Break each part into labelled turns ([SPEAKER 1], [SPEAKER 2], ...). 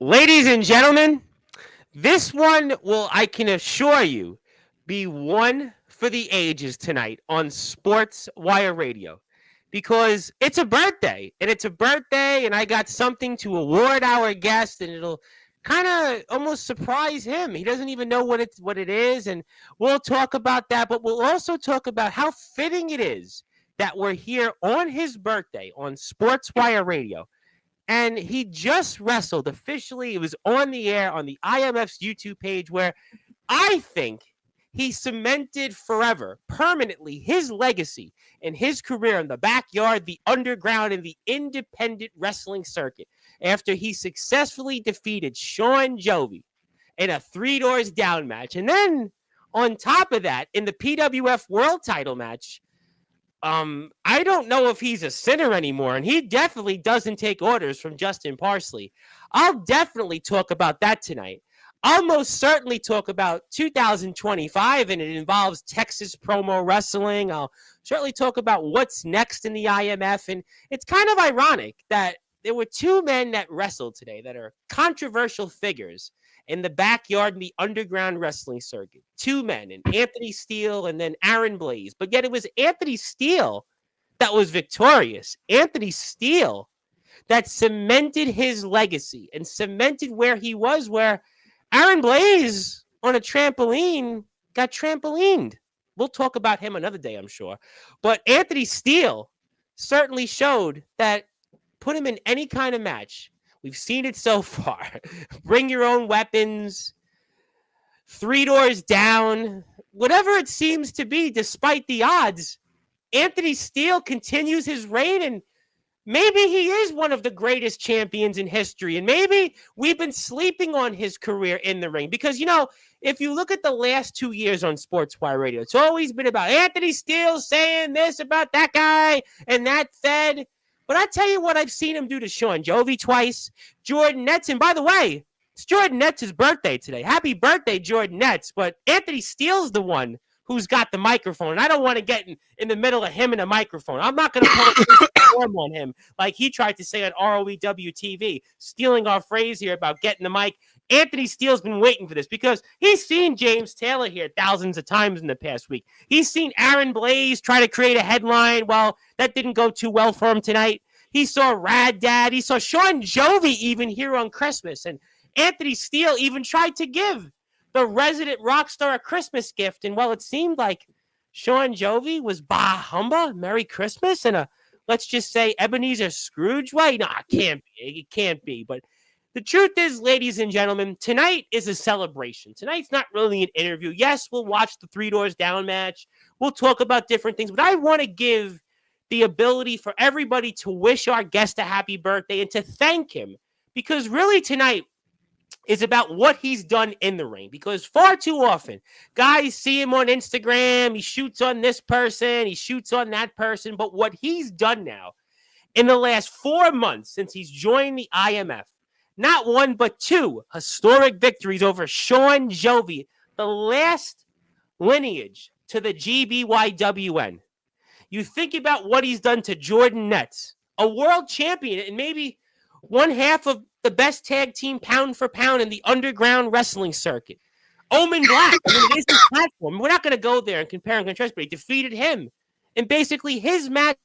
[SPEAKER 1] Ladies and gentlemen, this one will, I can assure you, be one for the ages tonight on Sportswire Radio because it's a birthday and I got something to award our guest and it'll kind of almost surprise him. He doesn't even know what it is, and we'll talk about that, but we'll also talk about how fitting it is that we're here on his birthday on Sportswire Radio. And he just wrestled officially. It was on the air on the IMF's YouTube page where I think he cemented forever, permanently, his legacy and his career in the backyard, the underground, and the independent wrestling circuit after he successfully defeated Sean Jovi in a Three Doors Down match. And then on top of that, in the PWF World Title match, I don't know if he's a sinner anymore, and he definitely doesn't take orders from Justin Parsley. I'll definitely talk about that tonight. I'll most certainly talk about 2025, and it involves Texas promo wrestling. I'll certainly talk about what's next in the IMF, and it's kind of ironic that there were two men that wrestled today that are controversial figures in the backyard in the underground wrestling circuit. Two men, and Anthony Steele and then Aaron Blaze. But yet it was Anthony Steele that was victorious. Anthony Steele that cemented his legacy and cemented where he was, where Aaron Blaze on a trampoline got trampolined. We'll talk about him another day, I'm sure. But Anthony Steele certainly showed that put him in any kind of match. We've seen it so far. Bring your own weapons, Three Doors Down, whatever it seems to be, despite the odds, Anthony Steele continues his reign, and maybe he is one of the greatest champions in history, and maybe we've been sleeping on his career in the ring because, you know, if you look at the last 2 years on Sportswire Radio, it's always been about Anthony Steele saying this about that guy and that Fed. But I tell you what, I've seen him do to Sean Jovi twice, Jordan Netz. And by the way, it's Jordan Netz's birthday today. Happy birthday, Jordan Netz. But Anthony Steele's the one who's got the microphone. And I don't want to get in the middle of him and a microphone. I'm not going to put a form on him like he tried to say on ROEW TV, stealing our phrase here about getting the mic. Anthony Steele's been waiting for this because he's seen James Taylor here thousands of times in the past week. He's seen Aaron Blaze try to create a headline. Well, that didn't go too well for him tonight. He saw Rad Dad. He saw Sean Jovi even here on Christmas. And Anthony Steele even tried to give the resident rock star a Christmas gift. And, well, it seemed like Sean Jovi was bah humbug, Merry Christmas, and a, let's just say, Ebenezer Scrooge way. No, it can't be. It can't be. But the truth is, ladies and gentlemen, tonight is a celebration. Tonight's not really an interview. Yes, we'll watch the Three Doors Down match. We'll talk about different things. But I want to give the ability for everybody to wish our guest a happy birthday and to thank him. Because really tonight is about what he's done in the ring. Because far too often, guys see him on Instagram. He shoots on this person. He shoots on that person. But what he's done now in the last 4 months since he's joined the IMF, not one, but two historic victories over Sean Jovi, the last lineage to the GBYWN. You think about what he's done to Jordan Netz, a world champion, and maybe one half of the best tag team pound for pound in the underground wrestling circuit. Omen Black, I mean, it is his platform. We're not going to go there and compare and contrast, but he defeated him in basically his match.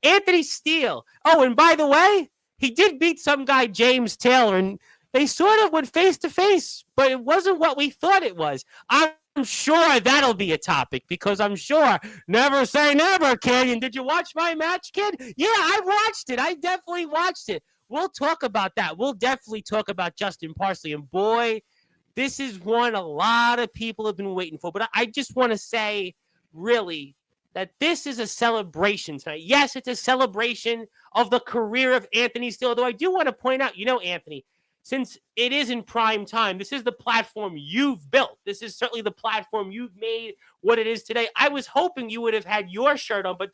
[SPEAKER 1] Anthony Steele. Oh, and by the way, he did beat some guy, James Taylor, and they sort of went face-to-face, but it wasn't what we thought it was. I'm sure that'll be a topic because I'm sure never say never, kid. And did you watch my match, kid? Yeah, I watched it. I definitely watched it. We'll talk about that. We'll definitely talk about Justin Parsley. And boy, this is one a lot of people have been waiting for. But I just want to say, really, that this is a celebration tonight. Yes, it's a celebration of the career of Anthony Steele. Though I do want to point out, you know, Anthony, since it is in prime time, this is the platform you've built. This is certainly the platform you've made what it is today. I was hoping you would have had your shirt on, but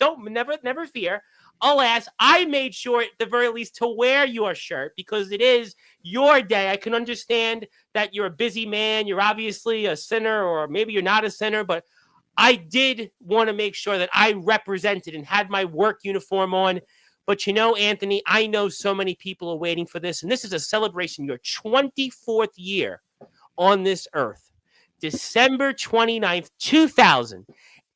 [SPEAKER 1] never fear. Alas, I made sure at the very least to wear your shirt because it is your day. I can understand that you're a busy man. You're obviously a sinner, or maybe you're not a sinner, but I did want to make sure that I represented and had my work uniform on. But Anthony, I know so many people are waiting for this, and this is a celebration, your 24th year on this earth. December 29th, 2000.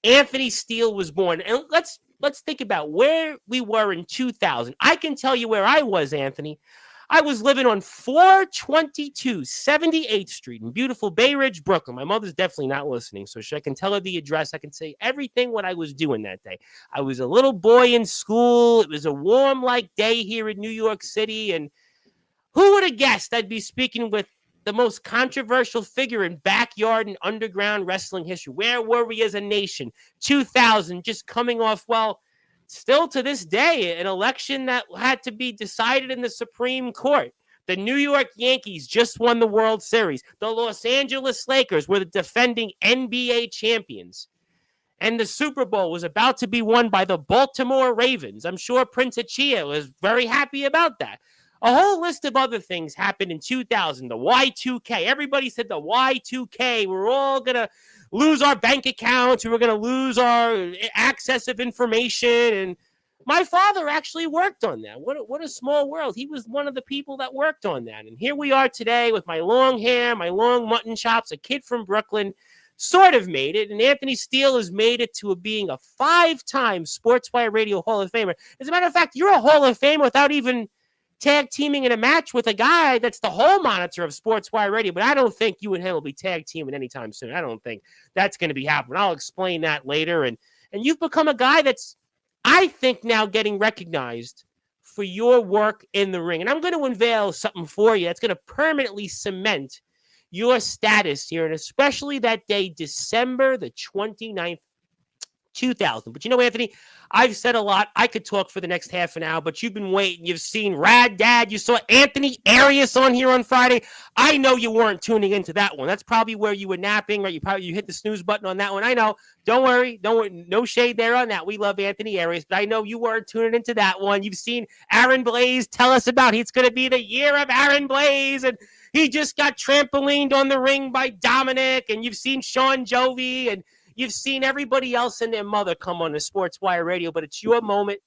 [SPEAKER 1] Anthony Steele was born. And let's think about where we were in 2000. I can tell you where I was, Anthony. I was living on 422 78th Street in beautiful Bay Ridge, Brooklyn. My mother's definitely not listening, so I can tell her the address. I can say everything what I was doing that day. I was a little boy in school. It was a warm day here in New York City, and who would have guessed I'd be speaking with the most controversial figure in backyard and underground wrestling history? Where were we as a nation? 2000, just coming off, still to this day, an election that had to be decided in the Supreme Court. The New York Yankees just won the World Series. The Los Angeles Lakers were the defending NBA champions. And the Super Bowl was about to be won by the Baltimore Ravens. I'm sure Prince Achia was very happy about that. A whole list of other things happened in 2000. The Y2K. Everybody said the Y2K. We're all going to lose our bank accounts. We're going to lose our access of information. And my father actually worked on that. What a small world. He was one of the people that worked on that. And here we are today with my long hair, my long mutton chops, a kid from Brooklyn, sort of made it. And Anthony Steele has made it to being a 5-time Sportswire Radio Hall of Famer. As a matter of fact, you're a Hall of Famer without even tag teaming in a match with a guy that's the hall monitor of Sportswire Radio. But I don't think you and him will be tag teaming anytime soon. I don't think that's going to be happening. I'll explain that later. And you've become a guy that's, I think, now getting recognized for your work in the ring. And I'm going to unveil something for you that's going to permanently cement your status here, and especially that day, December the 29th, 2000. But Anthony, I've said a lot. I could talk for the next half an hour, but you've been waiting. You've seen Rad Dad. You saw Anthony Arias on here on Friday. I know you weren't tuning into that one. That's probably where you were napping, right? You hit the snooze button on that one. I know. Don't worry. No shade there on that. We love Anthony Arias, but I know you weren't tuning into that one. You've seen Aaron Blaze tell us about it's going to be the year of Aaron Blaze, and he just got trampolined on the ring by Dominic, and you've seen Sean Jovi, and you've seen everybody else and their mother come on the Sportswire Radio, but it's your moment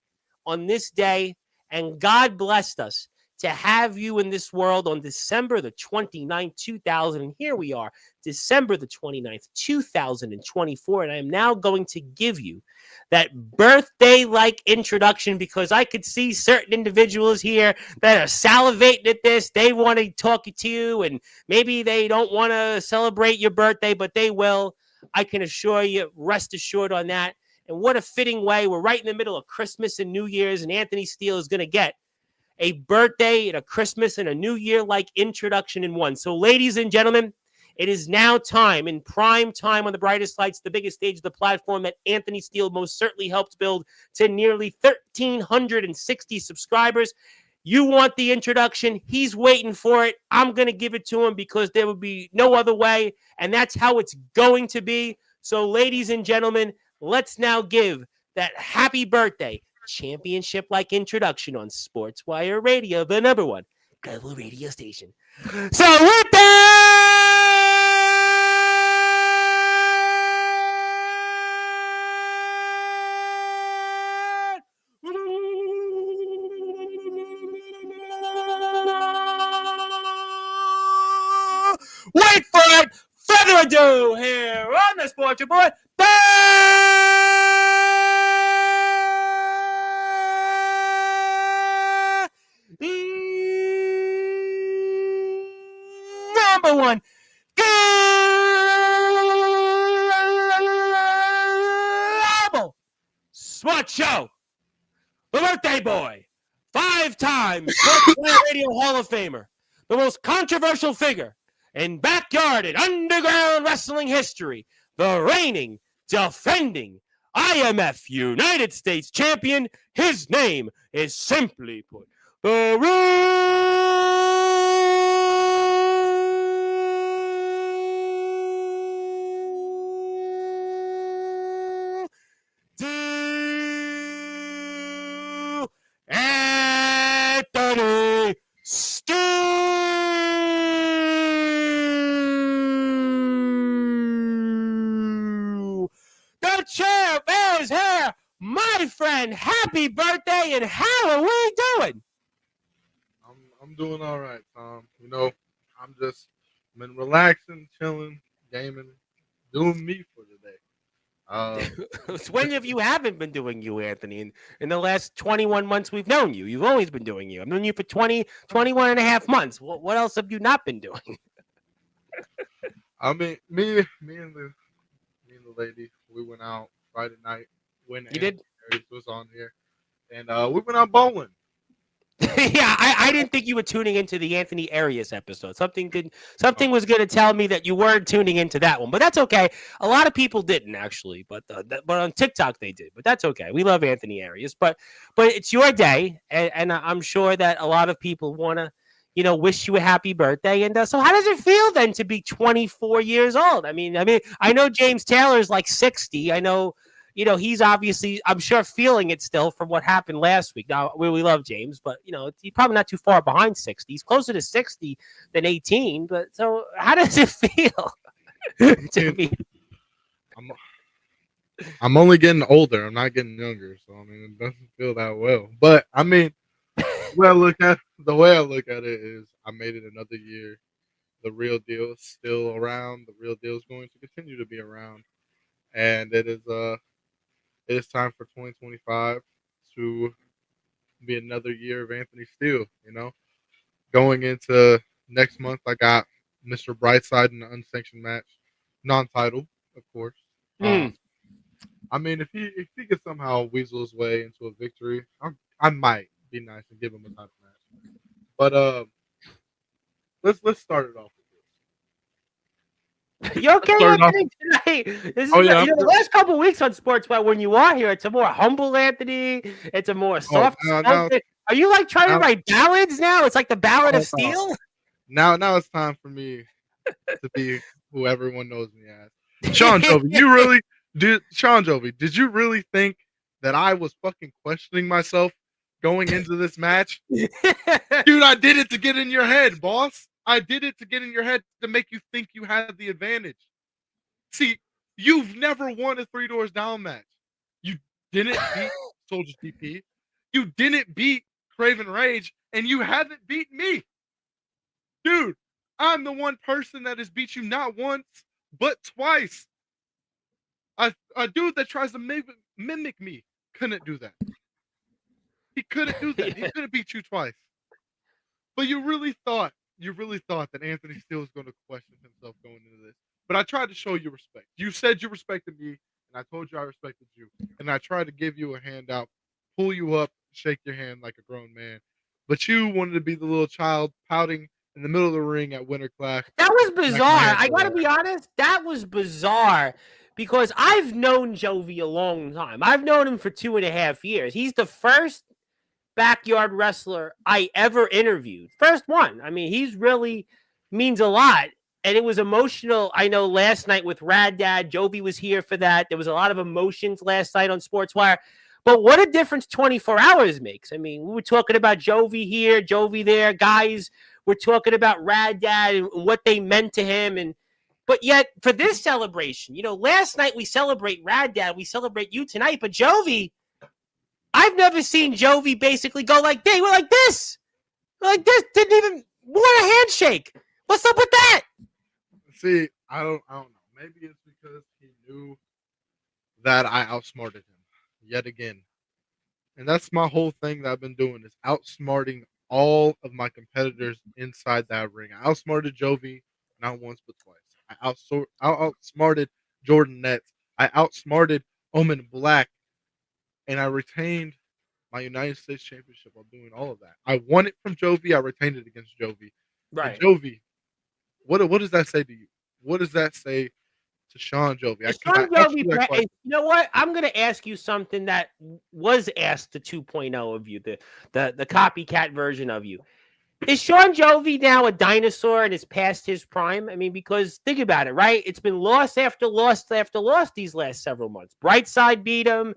[SPEAKER 1] on this day, and God blessed us to have you in this world on December the 29th, 2000, and here we are, December the 29th, 2024, and I am now going to give you that birthday-like introduction because I could see certain individuals here that are salivating at this. They want to talk to you, and maybe they don't want to celebrate your birthday, but they will. I can assure you, rest assured on that. And what a fitting way. We're right in the middle of Christmas and New Year's, and Anthony Steele is going to get a birthday and a Christmas and a New Year-like introduction in one. So, ladies and gentlemen, it is now time, in prime time on the brightest lights, the biggest stage of the platform that Anthony Steele most certainly helped build to nearly 1,360 subscribers. You want the introduction. He's waiting for it. I'm going to give it to him because there would be no other way, and that's how it's going to be. So, ladies and gentlemen, let's now give that happy birthday championship-like introduction on Sportswire Radio, the number one global radio station. So, with that, wait for it. Further ado, here on the Sports Report, number one global sports show, the birthday boy, 5-time Sportswire Radio Hall of Famer, the most controversial figure in backyard and underground wrestling history, the reigning, defending IMF United States champion. His name is simply put, the Anthony Steele. The champ is here, My friend, happy birthday and how are we doing?
[SPEAKER 2] I'm doing all right, Tom. I'm just been relaxing, chilling, gaming, doing me for the day.
[SPEAKER 1] When have you haven't been doing you, Anthony? In the last 21 months we've known you. You've always been doing you. I've known you for 21 and a half months. What else have you not been doing?
[SPEAKER 2] I mean, me and the lady, we went out Friday night when
[SPEAKER 1] You
[SPEAKER 2] Anthony
[SPEAKER 1] did?
[SPEAKER 2] Harris was on here, and we went out bowling.
[SPEAKER 1] Yeah, I didn't think you were tuning into the Anthony Arias episode.
[SPEAKER 2] Uh,
[SPEAKER 1] Something was going to tell me that you weren't tuning into that one, but that's okay. A lot of people didn't actually, but on TikTok they did. But that's okay. We love Anthony Arias, but it's your day, and I'm sure that a lot of people want to, wish you a happy birthday. And so, how does it feel then to be 24 years old? I mean, I know James Taylor is like 60. I know he's obviously, I'm sure, feeling it still from what happened last week. Now, we love James, but, he's probably not too far behind 60. He's closer to 60 than 18. But so how does it feel to
[SPEAKER 2] and
[SPEAKER 1] be?
[SPEAKER 2] I'm I'm only getting older. I'm not getting younger, so I mean, it doesn't feel that well. But I mean, the way I look at it is, I made it another year. The real deal is still around. The real deal is going to continue to be around, and it is time for 2025 to be another year of Anthony Steele. Going into next month, I got Mr. Brightside in an unsanctioned match, non-title, of course.
[SPEAKER 1] Mm.
[SPEAKER 2] I mean, if he could somehow weasel his way into a victory, I might be nice and give him a title match. But let's start it off with
[SPEAKER 1] You
[SPEAKER 2] this.
[SPEAKER 1] okay,
[SPEAKER 2] Let's start it off.
[SPEAKER 1] Anthony? Tonight, this is
[SPEAKER 2] Oh yeah,
[SPEAKER 1] the last couple of weeks on Sportswire. When you are here, it's a more humble Anthony. It's a more
[SPEAKER 2] oh
[SPEAKER 1] soft
[SPEAKER 2] now
[SPEAKER 1] spoken. Are you like trying to
[SPEAKER 2] now
[SPEAKER 1] write ballads now? It's like the Ballad of
[SPEAKER 2] oh, no.
[SPEAKER 1] Steele.
[SPEAKER 2] Now it's time for me to be who everyone knows me as. Sean Jovi, you really Sean Jovi, did you really think that I was fucking questioning myself going into this match? Dude, I did it to get in your head, boss. I did it to get in your head to make you think you had the advantage. See, you've never won a Three Doors Down match. You didn't beat Soldier TP. You didn't beat Craven Rage, and you haven't beat me. Dude, I'm the one person that has beat you not once, but twice. A dude that tries to mimic me couldn't do that. He couldn't do that. He couldn't beat you twice. But you really thought that Anthony Steele was going to question himself going into this. But I tried to show you respect. You said you respected me, and I told you I respected you. And I tried to give you a handout, pull you up, shake your hand like a grown man. But you wanted to be the little child pouting in the middle of the ring at Winter Clash.
[SPEAKER 1] That was
[SPEAKER 2] Like my
[SPEAKER 1] bizarre.
[SPEAKER 2] hands
[SPEAKER 1] I
[SPEAKER 2] were
[SPEAKER 1] gotta
[SPEAKER 2] up.
[SPEAKER 1] be honest. That was bizarre because I've known Jovi a long time. I've known him for 2.5 years. He's the first backyard wrestler I ever interviewed. First one. I mean, he's really means a lot. And it was emotional. I know last night with Rad Dad, Jovi was here for that. There was a lot of emotions last night on Sportswire. But what a difference 24 hours makes. I mean, we were talking about Jovi here, Jovi there. Guys, we're talking about Rad Dad and what they meant to him. But yet, for this celebration, last night we celebrate Rad Dad, we celebrate you tonight. But Jovi, I've never seen Jovi basically go like they were like this. Like this. Didn't even want a handshake. What's up with that?
[SPEAKER 2] See, I don't know. Maybe it's because he knew that I outsmarted him yet again. And that's my whole thing that I've been doing is outsmarting all of my competitors inside that ring. I outsmarted Jovi not once but twice. I outsmarted Jordan Nets. I outsmarted Omen Black, and I retained my United States Championship while doing all of that. I won it from Jovi. I retained it against Jovi. And
[SPEAKER 1] Right.
[SPEAKER 2] Jovi, what does that say to you? What does that say to Sean Jovi?
[SPEAKER 1] Is
[SPEAKER 2] Because I
[SPEAKER 1] Sean
[SPEAKER 2] asked
[SPEAKER 1] Jovi,
[SPEAKER 2] you that question.
[SPEAKER 1] you know what? I'm going to ask you something that was asked the 2.0 of you, the copycat version of you. Is Sean Jovi now a dinosaur and is past his prime? I mean, because think about it, right? It's been loss after loss after loss these last several months. Brightside beat him.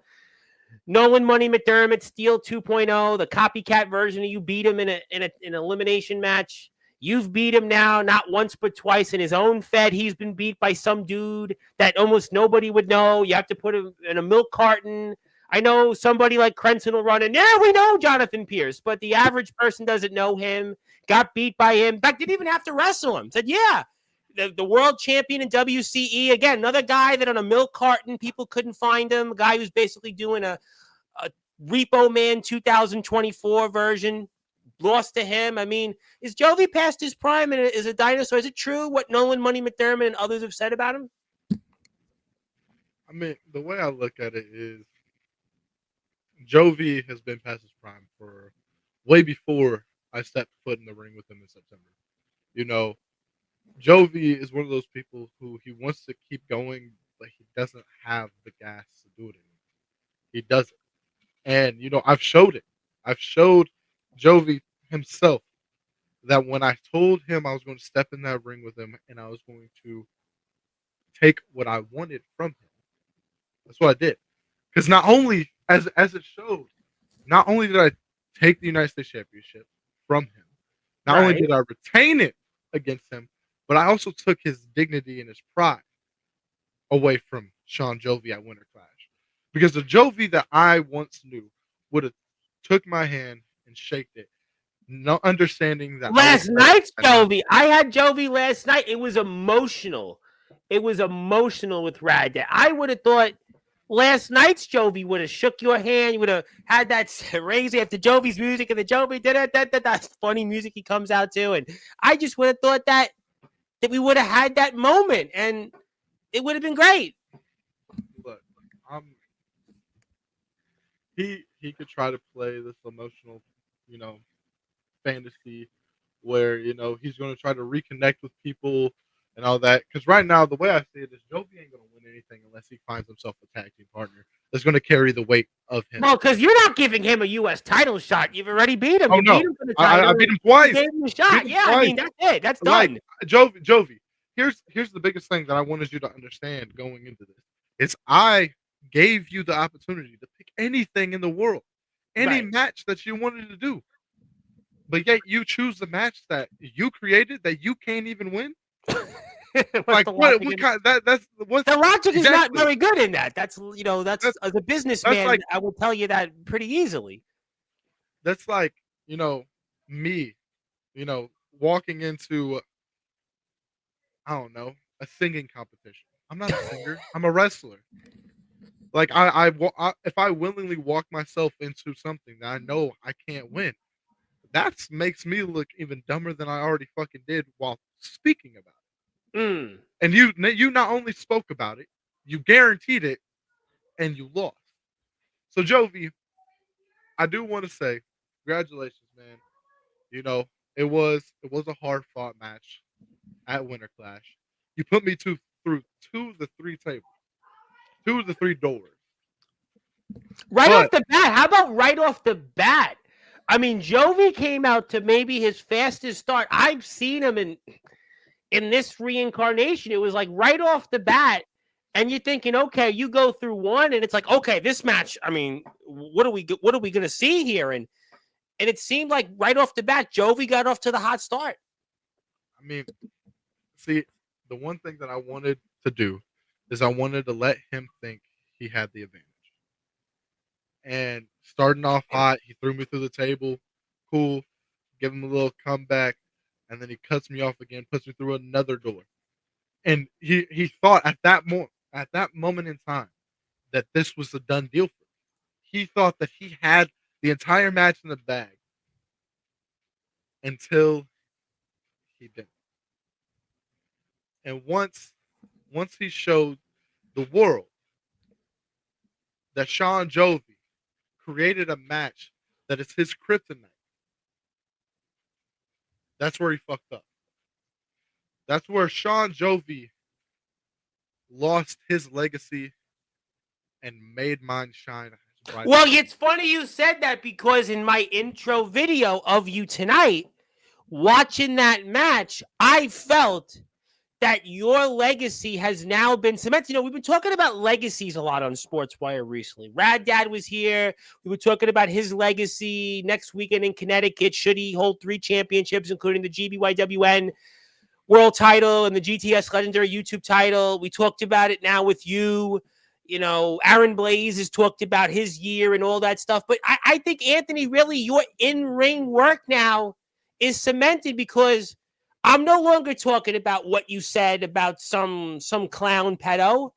[SPEAKER 1] Nolan Money McDermott, Steele 2.0, the copycat version of you beat him in an elimination match. You've beat him now, not once but twice in his own fed. He's been beat by some dude that almost nobody would know. You have to put him in a milk carton. I know somebody like Crenson will run in. Yeah, we know Jonathan Pierce, but the average person doesn't know him. Got beat by him. In fact, didn't even have to wrestle him. Said, yeah, the world champion in WCE. Again, another guy that on a milk carton, people couldn't find him. A guy who's basically doing a Repo Man 2024 version. Lost to him. I mean, is Jovi past his prime and is a dinosaur? Is it true what Nolan Money McDermott and others have said about him?
[SPEAKER 2] I mean, the way I look at it is Jovi has been past his prime for way before I stepped foot in the ring with him in September. You know, Jovi is one of those people who he wants to keep going, but he doesn't have the gas to do it anymore. He doesn't. And, I've showed it. I've showed Jovi himself that when I told him I was going to step in that ring with him and I was going to take what I wanted from him, that's what I did. Because not only, as it showed, not only did I take the United States Championship from him, not only did I retain it against him, but I also took his dignity and his pride away from Sean Jovi at Winter Clash. Because the Jovi that I once knew would have took my hand and shaked it, not understanding that
[SPEAKER 1] last night's Jovi. I had Jovi last night. It was emotional. It was emotional with Rad Dad. I would have thought last night's Jovi would have shook your hand. You would have had that raise after Jovi's music and the Jovi that funny music he comes out to. And I just would have thought that we would have had that moment and it would have been great.
[SPEAKER 2] Look, he could try to play this emotional, fantasy where, he's going to try to reconnect with people and all that. Because right now, the way I see it is Jovi ain't going to win anything unless he finds himself a tag team partner that's going to carry the weight of him.
[SPEAKER 1] Well, because you're not giving him a U.S. title shot. You've already beat him.
[SPEAKER 2] Oh, no.
[SPEAKER 1] Beat him for the title.
[SPEAKER 2] I beat him twice.
[SPEAKER 1] You gave him a shot. Yeah, I mean, that's it. That's done.
[SPEAKER 2] Jovi, here's the biggest thing that I wanted you to understand going into this. Is I gave you the opportunity to pick anything in the world. Any match that you wanted to do. But yet you choose the match that you created that you can't even win. Like what kind? That's what
[SPEAKER 1] the logic is not very good in that. That's as a businessman, like, I will tell you that pretty easily.
[SPEAKER 2] That's like me, walking into I don't know a singing competition. I'm not a singer. I'm a wrestler. Like if I willingly walk myself into something that I know I can't win. That makes me look even dumber than I already fucking did while speaking about it.
[SPEAKER 1] Mm.
[SPEAKER 2] And you not only spoke about it, you guaranteed it, and you lost. So Jovi, I do want to say, congratulations, man. It was a hard fought match at Winter Clash. You put me through 2 of the 3 tables, 2 of the 3 doors.
[SPEAKER 1] Off the bat, how about right off the bat? I mean, Jovi came out to maybe his fastest start. I've seen him in this reincarnation. It was like right off the bat, and you're thinking, okay, you go through one, and it's like, okay, this match. I mean, what are we going to see here? And it seemed like right off the bat, Jovi got off to the hot start.
[SPEAKER 2] I mean, see, the one thing that I wanted to do is I wanted to let him think he had the advantage. And starting off hot, he threw me through the table. Cool. Give him a little comeback. And then he cuts me off again, puts me through another door. And he thought at that moment in time that this was a done deal for him. He thought that he had the entire match in the bag until he didn't. And once he showed the world that Sean Jovi created a match that is his kryptonite, that's where he fucked up. That's where Sean Jovi lost his legacy and made mine shine.
[SPEAKER 1] Well, it's funny you said that because in my intro video of you tonight, watching that match, I felt that your legacy has now been cemented. We've been talking about legacies a lot on Sportswire recently. Rad Dad was here. We were talking about his legacy next weekend in Connecticut. Should he hold 3 championships, including the GBYWN World title and the GTS Legendary YouTube title? We talked about it now with you. Aaron Blaze has talked about his year and all that stuff. But I think, Anthony, really your in-ring work now is cemented because I'm no longer talking about what you said about some clown pedo.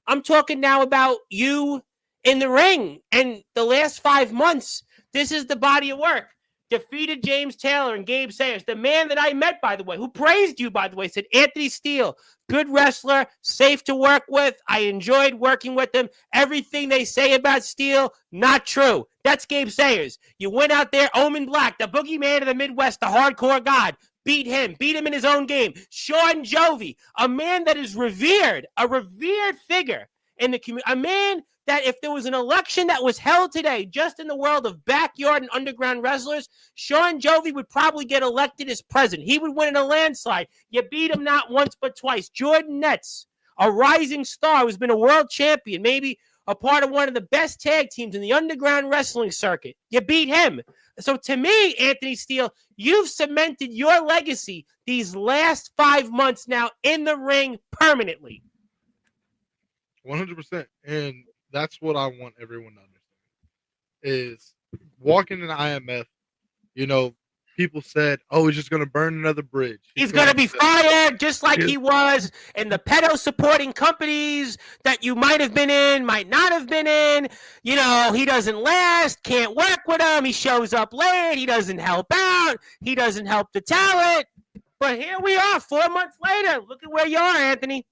[SPEAKER 1] I'm talking now about you in the ring. And the last 5 months, this is the body of work. Defeated James Taylor and Gabe Sayers. The man that I met, by the way, who praised you, by the way, said Anthony Steele, good wrestler, safe to work with. I enjoyed working with him. Everything they say about Steele, not true. That's Gabe Sayers. You went out there, Omen Black, the boogeyman of the Midwest, the hardcore god. Beat him in his own game. Sean Jovi, a man that is revered, a revered figure in the community, a man that if there was an election that was held today, just in the world of backyard and underground wrestlers, Sean Jovi would probably get elected as president. He would win in a landslide. You beat him not once but twice. Jordan Netz, a rising star who's been a world champion, maybe a part of one of the best tag teams in the underground wrestling circuit. You beat him. So to me, Anthony Steele, you've cemented your legacy these last 5 months now in the ring permanently.
[SPEAKER 2] 100%. And that's what I want everyone to understand is walking in IMF, people said, oh, he's just going to burn another bridge.
[SPEAKER 1] He's going to be fired just like he was in the pedo supporting companies that you might have been in, might not have been in. He doesn't last, can't work with him. He shows up late. He doesn't help out. He doesn't help the talent. But here we are 4 months later. Look at where you are, Anthony.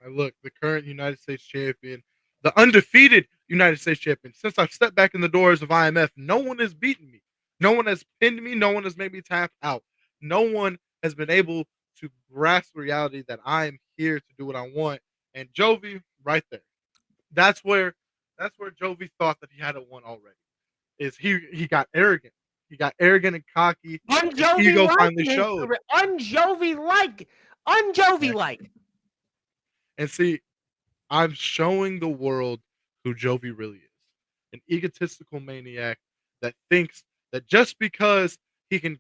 [SPEAKER 2] Look, the current United States champion, the undefeated United States champion. Since I've stepped back in the doors of IMF, no one has beaten me. No one has pinned me. No one has made me tap out. No one has been able to grasp the reality that I am here to do what I want. And Jovi, right there. That's where Jovi thought that he had it won already. Is he got arrogant. He got arrogant and cocky.
[SPEAKER 1] Unjovi
[SPEAKER 2] ego finally showed.
[SPEAKER 1] Unjovi-like.
[SPEAKER 2] And see, I'm showing the world who Jovi really is. An egotistical maniac that thinks that just because he can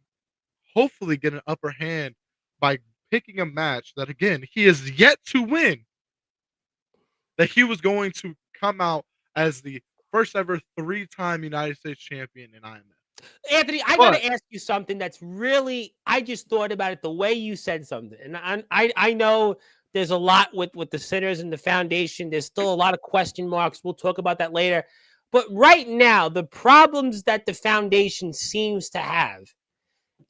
[SPEAKER 2] hopefully get an upper hand by picking a match that, again, he is yet to win, that he was going to come out as the first ever 3-time United States champion in IMF.
[SPEAKER 1] Anthony, I got to ask you something that's really, I just thought about it the way you said something. And I know there's a lot with the Sinners and the foundation. There's still a lot of question marks. We'll talk about that later. But right now, the problems that the foundation seems to have,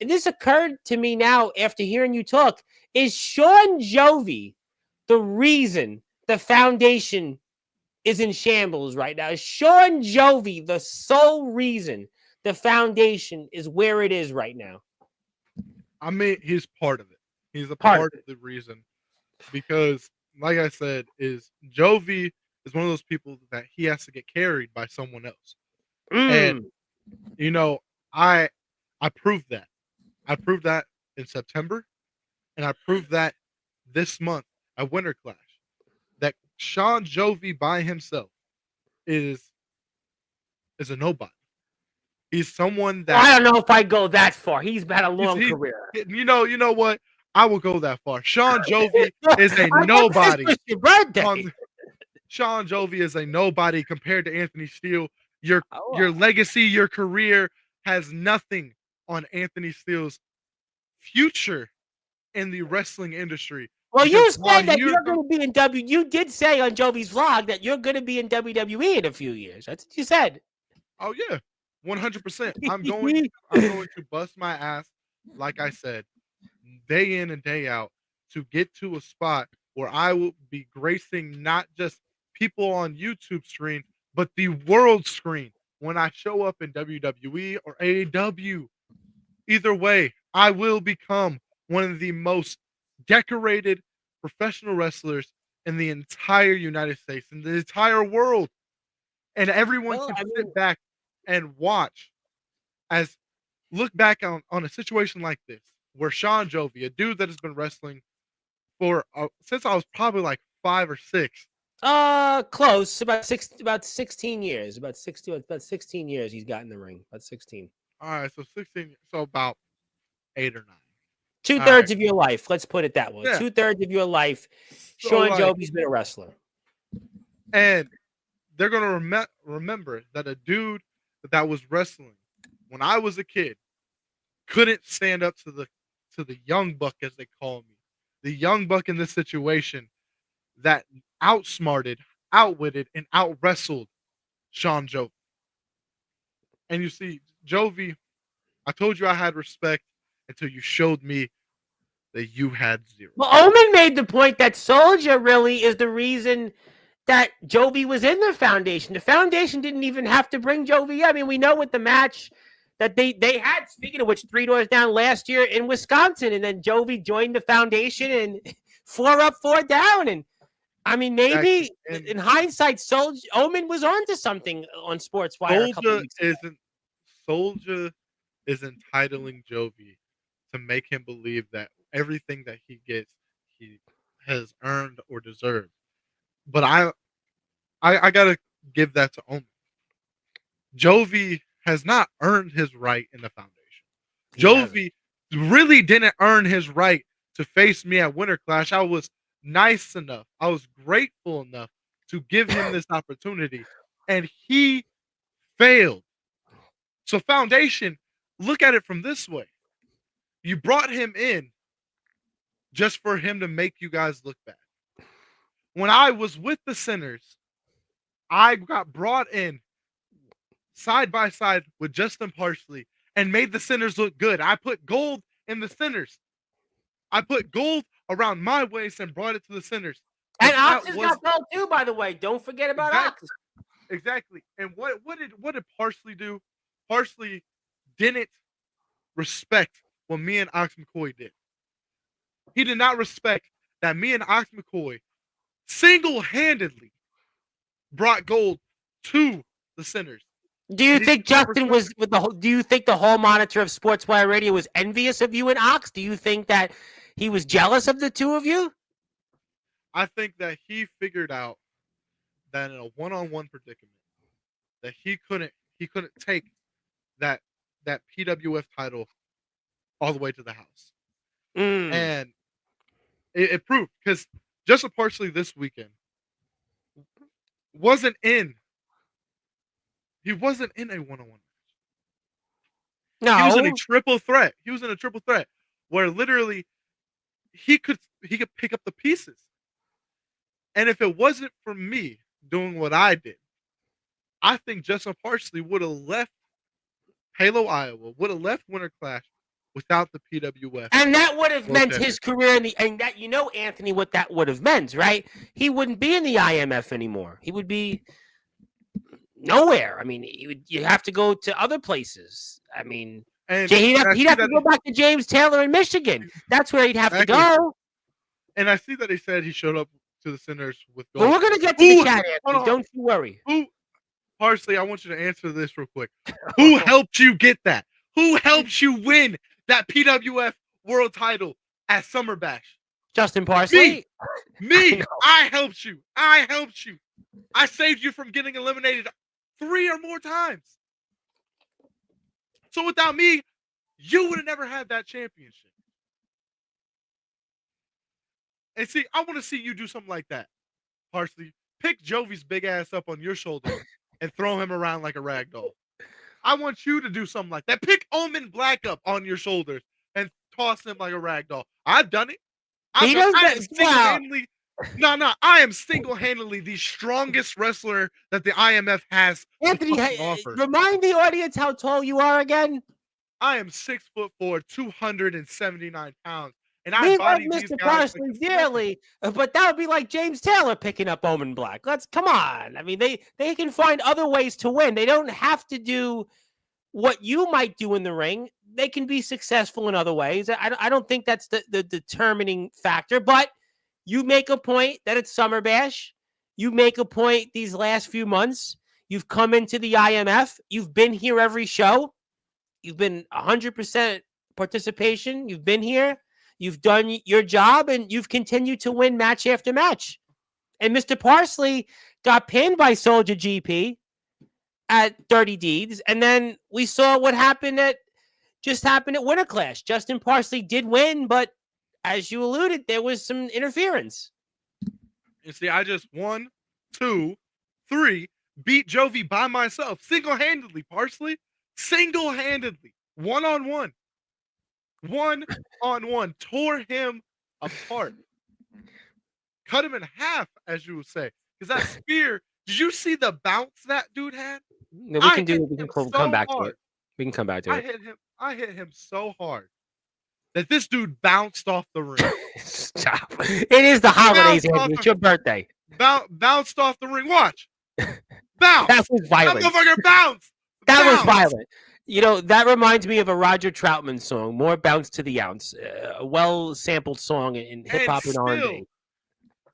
[SPEAKER 1] and this occurred to me now after hearing you talk, is Sean Jovi the reason the foundation is in shambles right now? Is Sean Jovi the sole reason the foundation is where it is right now?
[SPEAKER 2] I mean, he's part of it. He's a part of the reason. Because, like I said, Jovi is one of those people that he has to get carried by someone else. And, I proved that. I proved that in September, and I proved that this month at Winter Clash. That Sean Jovi by himself is a nobody. He's someone that...
[SPEAKER 1] I don't know if I go that far. He's had a long career.
[SPEAKER 2] You know what? I will go that far. Sean Jovi is a nobody. Sean Jovi is a nobody compared to Anthony Steele. Your legacy, your career has nothing on Anthony Steele's future in the wrestling industry.
[SPEAKER 1] Well, you said that you're going to be in You did say on Jovi's vlog that you're going to be in WWE in a few years. That's what you said.
[SPEAKER 2] Oh yeah, 100%. I'm going to bust my ass, like I said, day in and day out, to get to a spot where I will be gracing not just people on YouTube screen, but the world screen when I show up in WWE or AEW. Either way, I will become one of the most decorated professional wrestlers in the entire United States, in the entire world. And everyone can sit back and watch look back on a situation like this, where Sean Jovi, a dude that has been wrestling for since I was probably like 5 or 6.
[SPEAKER 1] Close. About 16 years. About 16 years he's got in the ring. About 16.
[SPEAKER 2] All right, so 16. So about 8 or 9.
[SPEAKER 1] 2/3 of your life. Let's put it that way.
[SPEAKER 2] Yeah.
[SPEAKER 1] 2/3 of your life. Sean Jovi's been a wrestler.
[SPEAKER 2] And they're gonna remember that a dude that was wrestling when I was a kid couldn't stand up to the young buck, as they call me, the young buck in this situation that outsmarted, outwitted, and out wrestled Sean Jovi. And you see, Jovi, I told you I had respect until you showed me that you had zero.
[SPEAKER 1] Well, Omen made the point that Soldier really is the reason that Jovi was in the foundation. The foundation didn't even have to bring Jovi. I mean, we know with the match that they had, speaking of which, 3 Doors Down last year in Wisconsin, and then Jovi joined the foundation and 4 up, 4 down. And I mean, maybe in hindsight, Omen was onto something on Sportswire a couple weeks ago.
[SPEAKER 2] Soldier is entitling Jovi to make him believe that everything that he gets, he has earned or deserved. But I gotta give that to Omen. Jovi has not earned his right in the foundation. Jovi really didn't earn his right to face me at Winter Clash. I was nice enough. I was grateful enough to give him this opportunity, and he failed. So foundation, look at it from this way. You brought him in just for him to make you guys look bad. When I was with the Sinners, I got brought in side by side with Justin Parsley and made the Sinners look good. I put gold in the Sinners. I put gold around my waist and brought it to the Sinners.
[SPEAKER 1] And Ox has got gold too, by the way. Don't forget about Ox.
[SPEAKER 2] Exactly. And what did Parsley do? Parsley didn't respect what me and Ox McCoy did. He did not respect that me and Ox McCoy single-handedly brought gold to the Sinners.
[SPEAKER 1] Do you think Justin was with the? Do you think the whole monitor of Sportswire Radio was envious of you and Ox? Do you think that he was jealous of the two of you?
[SPEAKER 2] I think that he figured out that in a one-on-one predicament that he couldn't take that PWF title all the way to the house. And it proved, because Justin Parsley this weekend wasn't in a one-on-one match.
[SPEAKER 1] No.
[SPEAKER 2] He was in a triple threat. He was in a triple threat where literally he could pick up the pieces. And if it wasn't for me doing what I did, I think Justin Parsley would have left Halo, Iowa, would have left Winter Clash without the PWF.
[SPEAKER 1] And that would have meant his career in the, and that, you know, Anthony, what that would have meant, right? He wouldn't be in the IMF anymore. He would be nowhere. I mean, you have to go to other places. I mean, he'd have to go back to James Taylor in Michigan. That's where he'd have to go.
[SPEAKER 2] And I see that he said he showed up to the Sinners with gold.
[SPEAKER 1] Well, we're going to get to the chat, Anthony. Don't you worry.
[SPEAKER 2] Parsley, I want you to answer this real quick. Who helped you get that? Who helped you win that PWF world title at Summer Bash?
[SPEAKER 1] Justin Parsley.
[SPEAKER 2] Me. I helped you. I saved you from getting eliminated 3 or more times. So without me, you would have never had that championship. And see, I want to see you do something like that, Parsley. Pick Jovi's big ass up on your shoulder and throw him around like a rag doll. I want you to do something like that. Pick Omen Black up on your shoulders and toss him like a rag doll. I've done it. I am single-handedly the strongest wrestler that the IMF has.
[SPEAKER 1] Anthony, remind the audience how tall you are again.
[SPEAKER 2] I am 6'4", 279 pounds. And
[SPEAKER 1] I love Mr. Parsley dearly, but that would be like James Taylor picking up Omen Black. Come on. I mean, they can find other ways to win. They don't have to do what you might do in the ring. They can be successful in other ways. I don't think that's the determining factor, but you make a point that it's Summer Bash. You make a point these last few months. You've come into the IMF. You've been here every show. You've been 100% participation. You've been here. You've done your job, and you've continued to win match after match. And Mr. Parsley got pinned by Soldier GP at Dirty Deeds, and then we saw what happened at Winter Clash. Justin Parsley did win, but as you alluded, there was some interference.
[SPEAKER 2] You see, I just 1, 2, 3 beat Jovi by myself, single-handedly, Parsley. Single-handedly. One-on-one. One-on-one. Tore him apart. Cut him in half, as you would say. Because that spear, did you see the bounce that dude had?
[SPEAKER 1] No, we can come back to it. We can come back to
[SPEAKER 2] it. I hit him so hard that this dude bounced off the ring.
[SPEAKER 1] Stop. It is the holidays, Andy. It's your birthday.
[SPEAKER 2] Bounced off the ring. Watch. Bounce.
[SPEAKER 1] That was violent.
[SPEAKER 2] That motherfucker bounced.
[SPEAKER 1] That was violent. You know, that reminds me of a Roger Troutman song, More Bounce to the Ounce, a well-sampled song in hip-hop and R&B.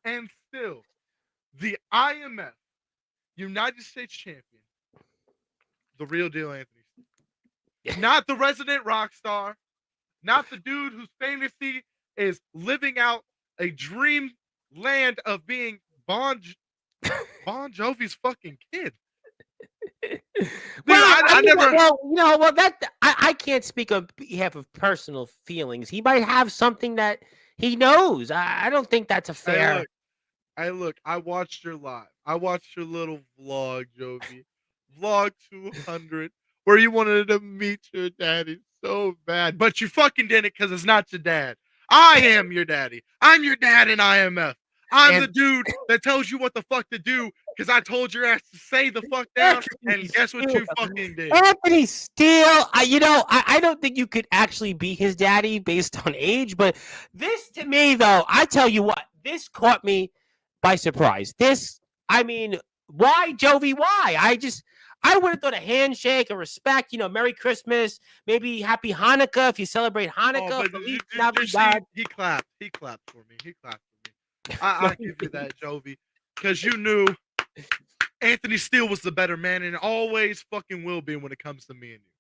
[SPEAKER 2] And still, the IMF United States champion, the real deal Anthony Steele. Not the resident rock star, not the dude whose fantasy is living out a dream land of being Bon Jovi's fucking kid.
[SPEAKER 1] I can't speak on behalf of personal feelings. He might have something that he knows. I don't think that's a fair.
[SPEAKER 2] I watched your live. I watched your little vlog, Jovi. Vlog 200, where you wanted to meet your daddy so bad, but you fucking didn't because it's not your dad. I am your daddy. I'm your dad in IMF. I'm the dude that tells you what the fuck to do because I told your ass to say the fuck down, and guess what you fucking did?
[SPEAKER 1] Anthony Steele, I don't think you could actually be his daddy based on age, but this to me, though, I tell you what, this caught me by surprise. Why, Jovi? Why? I would have thought a handshake, a respect, Merry Christmas, maybe Happy Hanukkah if you celebrate Hanukkah.
[SPEAKER 2] He clapped. He clapped for me. I give you that, Jovi, because you knew Anthony Steele was the better man and always fucking will be when it comes to me and you.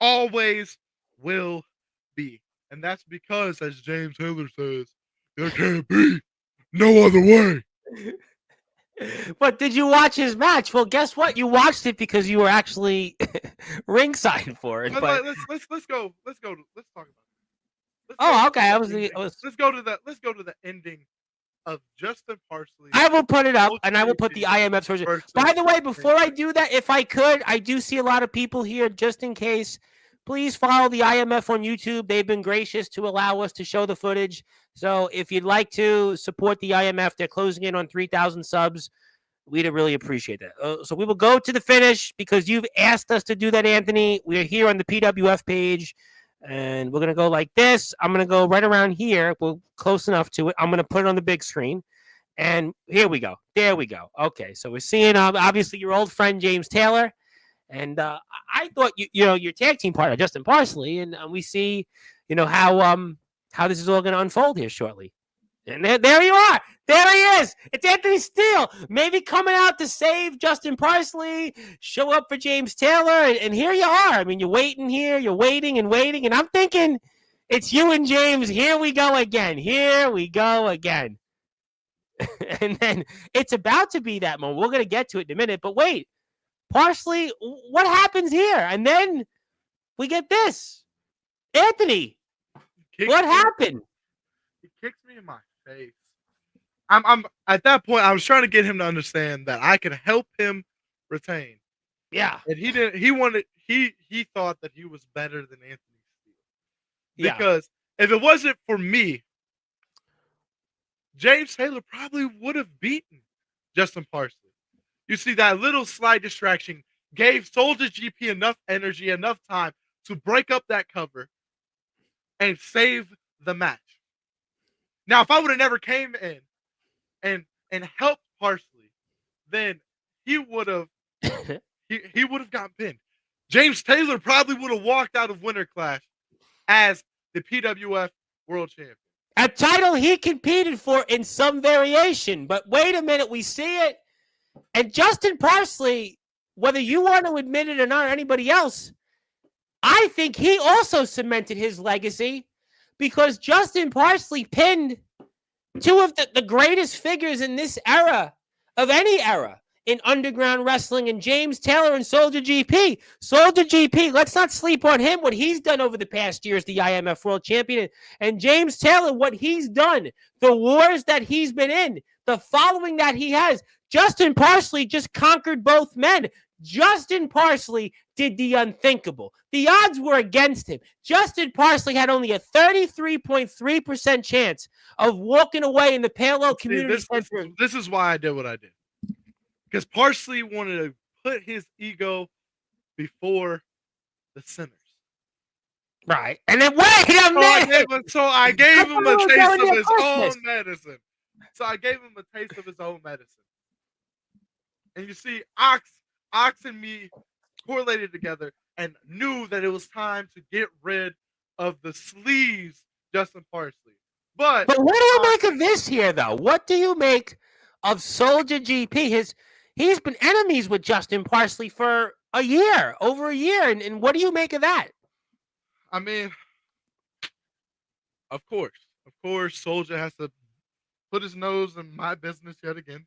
[SPEAKER 2] Always will be. And that's because, as James Taylor says, there can't be no other way.
[SPEAKER 1] But did you watch his match? Well, guess what? You watched it because you were actually ringside for it.
[SPEAKER 2] Let's talk about it.
[SPEAKER 1] Okay.
[SPEAKER 2] Let's go to the ending of Justin Parsley.
[SPEAKER 1] I will put it up, and I will put the IMF version. By the way, before I do that, if I could, I do see a lot of people here. Just in case, please follow the IMF on YouTube. They've been gracious to allow us to show the footage. So if you'd like to support the IMF, they're closing in on 3,000 subs. We'd really appreciate that. So we will go to the finish because you've asked us to do that, Anthony. We're here on the PWF page. And we're going to go like this. I'm going to go right around here. We're close enough to it. I'm going to put it on the big screen. And here we go. There we go. Okay, so we're seeing, obviously, your old friend, James Taylor. And I thought, your tag team partner, Justin Parsley. And we see, how this is all going to unfold here shortly. And there you are. There he is. It's Anthony Steele. Maybe coming out to save Justin Parsley, show up for James Taylor. And here you are. I mean, you're waiting here. You're waiting and waiting. And I'm thinking it's you and James. Here we go again. Here we go again. And then it's about to be that moment. We're going to get to it in a minute. But wait, Parsley, what happens here? And then we get this. Anthony, what happened?
[SPEAKER 2] He kicks me in my face. I'm at that point. I was trying to get him to understand that I could help him retain.
[SPEAKER 1] Yeah,
[SPEAKER 2] and he didn't. He thought that he was better than Anthony Steele. Because if it wasn't for me, James Taylor probably would have beaten Justin Parsley. You see, that little slight distraction gave Soldier GP enough energy, enough time to break up that cover and save the match. Now, if I would have never came in and helped Parsley, then he would have he would have gotten pinned. James Taylor probably would have walked out of Winter Clash as the PWF World Champion.
[SPEAKER 1] A title he competed for in some variation. But wait a minute, we see it. And Justin Parsley, whether you want to admit it or not, or anybody else, I think he also cemented his legacy because Justin Parsley pinned two of the greatest figures in this era, of any era, in underground wrestling, and James Taylor and Soldier GP. Soldier GP, let's not sleep on him, what he's done over the past year as the IMF World Champion. And James Taylor, what he's done, the wars that he's been in, the following that he has. Justin Parsley just conquered both men. Justin Parsley did the unthinkable. The odds were against him. Justin Parsley had only a 33.3% chance of walking away in the Palo Community Center.
[SPEAKER 2] This is why I did what I did. Because Parsley wanted to put his ego before the sinners.
[SPEAKER 1] Right. And then wait a minute.
[SPEAKER 2] So I gave him a taste of his own medicine. So I gave him a taste of his own medicine. And you see, Ox and me correlated together and knew that it was time to get rid of the sleaze Justin Parsley. But
[SPEAKER 1] what do you make of this here, though? What do you make of Soldier GP? He's been enemies with Justin Parsley for over a year. And what do you make of that?
[SPEAKER 2] I mean, of course, Soldier has to put his nose in my business yet again.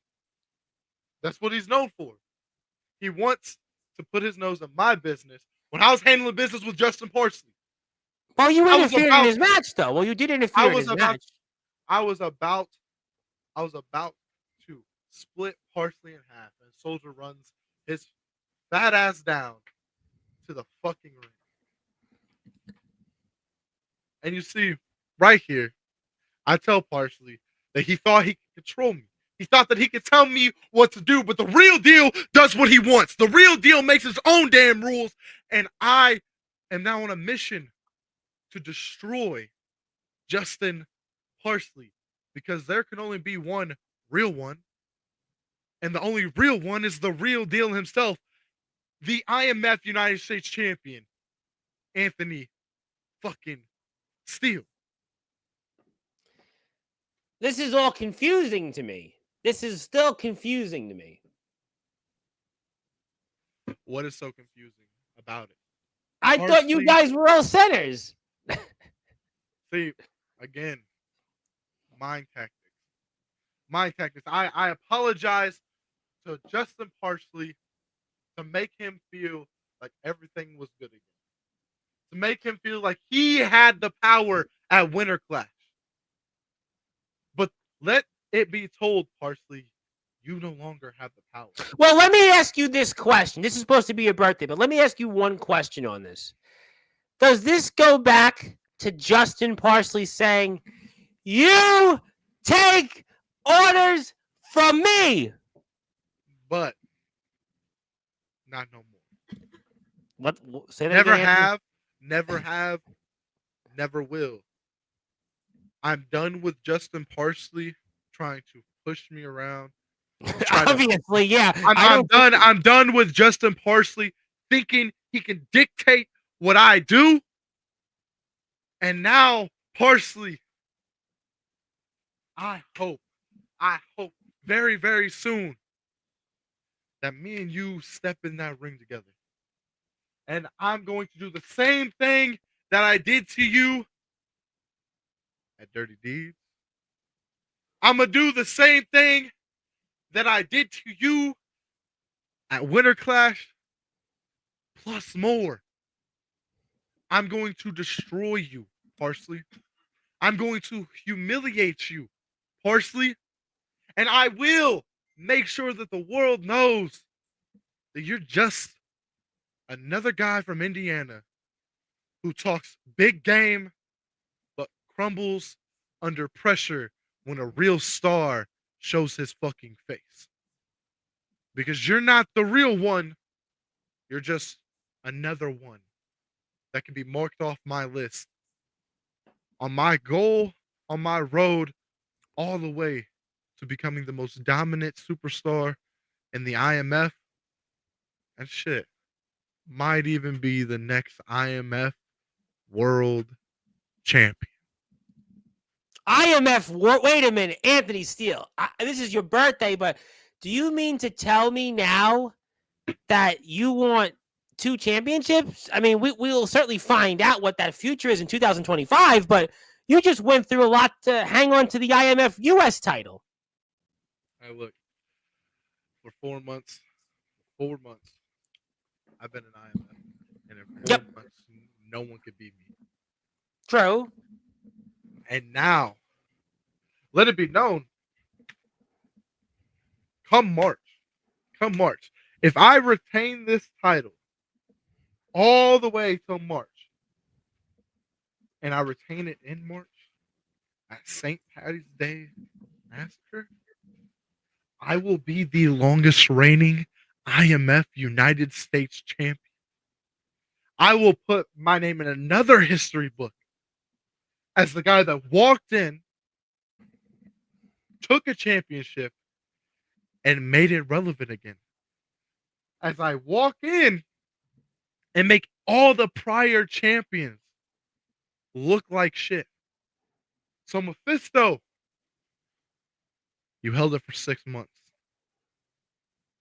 [SPEAKER 2] That's what he's known for. He wants to put his nose in my business when I was handling business with Justin Parsley.
[SPEAKER 1] Well, you interfered in his match, though. Well, you did interfere in his match.
[SPEAKER 2] I was about to split Parsley in half, and Soldier runs his fat ass down to the fucking ring. And you see, right here, I tell Parsley that he thought he could control me. He thought that he could tell me what to do, but the real deal does what he wants. The real deal makes his own damn rules, and I am now on a mission to destroy Justin Parsley because there can only be one real one, and the only real one is the real deal himself, the IMF United States champion, Anthony fucking Steele.
[SPEAKER 1] This is all confusing to me. This is still confusing to me.
[SPEAKER 2] What is so confusing about it?
[SPEAKER 1] I thought you guys were all centers.
[SPEAKER 2] See, again, mind tactics. I apologize to Justin Parsley to make him feel like everything was good again. To make him feel like he had the power at Winter Clash. But let it be told, Parsley, you no longer have the power.
[SPEAKER 1] Well, let me ask you this question. This is supposed to be your birthday, but let me ask you one question on this. Does this go back to Justin Parsley saying, you take orders from me?
[SPEAKER 2] But not no more.
[SPEAKER 1] What? Say that
[SPEAKER 2] never
[SPEAKER 1] again,
[SPEAKER 2] have, never will. I'm done with Justin Parsley trying to push me around.
[SPEAKER 1] Obviously, yeah.
[SPEAKER 2] I'm done with Justin Parsley thinking he can dictate what I do. And now, Parsley, I hope very, very soon that me and you step in that ring together. And I'm going to do the same thing that I did to you at Dirty Deeds. I'm going to do the same thing that I did to you at Winter Clash, plus more. I'm going to destroy you, Parsley. I'm going to humiliate you, Parsley. And I will make sure that the world knows that you're just another guy from Indiana who talks big game but crumbles under pressure when a real star shows his fucking face. Because you're not the real one. You're just another one that can be marked off my list on my goal, on my road, all the way to becoming the most dominant superstar in the IMF. And shit, might even be the next IMF world champion.
[SPEAKER 1] IMF world. Wait a minute, Anthony Steele. This is your birthday, but do you mean to tell me now that you want 2 championships? I mean, we'll certainly find out what that future is in 2025, but you just went through a lot to hang on to the IMF US title.
[SPEAKER 2] Hey, look, for 4 months, I've been in IMF, and in 4 months, no one could beat me.
[SPEAKER 1] True.
[SPEAKER 2] And now, let it be known come March, if I retain this title all the way till March, and I retain it in March at St. Patty's Day Massacre, I will be the longest reigning IMF United States champion. I will put my name in another history book as the guy that walked in, took a championship, and made it relevant again. As I walk in and make all the prior champions look like shit. So Mephisto, you held it for 6 months.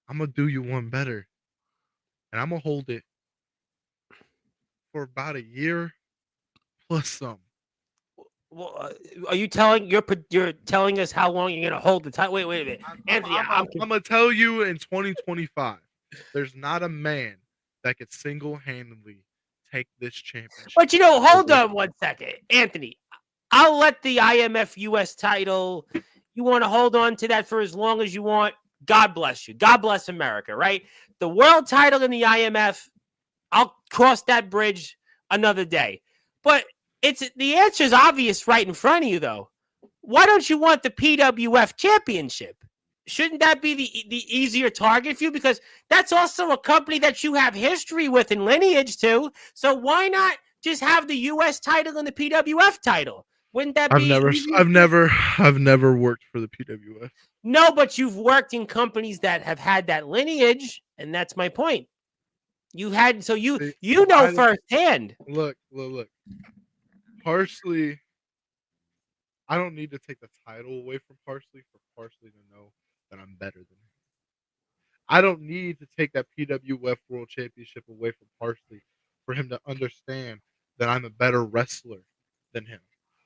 [SPEAKER 2] I'm gonna do you one better, and I'm gonna hold it for about a year plus some.
[SPEAKER 1] Well, are you telling you're telling us how long you're gonna hold the title? Wait a minute, Anthony.
[SPEAKER 2] I'm gonna tell you in 2025, there's not a man that could single-handedly take this championship.
[SPEAKER 1] But hold on one second, Anthony. I'll let the IMF US title. You want to hold on to that for as long as you want. God bless you. God bless America, right? The world title in the IMF, I'll cross that bridge another day. But the answer is obvious right in front of you, though. Why don't you want the PWF championship? Shouldn't that be the easier target for you? Because that's also a company that you have history with and lineage to. So why not just have the US title and the PWF title? Wouldn't that be
[SPEAKER 2] I've never worked for the PWF.
[SPEAKER 1] No, but you've worked in companies that have had that lineage, and that's my point. You had you know firsthand.
[SPEAKER 2] Look. Parsley, I don't need to take the title away from Parsley for Parsley to know that I'm better than him. I don't need to take that PWF World Championship away from Parsley for him to understand that I'm a better wrestler than him.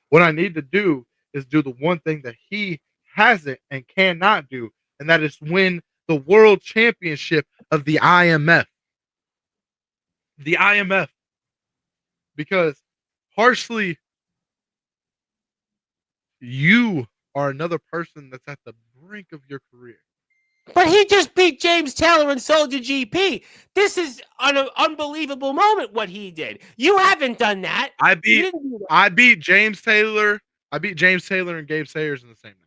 [SPEAKER 2] What I need to do is do the one thing that he hasn't and cannot do, and that is win the World Championship of the IMF. The IMF. Because Parsley, you are another person that's at the brink of your career.
[SPEAKER 1] But he just beat James Taylor and Soldier GP. This is an unbelievable moment what he did. You haven't done that.
[SPEAKER 2] I beat James Taylor. I beat James Taylor and Gabe Sayers in the same night.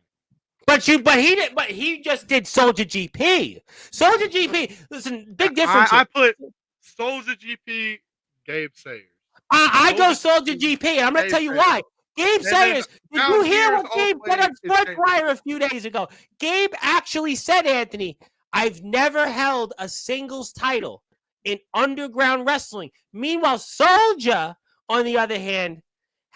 [SPEAKER 1] But he just did Soldier GP. Soldier GP. Listen, big difference.
[SPEAKER 2] I put Soldier GP, Gabe Sayers.
[SPEAKER 1] I go Soldier GP. I'm going to tell you why. Gabe Sayers, did you hear what Gabe said on Sportzwire a few days ago? Gabe actually said, Anthony, I've never held a singles title in underground wrestling. Meanwhile, Soldier, on the other hand,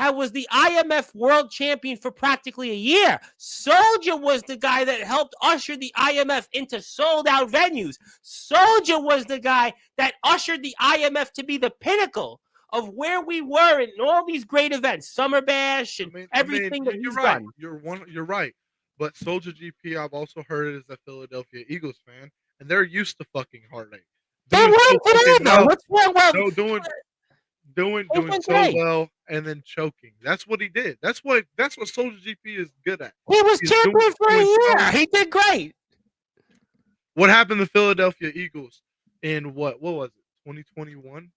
[SPEAKER 1] was the IMF world champion for practically a year. Soldier was the guy that helped usher the IMF into sold-out venues. Soldier was the guy that ushered the IMF to be the pinnacle of where we were in all these great events, Summer Bash and everything that he's done.
[SPEAKER 2] You're right. But Soldier GP, I've also heard it as a Philadelphia Eagles fan, and they're used to fucking heartache.
[SPEAKER 1] They won today, though. What's wrong?
[SPEAKER 2] No, doing so well and then choking. That's what he did. That's what Soldier GP is good at.
[SPEAKER 1] He was champion for a year. He did great.
[SPEAKER 2] What happened to Philadelphia Eagles in what was it? 2021?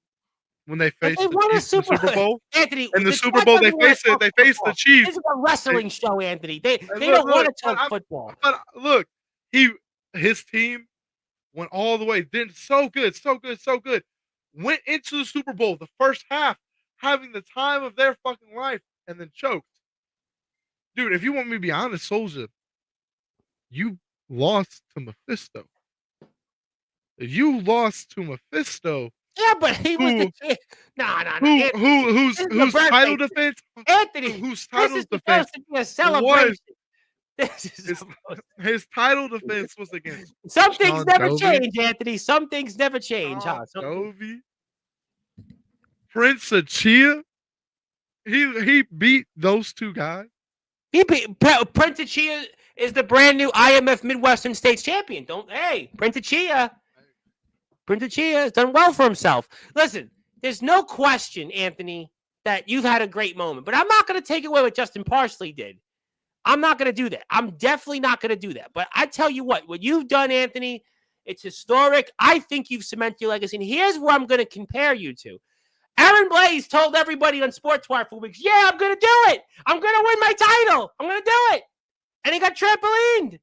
[SPEAKER 2] When they faced the Super Bowl,
[SPEAKER 1] Anthony,
[SPEAKER 2] and the Super Bowl they faced the Chiefs.
[SPEAKER 1] This is a wrestling show, Anthony. They don't want to talk football.
[SPEAKER 2] But look, his team went all the way. Did so good. Went into the Super Bowl the first half, having the time of their fucking life, and then choked. Dude, if you want me to be honest, Soldier, you lost to Mephisto. You lost to Mephisto.
[SPEAKER 1] Yeah, but he was the
[SPEAKER 2] whose title defense?
[SPEAKER 1] Anthony,
[SPEAKER 2] whose title
[SPEAKER 1] this is
[SPEAKER 2] defense
[SPEAKER 1] supposed to be a celebration.
[SPEAKER 2] His title defense was against
[SPEAKER 1] some things never change, Anthony. Some things never change, huh?
[SPEAKER 2] Prince of Chia. He beat those two guys.
[SPEAKER 1] Prince of Chia is the brand new IMF Midwestern States champion. Prince of Chia. Prince of Chia has done well for himself. Listen, there's no question, Anthony, that you've had a great moment. But I'm not going to take away what Justin Parsley did. I'm not going to do that. I'm definitely not going to do that. But I tell you what you've done, Anthony, it's historic. I think you've cemented your legacy. And here's where I'm going to compare you to. Aaron Blaze told everybody on Sportswire for weeks, yeah, I'm going to do it. I'm going to win my title. I'm going to do it. And he got trampolined.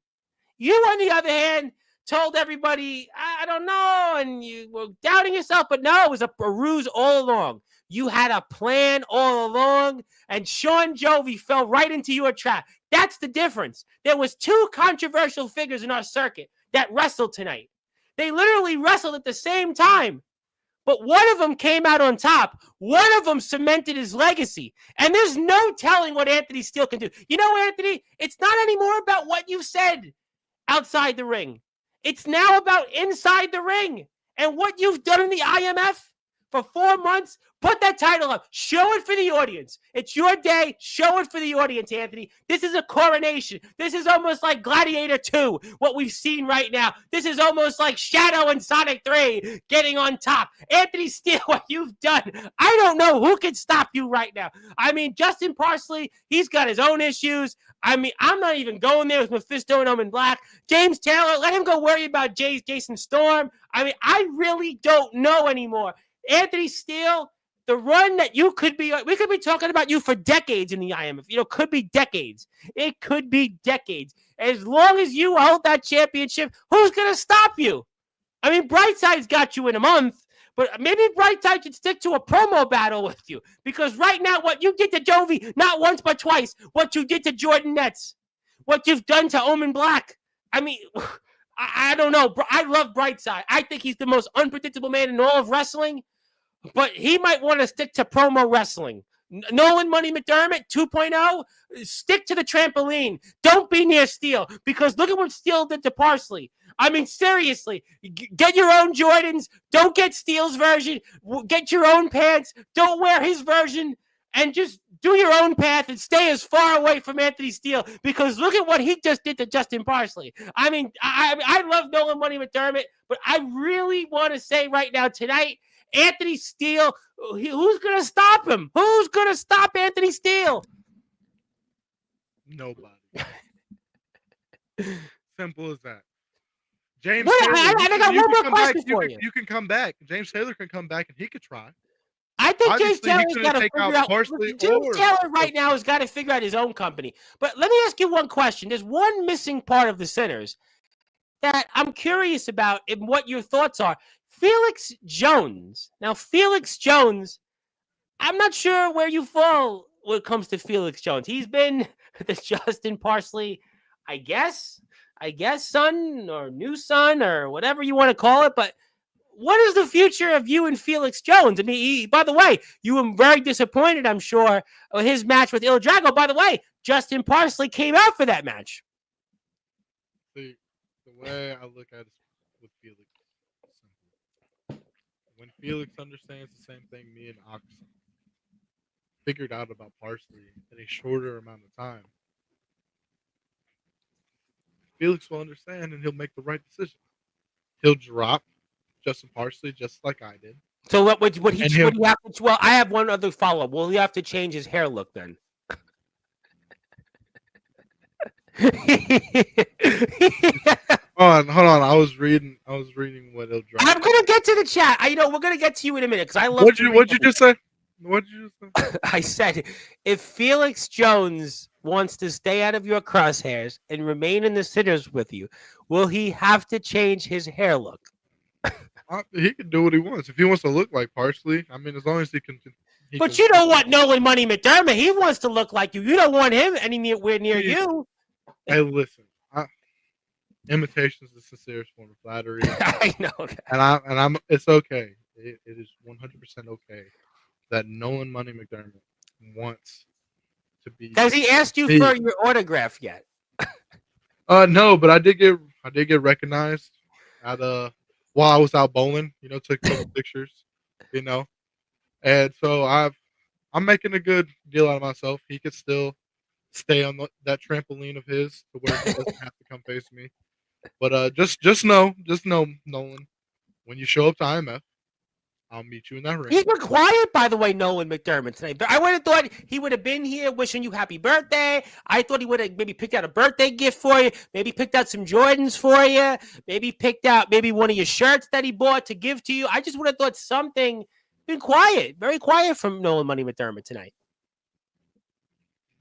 [SPEAKER 1] You, on the other hand, told everybody, I don't know, and you were doubting yourself, but no, it was a ruse all along. You had a plan all along, and Sean Jovi fell right into your trap. That's the difference. There was two controversial figures in our circuit that wrestled tonight. They literally wrestled at the same time. But one of them came out on top. One of them cemented his legacy. And there's no telling what Anthony Steele can do. You know, Anthony, it's not anymore about what you said outside the ring. It's now about inside the ring. And what you've done in the IMF for 4 months, put that title up. Show it for the audience. It's your day. Show it for the audience, Anthony. This is a coronation. This is almost like Gladiator 2, what we've seen right now. This is almost like Shadow and Sonic 3 getting on top. Anthony Steele, what you've done, I don't know who can stop you right now. I mean, Justin Parsley, he's got his own issues. I mean, I'm not even going there with Mephisto and Omen Black. James Taylor, let him go worry about Jason Storm. I mean, I really don't know anymore. Anthony Steele, the run that you could be, we could be talking about you for decades in the IMF. You know, could be decades. It could be decades. As long as you hold that championship, who's going to stop you? I mean, Brightside's got you in a month, but maybe Brightside should stick to a promo battle with you. Because right now, what you did to Jovi, not once but twice, what you did to Jordan Nets, what you've done to Omen Black. I mean, I don't know. I love Brightside. I think he's the most unpredictable man in all of wrestling. But he might want to stick to promo wrestling. Nolan Money McDermott 2.0, stick to the trampoline. Don't be near Steele, because look at what Steele did to Parsley. I mean, seriously, get your own Jordans. Don't get Steele's version. Get your own pants. Don't wear his version, and just do your own path and stay as far away from Anthony Steele, because look at what he just did to Justin Parsley. I mean, I love Nolan Money McDermott, but I really want to say right now tonight, Anthony Steele, who's going to stop him? Who's going to stop Anthony Steele?
[SPEAKER 2] Nobody. Simple as that. James
[SPEAKER 1] Wait,
[SPEAKER 2] Taylor,
[SPEAKER 1] I got one more question for you.
[SPEAKER 2] You can come back. James Taylor can come back and he could try.
[SPEAKER 1] I think James
[SPEAKER 2] Obviously,
[SPEAKER 1] Taylor's got to figure out. James Taylor right now has got to figure out his own company. But let me ask you one question. There's one missing part of the Sinners that I'm curious about and what your thoughts are. Felix Jones. Now, Felix Jones, I'm not sure where you fall when it comes to Felix Jones. He's been the Justin Parsley, I guess son or new son or whatever you want to call it. But what is the future of you and Felix Jones? I mean, by the way, you were very disappointed, I'm sure, with his match with Il Drago. By the way, Justin Parsley came out for that match.
[SPEAKER 2] See, the way I look at it with Felix, when Felix understands the same thing me and Ox figured out about Parsley in a shorter amount of time, Felix will understand and he'll make the right decision. He'll drop Justin Parsley just like I did.
[SPEAKER 1] So what would he have to? Well, I have one other follow up. Will he have to change his hair look then?
[SPEAKER 2] Hold on. I was reading what he'll drop.
[SPEAKER 1] I'm gonna get to the chat. We're gonna get to you in a minute because I love.
[SPEAKER 2] What'd you just say? What did you say?
[SPEAKER 1] I said, if Felix Jones wants to stay out of your crosshairs and remain in the Sinners with you, will he have to change his hair look?
[SPEAKER 2] He can do what he wants. If he wants to look like Parsley, I mean, as long as he can.
[SPEAKER 1] But you don't want Nolan Money McDermott. He wants to look like you. You don't want him anywhere near you.
[SPEAKER 2] Hey, listen. Imitation is the sincerest form of flattery.
[SPEAKER 1] I know that.
[SPEAKER 2] And I'm. It's okay. It is 100% okay that Nolan Money McDermott wants to be.
[SPEAKER 1] Has he asked you for your autograph yet?
[SPEAKER 2] No, but I did get recognized at while I was out bowling. Took some pictures. And so I'm making a good deal out of myself. He could still stay on that trampoline of his to where he doesn't have to come face me. But just know, Nolan, when you show up to IMF, I'll meet you in that ring.
[SPEAKER 1] He's been quiet, by the way, Nolan McDermott tonight. But I would have thought he would have been here wishing you happy birthday. I thought he would have maybe picked out a birthday gift for you, maybe picked out some Jordans for you, maybe picked out maybe one of your shirts that he bought to give to you. I just would have thought something. Been quiet, very quiet from Nolan Money McDermott tonight.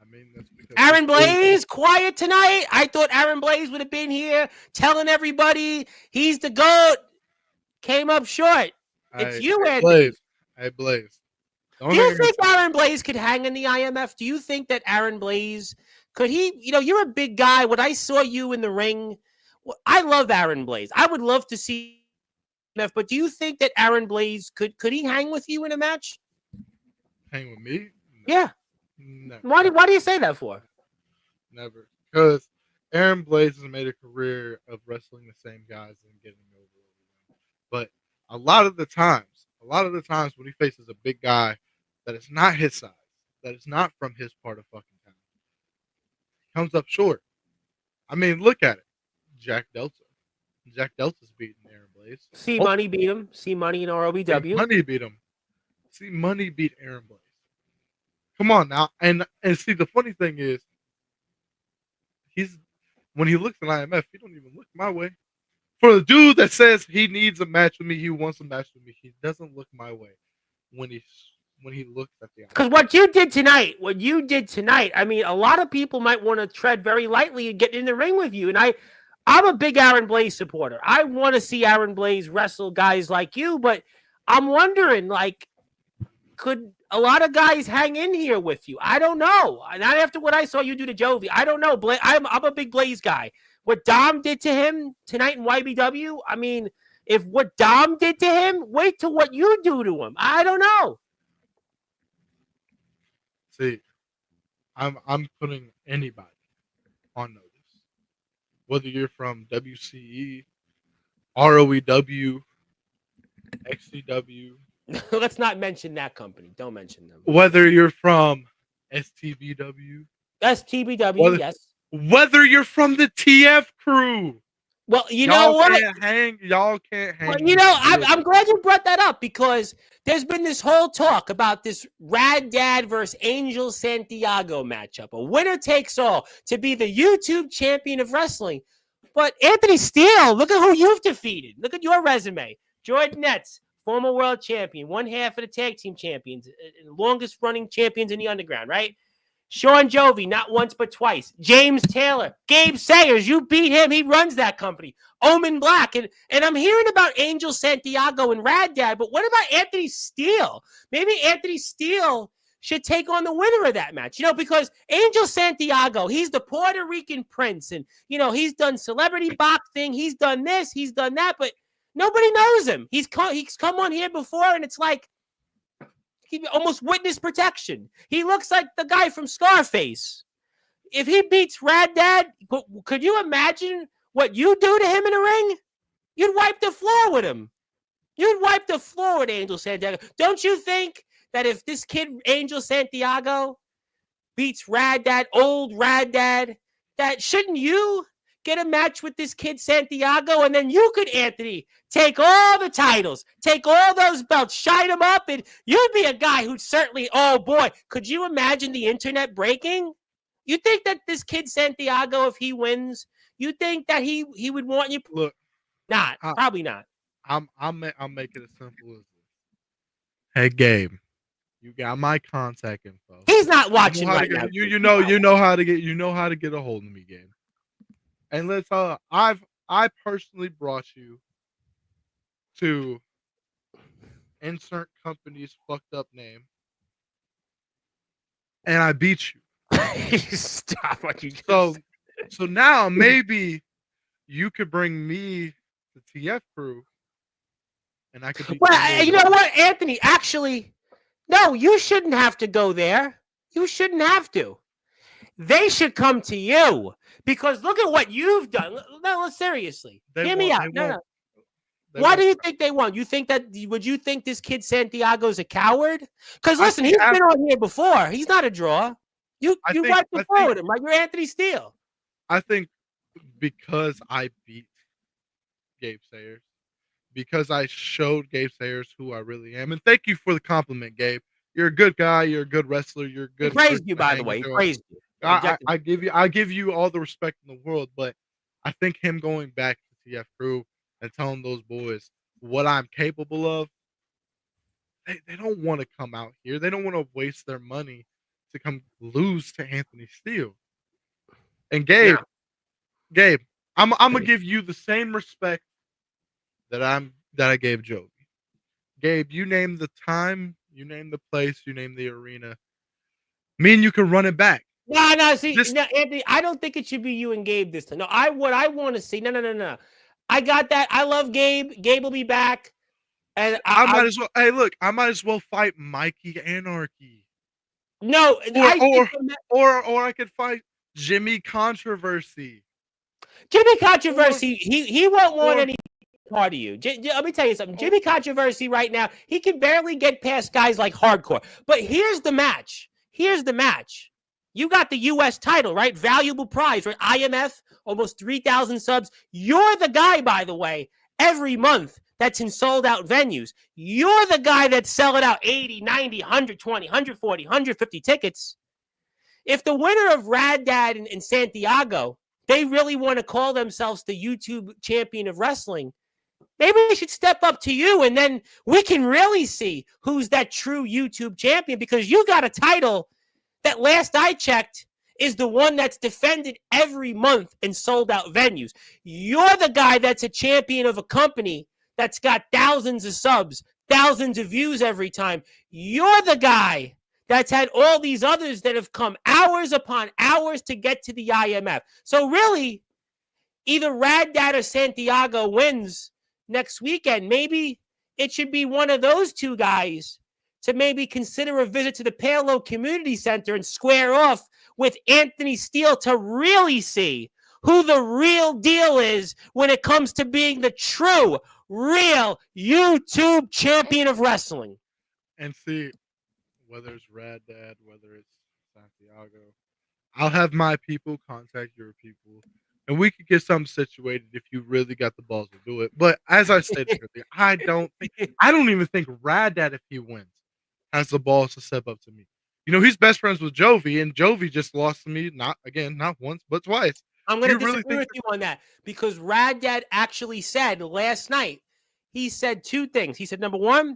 [SPEAKER 2] I mean, that's because
[SPEAKER 1] Aaron Blaze, quiet tonight. I thought Aaron Blaze would have been here telling everybody he's the GOAT. Came up short. It's you, Anthony.
[SPEAKER 2] Blaze. Hey, Blaze.
[SPEAKER 1] Do you think Aaron Blaze could hang in the IMF? Do you think that Aaron Blaze could he? You know, you're a big guy. When I saw you in the ring, I love Aaron Blaze. I would love to see IMF, but do you think that Aaron Blaze could he hang with you in a match?
[SPEAKER 2] Hang with me?
[SPEAKER 1] No. Yeah.
[SPEAKER 2] Never.
[SPEAKER 1] Why do you say that for?
[SPEAKER 2] Never. Because Aaron Blaze has made a career of wrestling the same guys and getting over them. But a lot of the times when he faces a big guy that is not his size, that is not from his part of fucking town, he comes up short. I mean, look at it. Jack Delta. Jack Delta's beating Aaron Blaze.
[SPEAKER 1] C Money beat him. C Money in ROBW.
[SPEAKER 2] Money beat him. C Money beat Aaron Blaze. Come on now. And see, the funny thing is, when he looks at IMF, he don't even look my way. For the dude that says he needs a match with me, he wants a match with me, he doesn't look my way when he looks at the IMF.
[SPEAKER 1] Because what you did tonight, I mean, a lot of people might want to tread very lightly and get in the ring with you. And I'm a big Aaron Blaze supporter. I want to see Aaron Blaze wrestle guys like you, but I'm wondering, like, could a lot of guys hang in here with you? I don't know. Not after what I saw you do to Jovi. I don't know. I'm a big Blaze guy. What Dom did to him tonight in YBW, I mean, if what Dom did to him, wait till what you do to him. I don't know.
[SPEAKER 2] See, I'm putting anybody on notice. Whether you're from WCE, ROEW, XCW.
[SPEAKER 1] Let's not mention that company. Don't mention them.
[SPEAKER 2] Whether you're from STBW.
[SPEAKER 1] STBW, yes.
[SPEAKER 2] Whether you're from the TF crew.
[SPEAKER 1] Well, you know what?
[SPEAKER 2] Y'all can't hang.
[SPEAKER 1] Well, you know, I'm glad you brought that up because there's been this whole talk about this Rad Dad versus Angel Santiago matchup. A winner takes all to be the YouTube champion of wrestling. But Anthony Steele, look at who you've defeated. Look at your resume. Jordan Netz, former world champion, one half of the tag team champions, longest running champions in the underground, right? Sean Jovi, not once but twice. James Taylor, Gabe Sayers, you beat him. He runs that company. Omen Black, and I'm hearing about Angel Santiago and Rad Dad, but what about Anthony Steele? Maybe Anthony Steele should take on the winner of that match, you know, because Angel Santiago, he's the Puerto Rican prince, and, you know, he's done celebrity boxing, he's done this, he's done that, but nobody knows him. He's come on here before, and it's like, he almost witness protection. He looks like the guy from Scarface. If he beats Rad Dad, could you imagine what you do to him in a ring? You'd wipe the floor with him. You'd wipe the floor with Angel Santiago. Don't you think that if this kid, Angel Santiago, beats Rad Dad, old Rad Dad, that shouldn't you get a match with this kid Santiago, and then you could, Anthony, take all the titles, take all those belts, shine them up, and you'd be a guy who'd certainly, oh boy, could you imagine the internet breaking? You think that this kid Santiago, if he wins, you think that he would want you?
[SPEAKER 2] Look,
[SPEAKER 1] probably not.
[SPEAKER 2] I'll make it as simple as this. Hey, Gabe, you got my contact info.
[SPEAKER 1] He's not watching right now.
[SPEAKER 2] You know how to get a hold of me, Gabe. And let's I personally brought you to insert company's fucked up name, and I beat you.
[SPEAKER 1] Stop what you just
[SPEAKER 2] said. So now maybe you could bring me the TF crew, and I could beat
[SPEAKER 1] well, you know what, Anthony? Actually, no, you shouldn't have to go there. You shouldn't have to. They should come to you because look at what you've done. No, seriously. Hear me out. No. Why do you think they won? You think would you think this kid Santiago's a coward? Because listen, he's been on here before. He's not a draw. You wiped the floor with him, like you're Anthony Steele.
[SPEAKER 2] I think because I beat Gabe Sayers, because I showed Gabe Sayers who I really am. And thank you for the compliment, Gabe. You're a good guy. You're a good wrestler. You're a
[SPEAKER 1] He
[SPEAKER 2] good person
[SPEAKER 1] praised you,
[SPEAKER 2] to
[SPEAKER 1] by the
[SPEAKER 2] hang
[SPEAKER 1] way. He
[SPEAKER 2] with.
[SPEAKER 1] praised you.
[SPEAKER 2] I,
[SPEAKER 1] Objective.
[SPEAKER 2] I, I give you I give you all the respect in the world, but I think him going back to TF Crew and telling those boys what I'm capable of, they don't want to come out here. They don't want to waste their money to come lose to Anthony Steele. And
[SPEAKER 1] Yeah.
[SPEAKER 2] Gabe, I'm gonna give you the same respect that I gave Jovi. Gabe, you name the time, you name the place, you name the arena. Me and you can run it back.
[SPEAKER 1] No. See,
[SPEAKER 2] This
[SPEAKER 1] no, Anthony, I don't think it should be you and Gabe this time. No, what I want to see. No. I got that. I love Gabe. Gabe will be back. And
[SPEAKER 2] I might as well. Hey, look, I might as well fight Mikey Anarchy,
[SPEAKER 1] no,
[SPEAKER 2] or
[SPEAKER 1] I think
[SPEAKER 2] or or I could fight Jimmy Controversy.
[SPEAKER 1] Jimmy
[SPEAKER 2] Or,
[SPEAKER 1] Controversy. He won't want
[SPEAKER 2] or
[SPEAKER 1] any part of you. Let me tell you something. Jimmy Controversy right now, he can barely get past guys like Hardcore. But here's the match. You got the U.S. title, right? Valuable prize, right? IMF, almost 3,000 subs. You're the guy, by the way, every month that's in sold-out venues. You're the guy that's selling out 80, 90, 120, 140, 150 tickets. If the winner of Rad Dad and Santiago, they really want to call themselves the YouTube champion of wrestling, maybe they should step up to you, and then we can really see who's that true YouTube champion, because you got a title that, last I checked, is the one that's defended every month in sold-out venues. You're the guy that's a champion of a company that's got thousands of subs, thousands of views every time. You're the guy that's had all these others that have come hours upon hours to get to the IMF. So really, either Rad Dad or Santiago wins next weekend. Maybe it should be one of those two guys to maybe consider a visit to the Palo Community Center and square off with Anthony Steele to really see who the real deal is when it comes to being the true, real YouTube champion of wrestling.
[SPEAKER 2] and see whether it's Rad Dad, whether it's Santiago. I'll have my people contact your people, and we could get something situated if you really got the balls to do it. But as I stated earlier, I don't even think Rad Dad, if he wins, has the balls to step up to me. You know, he's best friends with Jovi, and Jovi just lost to me not once, but twice.
[SPEAKER 1] I'm going to disagree with you on that, because Rad Dad actually said last night, he said two things. He said, number one,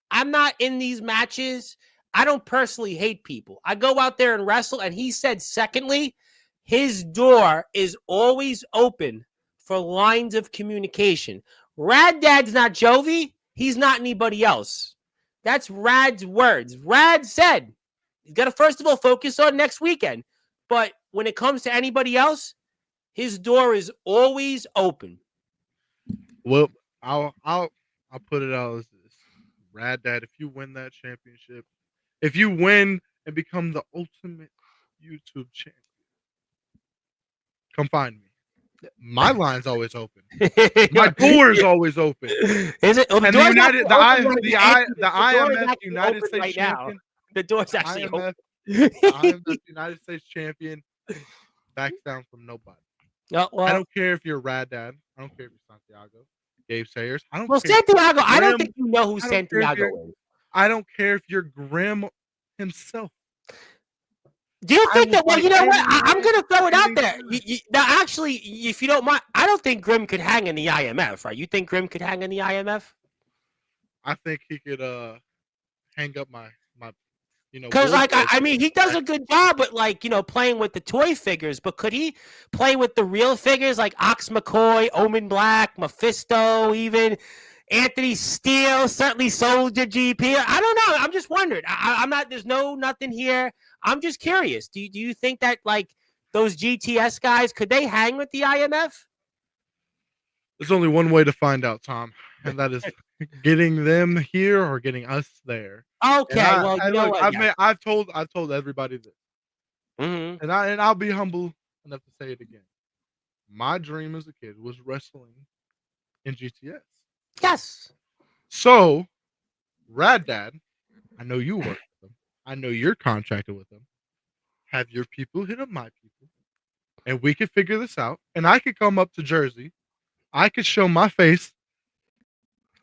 [SPEAKER 1] I'm not in these matches. I don't personally hate people. I go out there and wrestle. And he said, secondly, his door is always open for lines of communication. Rad Dad's not Jovi. He's not anybody else. That's Rad's words. Rad said he's got to, first of all, focus on next weekend. But when it comes to anybody else, his door is always open.
[SPEAKER 2] Well, I'll put it out as this. Rad Dad, if you win that championship, if you win and become the ultimate YouTube champion, come find me. My line's always open. My door is always open.
[SPEAKER 1] Is it?
[SPEAKER 2] And the IMF United States
[SPEAKER 1] right
[SPEAKER 2] champion.
[SPEAKER 1] Now. The door's actually open.
[SPEAKER 2] The IMF United States champion backs down from nobody.
[SPEAKER 1] Well,
[SPEAKER 2] I don't care if you're Rad Dad. I don't care if you're Santiago, Gabe Sayers. I don't.
[SPEAKER 1] Well,
[SPEAKER 2] care
[SPEAKER 1] Santiago, I don't think you know who Santiago is.
[SPEAKER 2] I don't care if you're Grim himself.
[SPEAKER 1] Do you think that? Well, you know what? I'm going to throw it out there. Now, actually, if you don't mind, I don't think Grim could hang in the IMF. Right? You think Grim could hang in the IMF?
[SPEAKER 2] I think he could hang up my.
[SPEAKER 1] Because, like, I mean, he does a good job with, like, you know, playing with the toy figures, but could he play with the real figures like Ox McCoy, Omen Black, Mephisto, even Anthony Steele, certainly Soldier GP? I don't know. I'm just wondering. I'm not, there's nothing here. I'm just curious. Do you think that, like, those GTS guys, could they hang with the IMF?
[SPEAKER 2] There's only one way to find out, Tom, and that is getting them here or getting us there.
[SPEAKER 1] Okay, well, you know what?
[SPEAKER 2] I've told everybody this, and I'll be humble enough to say it again. My dream as a kid was wrestling in GTS.
[SPEAKER 1] Yes.
[SPEAKER 2] So, Rad Dad, I know you work with them. I know you're contracted with them. Have your people hit up my people, and we could figure this out. And I could come up to Jersey. I could show my face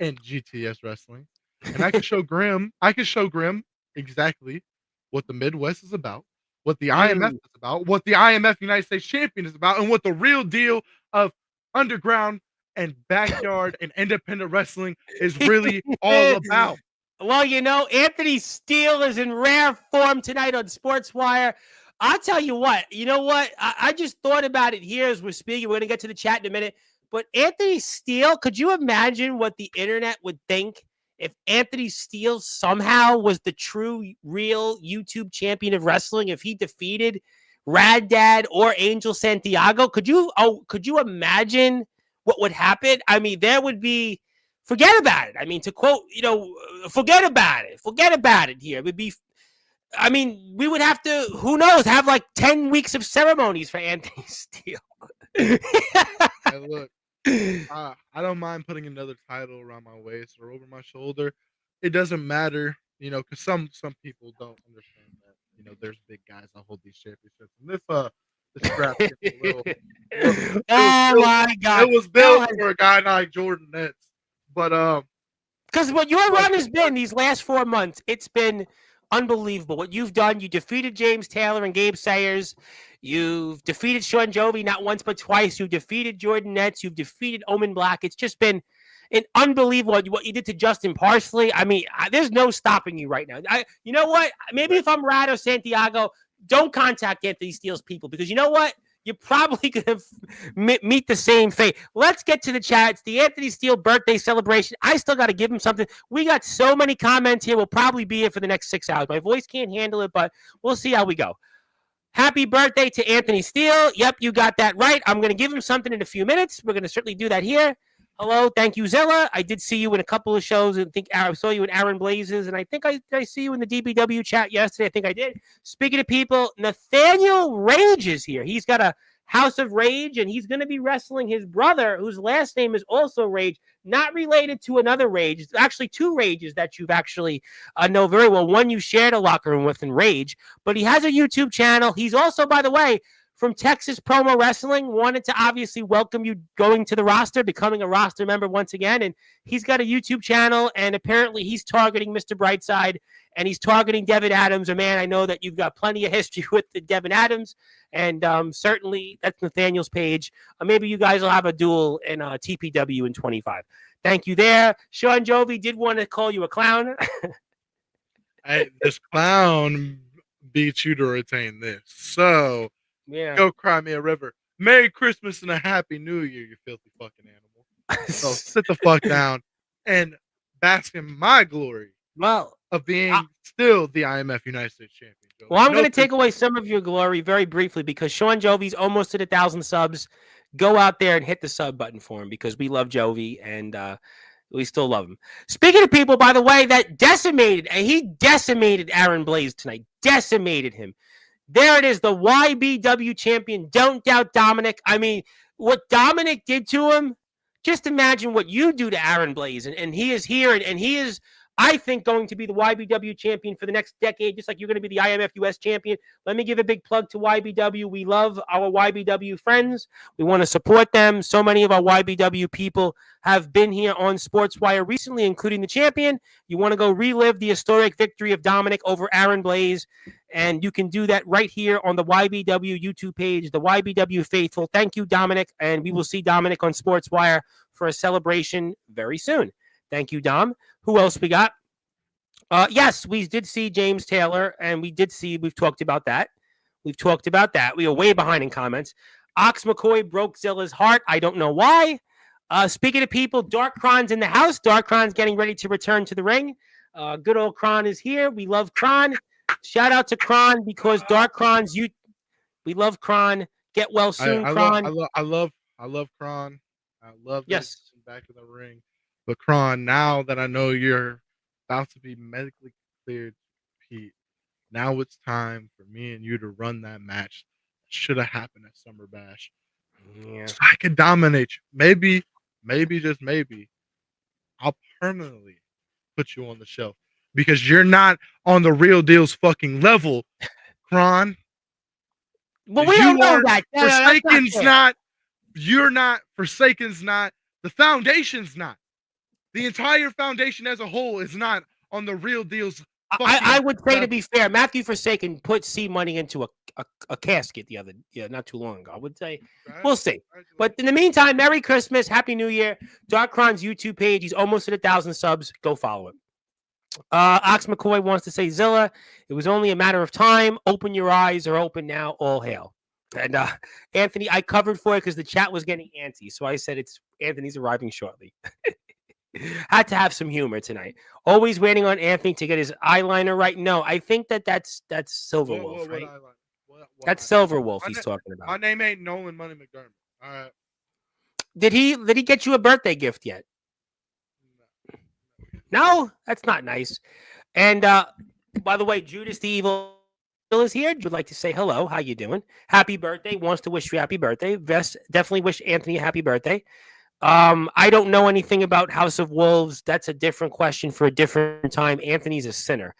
[SPEAKER 2] and GTS Wrestling, and I could show Grim. I could show Grim exactly what the Midwest is about, what the IMF
[SPEAKER 1] Mm.
[SPEAKER 2] is about, what the IMF United States Champion is about, and what the real deal of underground and backyard and independent wrestling is really all about.
[SPEAKER 1] Well, Anthony Steele is in rare form tonight on Sportswire. I'll tell you what. You know what? I just thought about it here as we're speaking. We're going to get to the chat in a minute. But Anthony Steele, could you imagine what the internet would think if Anthony Steele somehow was the true, real YouTube champion of wrestling? If he defeated Rad Dad or Angel Santiago, could you imagine what would happen? I mean, there would be. Forget about it. I mean, to quote, forget about it. Forget about it here. It would be, I mean, we would have to, who knows, have like 10 weeks of ceremonies for Anthony Steele.
[SPEAKER 2] Hey, look, I don't mind putting another title around my waist or over my shoulder. It doesn't matter, because some people don't understand that. There's big guys that hold these championships, and this strap gets a little.
[SPEAKER 1] Oh my God!
[SPEAKER 2] It was built for a guy like Jordan Nets, but
[SPEAKER 1] because what your run has been these last 4 months, it's been unbelievable. What you've done, you defeated James Taylor and Gabe Sayers. You've defeated Sean Jovi not once but twice. You defeated Jordan Nets. You've defeated Omen Black. It's just been an unbelievable what you did to Justin Parsley. I mean, there's no stopping you right now. You know what? Maybe if I'm Rad or Santiago, don't contact Anthony Steele's people because you know what? You're probably going to meet the same fate. Let's get to the chat. It's the Anthony Steele birthday celebration. I still got to give him something. We got so many comments here. We'll probably be here for the next 6 hours. My voice can't handle it, but we'll see how we go. Happy birthday to Anthony Steele. Yep, you got that right. I'm going to give him something in a few minutes. We're going to certainly do that here. Hello, thank you, Zilla. I did see you in a couple of shows. I think I saw you in Aaron Blazes, and I think I see you in the DBW chat yesterday. I think I did. Speaking of people, Nathaniel Rage is here. He's got a House of Rage, and he's going to be wrestling his brother, whose last name is also Rage, not related to another Rage. It's actually 2 Rages that you've actually know very well. One you shared a locker room with in Rage, but he has a YouTube channel. He's also, by the way, from Texas Promo Wrestling, wanted to obviously welcome you going to the roster, becoming a roster member once again. And he's got a YouTube channel, and apparently he's targeting Mr. Brightside, and he's targeting Devin Adams, a man I know that you've got plenty of history with the Devin Adams. And certainly that's Nathaniel's page. Maybe you guys will have a duel in TPW in 25. Thank you there. Sean Jovi did want to call you a clown.
[SPEAKER 2] This clown beat you to retain this. So...
[SPEAKER 1] yeah.
[SPEAKER 2] Go cry me a river. Merry Christmas and a Happy New Year, you filthy fucking animal. So sit the fuck down and bask in my glory of being still the IMF United States champion. Joe.
[SPEAKER 1] Well, I'm going to take away some of your glory very briefly because Sean Jovi's almost at 1,000 subs. Go out there and hit the sub button for him because we love Jovi and we still love him. Speaking of people, by the way, that he decimated Aaron Blaze tonight. Decimated him. There it is, the YBW champion. Don't doubt Dominic. I mean, what Dominic did to him, just imagine what you do to Aaron Blaze. And he is here, and he is, I think, going to be the YBW champion for the next decade, just like you're going to be the IMF US champion. Let me give a big plug to YBW. We love our YBW friends. We want to support them. So many of our YBW people have been here on Sportswire recently, including the champion. You want to go relive the historic victory of Dominic over Aaron Blaze, and you can do that right here on the YBW YouTube page, the YBW Faithful. Thank you, Dominic, and we will see Dominic on Sportswire for a celebration very soon. Thank you, Dom. Who else we got? Yes, we did see James Taylor, and we've talked about that. We are way behind in comments. Ox McCoy broke Zilla's heart. I don't know why. Speaking of people, Dark Kron's in the house. Dark Kron's getting ready to return to the ring. Good old Kron is here. We love Kron. Shout out to Kron because Dark Kron's we love Kron. Get well soon, Kron.
[SPEAKER 2] I love Kron. I love
[SPEAKER 1] yes
[SPEAKER 2] back in the ring. But Kron, now that I know you're about to be medically cleared, Pete, now it's time for me and you to run that match that should have happened at Summer Bash.
[SPEAKER 1] Yeah.
[SPEAKER 2] So I could dominate you. Maybe, just maybe, I'll permanently put you on the shelf because you're not on the real deal's fucking level, Kron.
[SPEAKER 1] Well, we don't know that.
[SPEAKER 2] Forsaken's not. You're not. Forsaken's not. The Foundation's not. The entire foundation as a whole is not on the real deal's
[SPEAKER 1] I would say, to
[SPEAKER 2] level.
[SPEAKER 1] be fair, Matthew Forsaken put C Money into a casket not too long ago. I would say we'll see. But in the meantime, Merry Christmas, Happy New Year. Darkron's YouTube page. He's almost at 1,000 subs. Go follow him. Ox McCoy wants to say, Zilla, it was only a matter of time. Open your eyes, are open now. All hail. And Anthony, I covered for it because the chat was getting antsy. So I said Anthony's arriving shortly. Had to have some humor tonight. Always waiting on Anthony to get his eyeliner right. No, I think that's Silver Wolf, right? What that's Silver Wolf he's talking about.
[SPEAKER 2] My name ain't Nolan Money McDermott. All right.
[SPEAKER 1] Did he get you a birthday gift yet? No, that's not nice. And by the way, Judas the Evil is here. Would like to say hello. How you doing? Happy birthday. Wants to wish you happy birthday. Vest definitely wish Anthony a happy birthday. I don't know anything about House of Wolves. That's a different question for a different time. Anthony's a sinner.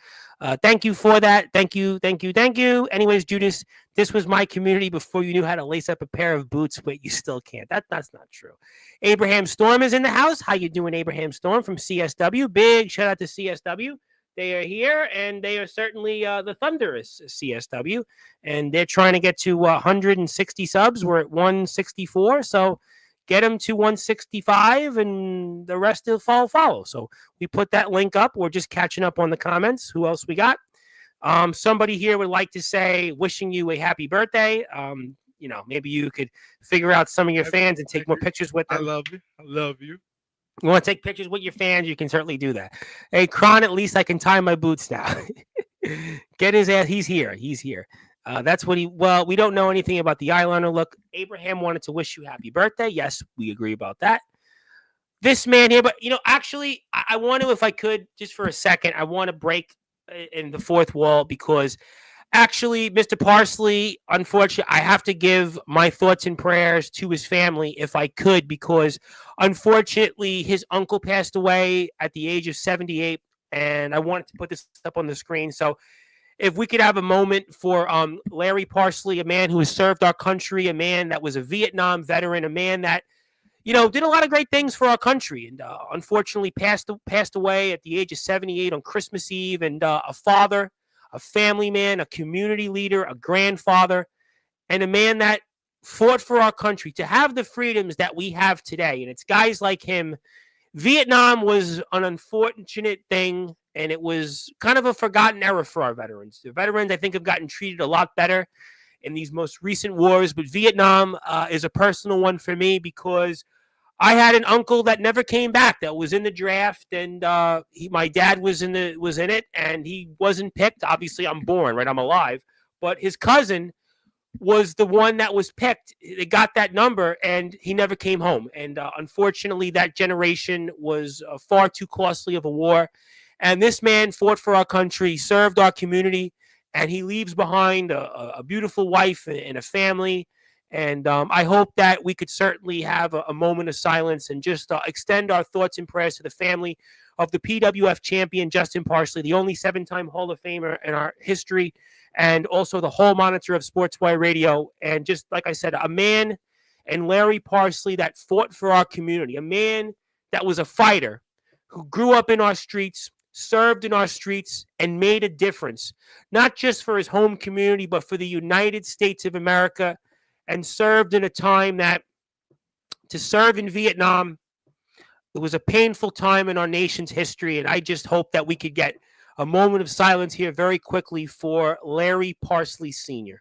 [SPEAKER 1] Thank you for that. Thank you. Anyways, Judas, this was my community before you knew how to lace up a pair of boots. Wait, you still can't. That's not true. Abraham Storm is in the house. How you doing, Abraham Storm from CSW? Big shout out to CSW. They are here, and they are certainly the thunderous CSW, and they're trying to get to 160 subs. We're at 164, so get them to 165, and the rest will follow. So we put that link up. We're just catching up on the comments. Who else we got? Somebody here would like to say, wishing you a happy birthday. Maybe you could figure out some of your fans and take more pictures with them.
[SPEAKER 2] I love you. I love you.
[SPEAKER 1] You want to take pictures with your fans? You can certainly do that. Hey, Kron, at least I can tie my boots now. Get his ass. He's here. That's what we don't know anything about the eyeliner look. Abraham wanted to wish you happy birthday. Yes, we agree about that. This man here, but actually, I want to, if I could, just for a second, I want to break in the fourth wall because actually, Mr. Parsley, unfortunately, I have to give my thoughts and prayers to his family if I could, because unfortunately, his uncle passed away at the age of 78, and I wanted to put this up on the screen. So if we could have a moment for Larry Parsley, a man who has served our country, a man that was a Vietnam veteran, a man that, did a lot of great things for our country, and unfortunately passed away at the age of 78 on Christmas Eve, and a father, a family man, a community leader, a grandfather, and a man that fought for our country to have the freedoms that we have today. And it's guys like him. Vietnam was an unfortunate thing, and it was kind of a forgotten era for our veterans. The veterans, I think, have gotten treated a lot better in these most recent wars, but Vietnam is a personal one for me because I had an uncle that never came back that was in the draft, and my dad was in it, and he wasn't picked. Obviously, I'm born, right? I'm alive, but his cousin was the one that was picked. They got that number, and he never came home. And unfortunately, that generation was far too costly of a war. And this man fought for our country, served our community, and he leaves behind a beautiful wife and a family. And I hope that we could certainly have a moment of silence and just extend our thoughts and prayers to the family of the PWF champion, Justin Parsley, the only 7-time Hall of Famer in our history, and also the hall monitor of Sportzwire Radio. And just like I said, a man and Larry Parsley that fought for our community, a man that was a fighter who grew up in our streets, served in our streets, and made a difference, not just for his home community, but for the United States of America, and served in a time that to serve in Vietnam, it was a painful time in our nation's history. And I just hope that we could get a moment of silence here very quickly for Larry Parsley Sr.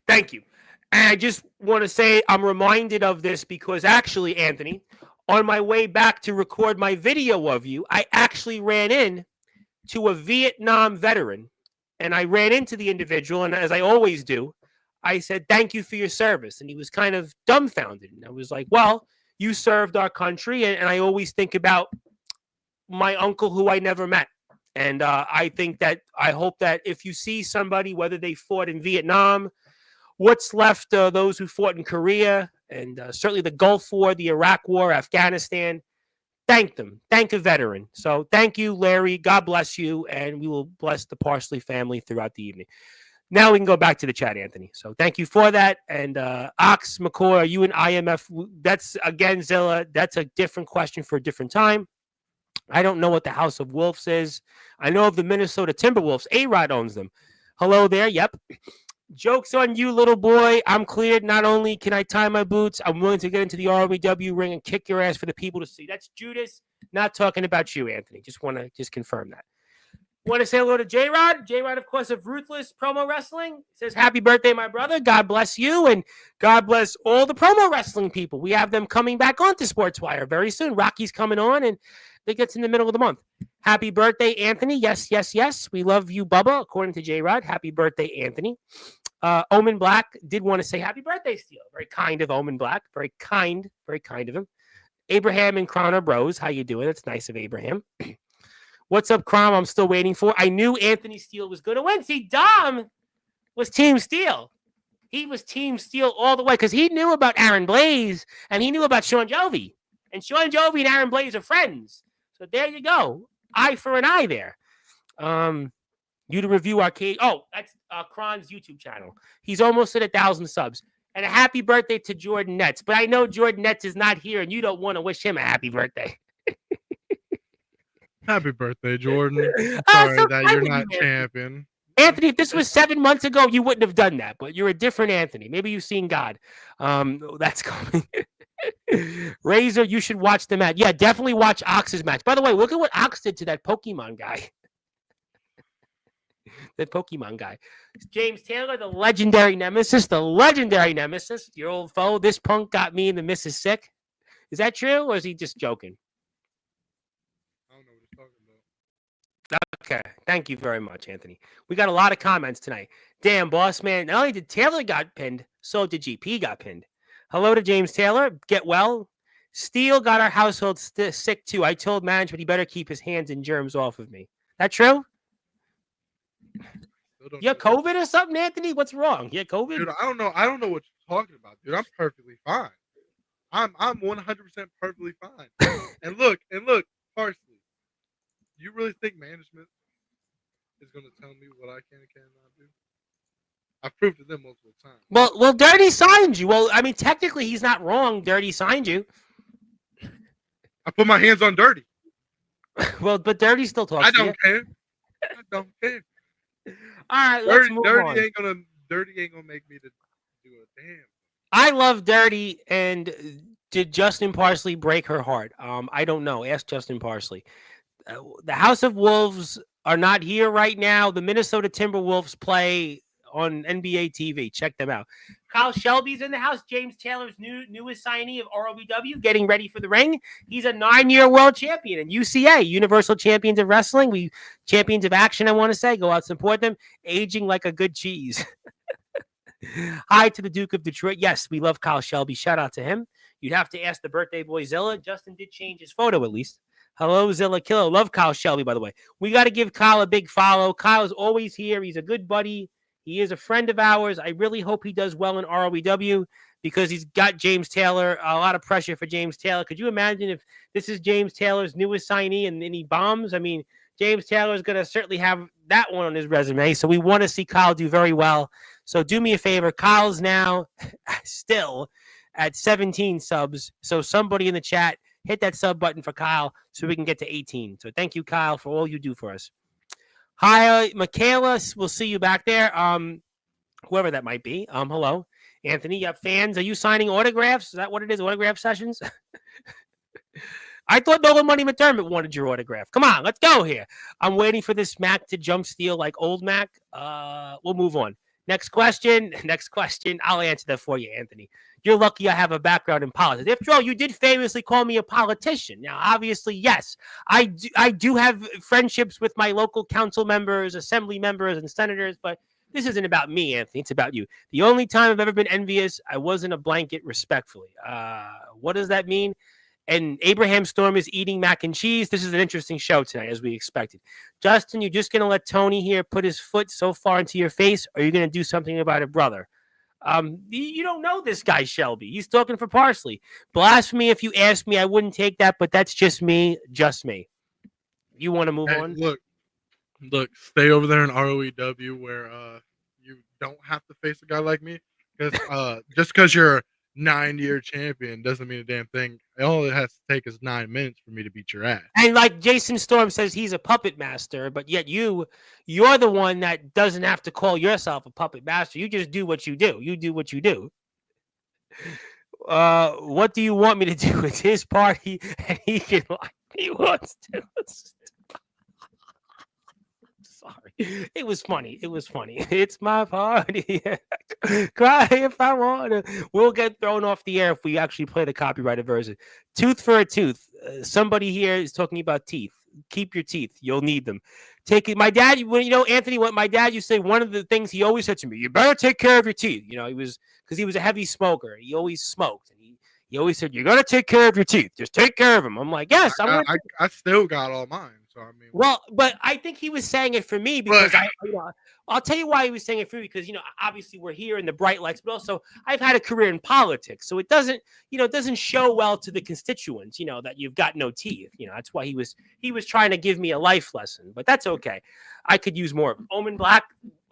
[SPEAKER 1] Thank you. And I just want to say I'm reminded of this because actually, Anthony, on my way back to record my video of you, I actually ran in to a Vietnam veteran, and I ran into the individual, and as I always do, I said, thank you for your service. And he was kind of dumbfounded. And I was like, well, you served our country, and I always think about my uncle who I never met. And I hope that if you see somebody, whether they fought in Vietnam, what's left, those who fought in Korea, and certainly the Gulf War, the Iraq War, Afghanistan, thank them. Thank a veteran. So thank you, Larry. God bless you. And we will bless the Parsley family throughout the evening. Now we can go back to the chat, Anthony. So thank you for that. And Ox, McCoy, are you an IMF? That's, again, Zilla, that's a different question for a different time. I don't know what the House of Wolves is. I know of the Minnesota Timberwolves. A-Rod owns them. Hello there. Yep. Joke's on you, little boy. I'm cleared. Not only can I tie my boots, I'm willing to get into the ROW ring and kick your ass for the people to see. That's Judas. Not talking about you, Anthony. Just want to confirm that. Want to say hello to J-Rod. J-Rod, of course, of Ruthless Promo Wrestling. Says, happy birthday, my brother. God bless you, and God bless all the promo wrestling people. We have them coming back onto Sportswire very soon. Rocky's coming on, and it gets in the middle of the month. Happy birthday, Anthony. Yes, yes, yes. We love you, Bubba, according to J-Rod. Happy birthday, Anthony. Omen Black did want to say happy birthday, Steele. Very kind of Omen Black. Very kind of him. Abraham and Crown are bros. How you doing? It's nice of Abraham. What's up, Crom? I'm still waiting for. I knew Anthony Steele was going to win. See, Dom was Team Steele. He was Team Steele all the way because he knew about Aaron Blaze and he knew about Sean Jovi. And Sean Jovi and Aaron Blaze are friends. So there you go. Eye for an eye there. You to review arcade. Oh, that's Kron's YouTube channel. He's almost at 1,000 subs. And a happy birthday to Jordan Nets. But I know Jordan Nets is not here, and you don't want to wish him a happy birthday.
[SPEAKER 2] Happy birthday, Jordan. Sorry so that you're not champion.
[SPEAKER 1] Anthony, if this was 7 months ago, you wouldn't have done that. But you're a different Anthony. Maybe you've seen God. That's coming. Razor, you should watch the match. Yeah, definitely watch Ox's match. By the way, look at what Ox did to that Pokemon guy. That Pokemon guy. James Taylor, the legendary nemesis, your old foe. This punk got me and the missus sick. Is that true, or is he just joking?
[SPEAKER 2] I don't know what he's talking about.
[SPEAKER 1] Okay, thank you very much, Anthony. We got a lot of comments tonight. Damn, boss man. Not only did Taylor got pinned, so did GP got pinned. Hello to James Taylor. Get well. Steele got our household sick too. I told management he better keep his hands and germs off of me. That true? You COVID or something, Anthony? What's wrong? You COVID?
[SPEAKER 2] Dude, I don't know. I don't know what you're talking about, dude. I'm perfectly fine. I'm 100% perfectly fine. and look, Parsley. You really think management is going to tell me what I can and cannot do? I've proved to them multiple times.
[SPEAKER 1] Well, Dirty signed you. Well, I mean, technically, he's not wrong. Dirty signed you.
[SPEAKER 2] I put my hands on Dirty.
[SPEAKER 1] Well, but Dirty still talks.
[SPEAKER 2] I don't care. I don't care.
[SPEAKER 1] All right, let's move on.
[SPEAKER 2] Dirty ain't gonna make me to do a damn.
[SPEAKER 1] I love Dirty, and did Justin Parsley break her heart? I don't know. Ask Justin Parsley. The House of Wolves are not here right now. The Minnesota Timberwolves play on NBA TV. Check them out. Kyle Shelby's in the house. James Taylor's newest signee of ROW, getting ready for the ring. He's a 9-year world champion in UCA, Universal Champions of Wrestling. Champions of Action, I want to say. Go out and support them. Aging like a good cheese. Hi to the Duke of Detroit. Yes, we love Kyle Shelby. Shout out to him. You'd have to ask the birthday boy Zilla. Justin did change his photo at least. Hello, Zilla Killer. Love Kyle Shelby, by the way. We got to give Kyle a big follow. Kyle's always here. He's a good buddy. He is a friend of ours. I really hope he does well in ROW because he's got James Taylor. A lot of pressure for James Taylor. Could you imagine if this is James Taylor's newest signee and then he bombs? I mean, James Taylor is going to certainly have that one on his resume. So we want to see Kyle do very well. So do me a favor. Kyle's now still at 17 subs. So somebody in the chat, hit that sub button for Kyle so we can get to 18. So thank you, Kyle, for all you do for us. Hi, Michaela. We'll see you back there. Whoever that might be. Hello, Anthony. You have fans. Are you signing autographs? Is that what it is? Autograph sessions? I thought Nolan Money McDermott wanted your autograph. Come on, let's go here. I'm waiting for this Mac to jump Steele like old Mac. We'll move on. Next question. I'll answer that for you, Anthony. You're lucky I have a background in politics. After all, you did famously call me a politician. Now, obviously, yes, I do have friendships with my local council members, assembly members, and senators, but this isn't about me, Anthony. It's about you. The only time I've ever been envious, I wasn't a blanket respectfully. What does that mean? And Abraham Storm is eating mac and cheese. This is an interesting show tonight, as we expected. Justin, you're just going to let Tony here put his foot so far into your face, or are you going to do something about it, brother? You don't know this guy, Shelby. He's talking for Parsley. Blasphemy, if you ask me, I wouldn't take that, but that's just me. Just me. You want to move
[SPEAKER 2] Hey,
[SPEAKER 1] on?
[SPEAKER 2] look, stay over there in ROEW where you don't have to face a guy like me. Because just because you're a 9-year champion doesn't mean a damn thing. All it has to take is 9 minutes for me to beat your ass.
[SPEAKER 1] And like Jason Storm says, he's a puppet master, but yet you're the one that doesn't have to call yourself a puppet master. You just do what you do. You do what you do. What do you want me to do? It's his party, and he can like he wants to. Sorry, it was funny. It was funny. It's my party. Cry if I want to. We'll get thrown off the air if we actually play the copyrighted version. Tooth for a tooth. Somebody here is talking about teeth. Keep your teeth. You'll need them. Take it. My dad, Anthony, what my dad used to say, one of the things he always said to me, you better take care of your teeth. He was, because he was a heavy smoker. He always smoked. And he always said, you got to take care of your teeth. Just take care of them. I'm like, yes.
[SPEAKER 2] I still got all mine. So, I mean.
[SPEAKER 1] Well, but I think he was saying it for me because I'll tell you why he was saying it for me because, obviously we're here in the bright lights, but also I've had a career in politics. So it doesn't show well to the constituents, that you've got no teeth. That's why he was trying to give me a life lesson, but that's okay. I could use more. Omen Black,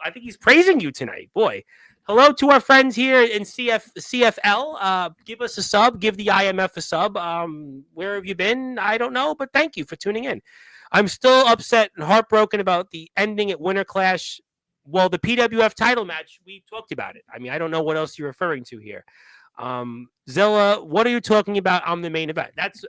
[SPEAKER 1] I think he's praising you tonight. Boy, hello to our friends here in CFL. Give us a sub, give the IMF a sub. Where have you been? I don't know, but thank you for tuning in. I'm still upset and heartbroken about the ending at Winter Clash. Well, the PWF title match, we've talked about it. I mean, I don't know what else you're referring to here. Zilla, what are you talking about on the main event? That's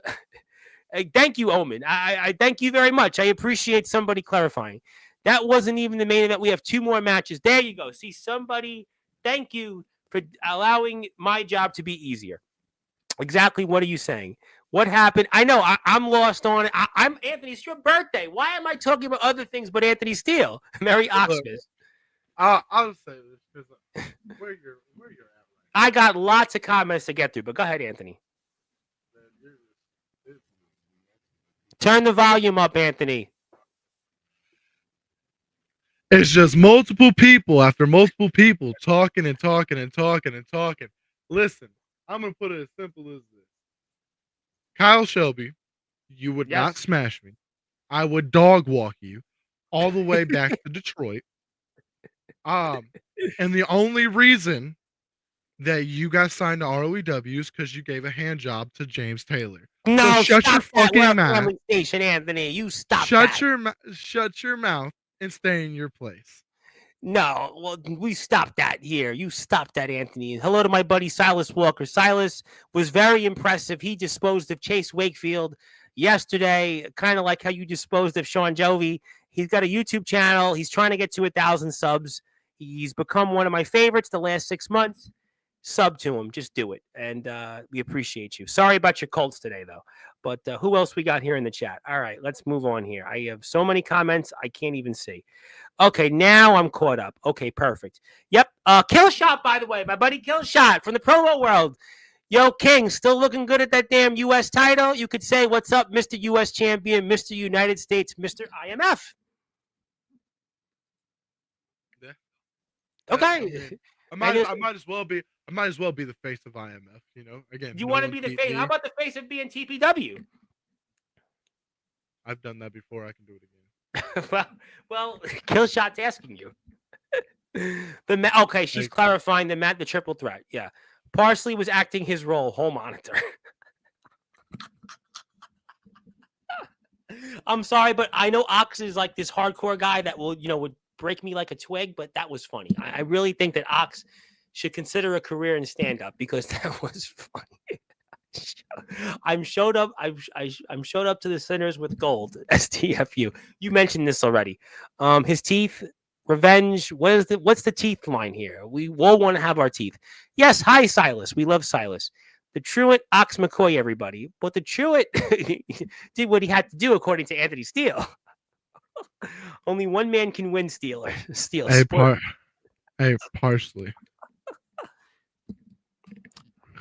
[SPEAKER 1] thank you, Omen. I thank you very much. I appreciate somebody clarifying. That wasn't even the main event. We have 2 more matches. There you go. See, somebody, thank you for allowing my job to be easier. Exactly what are you saying? What happened? I know I'm lost on it. I'm Anthony. It's your birthday. Why am I talking about other things but Anthony Steele? Merry Oxmas.
[SPEAKER 2] I'll say this because where you're at. Right?
[SPEAKER 1] I got lots of comments to get through, but go ahead, Anthony. Turn the volume up, Anthony.
[SPEAKER 2] It's just multiple people after multiple people talking and talking and talking and talking. Listen, I'm going to put it as simple as this. Kyle Shelby, you would not smash me. I would dog walk you all the way back to Detroit. And the only reason that you got signed to ROEW is because you gave a hand job to James Taylor.
[SPEAKER 1] No,
[SPEAKER 2] so shut your fucking mouth.
[SPEAKER 1] Station, Anthony. You stop
[SPEAKER 2] shut your mouth and stay in your place.
[SPEAKER 1] No, well, we stopped that here. You stopped that, Anthony. Hello to my buddy Silas Walker. Silas was very impressive. He disposed of Chase Wakefield yesterday, kind of like how you disposed of Sean Jovi. He's got a YouTube channel. He's trying to get to 1,000 subs. He's become one of my favorites the last 6 months. Sub to him. Just do it. And we appreciate you. Sorry about your Colts today, though. But who else we got here in the chat? All right, let's move on here. I have so many comments, I can't even see. Okay, now I'm caught up. Okay, perfect. Yep. Killshot, by the way, my buddy Killshot from the promo world. Yo, King, still looking good at that damn U.S. title. You could say, what's up, Mr. U.S. Champion, Mr. United States, Mr. IMF.
[SPEAKER 2] Yeah.
[SPEAKER 1] Okay.
[SPEAKER 2] I might as well be the face of IMF, Again,
[SPEAKER 1] you want to be the face? How about the face of being TPW?
[SPEAKER 2] I've done that before. I can do it again.
[SPEAKER 1] well, Killshot's asking you. Okay, she's clarifying the triple threat. Yeah, Parsley was acting his role. Home monitor. I'm sorry, but I know Ox is like this hardcore guy that would break me like a twig. But that was funny. I really think that Ox should consider a career in stand-up because that was funny. I'm showed up to the sinners with gold. STFU. You mentioned this already. His teeth, revenge. What's the teeth line here? We all want to have our teeth. Yes, hi Silas. We love Silas. The Truant Ox McCoy, everybody. But the Truant did what he had to do according to Anthony Steele. Only one man can win Steele.
[SPEAKER 2] Hey, Parsley.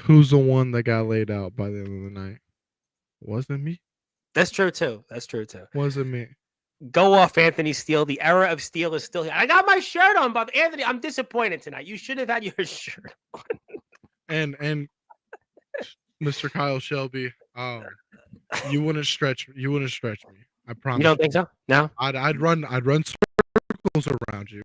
[SPEAKER 2] Who's the one that got laid out by the end of the night? Wasn't me.
[SPEAKER 1] That's true too.
[SPEAKER 2] Wasn't me.
[SPEAKER 1] Go off, Anthony Steele. The era of Steele is still here. I got my shirt on, but Anthony, I'm disappointed tonight. You should have had your shirt on.
[SPEAKER 2] And Mr. Kyle Shelby, you wouldn't stretch me. I promise.
[SPEAKER 1] You don't think so? No.
[SPEAKER 2] I'd run circles around you.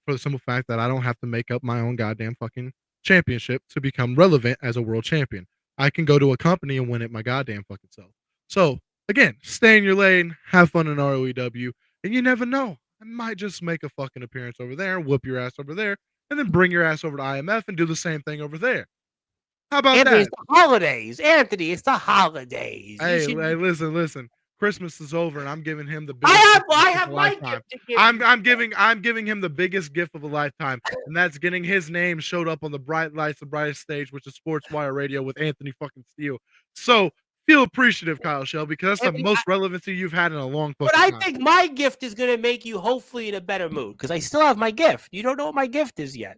[SPEAKER 2] For the simple fact that I don't have to make up my own goddamn fucking championship to become relevant as a world champion. I can go to a company and win it my goddamn fucking self. So again, stay in your lane, have fun in ROEW, and you never know. I might just make a fucking appearance over there, whoop your ass over there, and then bring your ass over to IMF and do the same thing over there. How about
[SPEAKER 1] Anthony,
[SPEAKER 2] that?
[SPEAKER 1] it's the holidays. Anthony, it's the holidays.
[SPEAKER 2] Hey, listen. Christmas is over, and I'm giving him the biggest
[SPEAKER 1] I have
[SPEAKER 2] gift of a
[SPEAKER 1] my
[SPEAKER 2] lifetime.
[SPEAKER 1] gift to give.
[SPEAKER 2] I'm giving him the biggest gift of a lifetime, and that's getting his name showed up on the bright lights, the brightest stage, which is Sportswire Radio with Anthony fucking Steele. So feel appreciative, Kyle Shelby, because that's
[SPEAKER 1] Anthony,
[SPEAKER 2] the most relevancy you've had in a long fucking
[SPEAKER 1] But I
[SPEAKER 2] time.
[SPEAKER 1] think my gift is going to make you hopefully in a better mood because I still have my gift. You don't know what my gift is yet.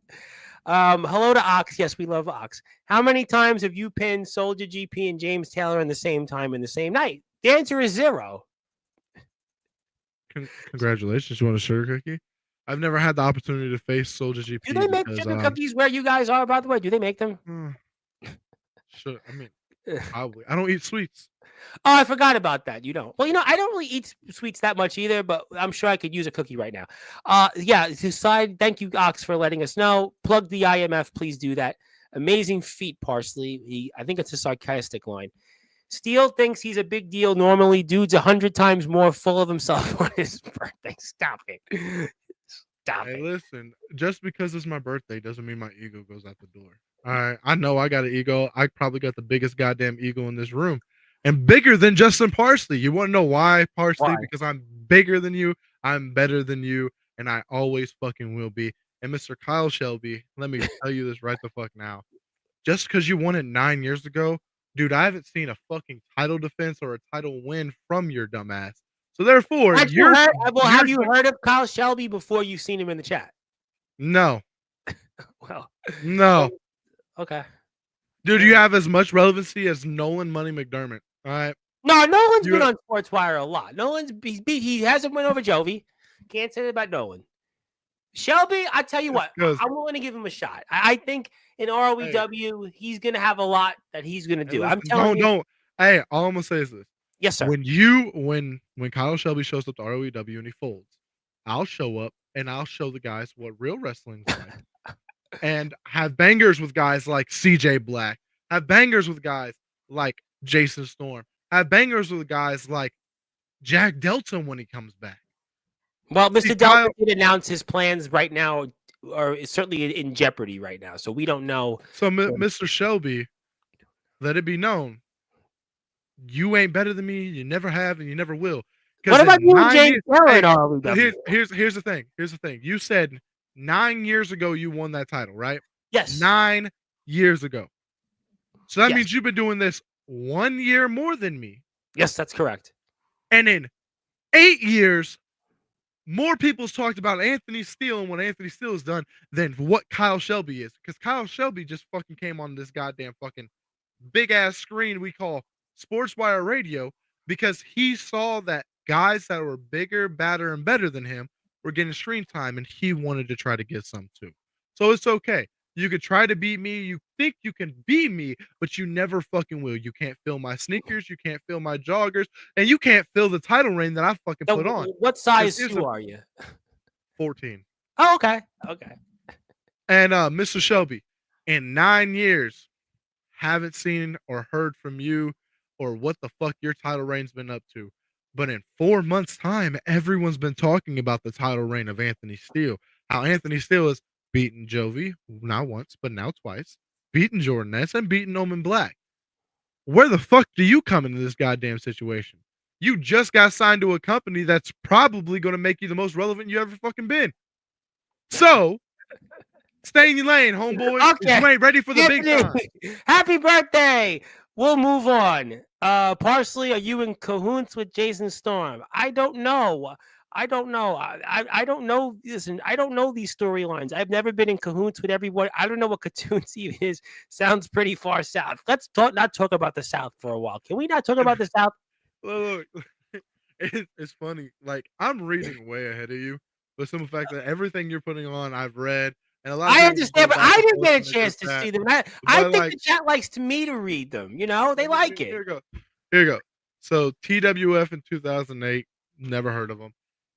[SPEAKER 1] Hello to Ox. Yes, we love Ox. How many times have you pinned Soldier GP and James Taylor in the same time in the same night? The answer is 0.
[SPEAKER 2] Congratulations. You want a sugar cookie? I've never had the opportunity to face Soldier GP.
[SPEAKER 1] Do they make sugar cookies where you guys are, by the way? Do they make them?
[SPEAKER 2] Sure. I mean, probably. I don't eat sweets.
[SPEAKER 1] Oh, I forgot about that. You don't. Well, I don't really eat sweets that much either, but I'm sure I could use a cookie right now. Yeah, thank you, Ox, for letting us know. Plug the IMF, please do that. Amazing feat, Parsley. I think it's a sarcastic line. Steele thinks he's a big deal. Normally, dude's 100 times more full of himself on his birthday. Stop it. Stop it.
[SPEAKER 2] Listen, just because it's my birthday doesn't mean my ego goes out the door. All right. I know I got an ego. I probably got the biggest goddamn ego in this room. And bigger than Justin Parsley. You want to know why, Parsley?
[SPEAKER 1] Why?
[SPEAKER 2] Because I'm bigger than you. I'm better than you. And I always fucking will be. And Mr. Kyle Shelby, let me tell you this right the fuck now. Just because you won it 9 years ago, dude, I haven't seen a fucking title defense or a title win from your dumbass. So therefore,
[SPEAKER 1] have you heard of Kyle Shelby before you've seen him in the chat?
[SPEAKER 2] No.
[SPEAKER 1] Well,
[SPEAKER 2] no.
[SPEAKER 1] Okay.
[SPEAKER 2] Dude, you have as much relevancy as Nolan Money McDermott. All right.
[SPEAKER 1] No, Nolan's been on Sportswire a lot. He hasn't went over Jovi. Can't say that about Nolan. Shelby, I tell you what, I'm willing to give him a shot. I think in ROEW, he's going to have a lot that he's going to do. I'm telling you.
[SPEAKER 2] Hey, all I'm going to say is this.
[SPEAKER 1] Yes, sir.
[SPEAKER 2] When Kyle Shelby shows up to ROEW and he folds, I'll show up and I'll show the guys what real wrestling's like. And have bangers with guys like CJ Black. Have bangers with guys like Jason Storm. Have bangers with guys like Jack Delta when he comes back.
[SPEAKER 1] Well, Mr. Delta did announce his plans right now, or is certainly in jeopardy right now. So we don't know.
[SPEAKER 2] So, Mr. Shelby, let it be known, you ain't better than me. You never have, and you never will.
[SPEAKER 1] What about you and James Taylor in ROEW?
[SPEAKER 2] Here's the thing. Here's the thing. You said 9 years ago you won that title, right?
[SPEAKER 1] Yes.
[SPEAKER 2] 9 years ago. So that means you've been doing this 1 year more than me.
[SPEAKER 1] Yes, that's correct.
[SPEAKER 2] And in 8 years, more people's talked about Anthony Steele and what Anthony Steele has done than what Kyle Shelby is. Because Kyle Shelby just fucking came on this goddamn fucking big ass screen we call Sportswire Radio because he saw that guys that were bigger, badder, and better than him were getting screen time, and he wanted to try to get some too. So it's okay. You could try to beat me. You think you can beat me, but you never fucking will. You can't fill my sneakers. You can't fill my joggers. And you can't fill the title reign that I fucking put on.
[SPEAKER 1] What size shoe are you?
[SPEAKER 2] 14.
[SPEAKER 1] Oh, okay. Okay.
[SPEAKER 2] And Mr. Shelby, in 9 years, haven't seen or heard from you or what the fuck your title reign's been up to. But in 4 months' time, everyone's been talking about the title reign of Anthony Steele. How Anthony Steele is beaten Jovi, not once, but now twice, beaten Jordan Ness, and beaten Omen Black. Where the fuck do you come into this goddamn situation? You just got signed to a company that's probably going to make you the most relevant you ever fucking been. So, stay in your lane, homeboy.
[SPEAKER 1] Okay.
[SPEAKER 2] You ain't ready for the big time.
[SPEAKER 1] Happy birthday. We'll move on. Parsley, are you in cahoots with Jason Storm? I don't know. I don't know. Listen, I don't know these storylines. I've never been in cahoots with everyone. I don't know what cahoots even is. Sounds pretty far south. Let's not talk about the South for a while. Can we not talk about the South?
[SPEAKER 2] Look, it's funny. Like I'm reading way ahead of you, but some fact that everything you're putting on, I've read, and a lot of
[SPEAKER 1] I
[SPEAKER 2] people go
[SPEAKER 1] understand, but
[SPEAKER 2] back
[SPEAKER 1] I
[SPEAKER 2] and
[SPEAKER 1] didn't
[SPEAKER 2] forth
[SPEAKER 1] get a
[SPEAKER 2] when it
[SPEAKER 1] chance
[SPEAKER 2] gets
[SPEAKER 1] to
[SPEAKER 2] that.
[SPEAKER 1] see them. I
[SPEAKER 2] But
[SPEAKER 1] think
[SPEAKER 2] like,
[SPEAKER 1] the chat likes me to read them. You know, they like it.
[SPEAKER 2] here you go. Here you go. So TWF in 2008, never heard of them.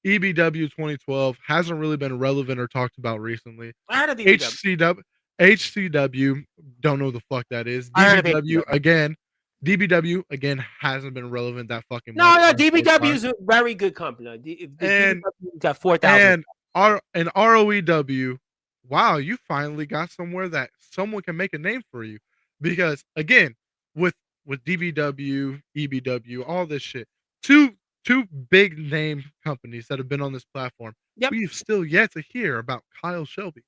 [SPEAKER 2] EBW 2012 hasn't really been relevant or talked about recently.
[SPEAKER 1] I heard of EBW.
[SPEAKER 2] HCW, don't know the fuck that is.
[SPEAKER 1] I heard of
[SPEAKER 2] DBW
[SPEAKER 1] HCW.
[SPEAKER 2] again. DBW again hasn't been relevant that fucking much.
[SPEAKER 1] No, DBW is a very good company. The
[SPEAKER 2] And
[SPEAKER 1] DBW got 4,000.
[SPEAKER 2] and ROEW, wow, you finally got somewhere that someone can make a name for you. Because again, with DBW, EBW, all this shit, two big name companies that have been on this platform.
[SPEAKER 1] Yep.
[SPEAKER 2] We've still yet to hear about Kyle Shelby.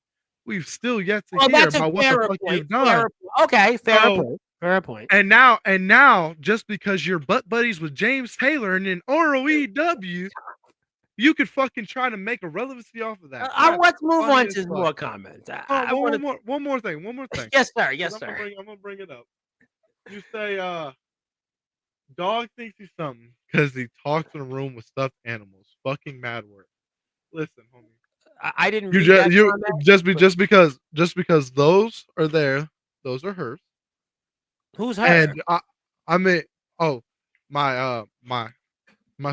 [SPEAKER 2] We've still yet to hear
[SPEAKER 1] That's
[SPEAKER 2] about what the fuck
[SPEAKER 1] point.
[SPEAKER 2] you've done.
[SPEAKER 1] Okay, fair
[SPEAKER 2] So,
[SPEAKER 1] point. Fair point.
[SPEAKER 2] And now, just because you're butt buddies with James Taylor and in ROEW, you could fucking try to make a relevancy off of that.
[SPEAKER 1] Let's move
[SPEAKER 2] funny
[SPEAKER 1] on
[SPEAKER 2] as
[SPEAKER 1] to
[SPEAKER 2] fuck.
[SPEAKER 1] more comments.
[SPEAKER 2] One more thing.
[SPEAKER 1] Yes, sir. Yes, sir.
[SPEAKER 2] I'm gonna bring it up. You say, dog thinks he's something because he talks in a room with stuffed animals. Fucking mad word. Listen, homie.
[SPEAKER 1] I didn't
[SPEAKER 2] You
[SPEAKER 1] read
[SPEAKER 2] just
[SPEAKER 1] that
[SPEAKER 2] you
[SPEAKER 1] comment,
[SPEAKER 2] just because those are there, those are hers.
[SPEAKER 1] Who's her?
[SPEAKER 2] And I mean, oh, my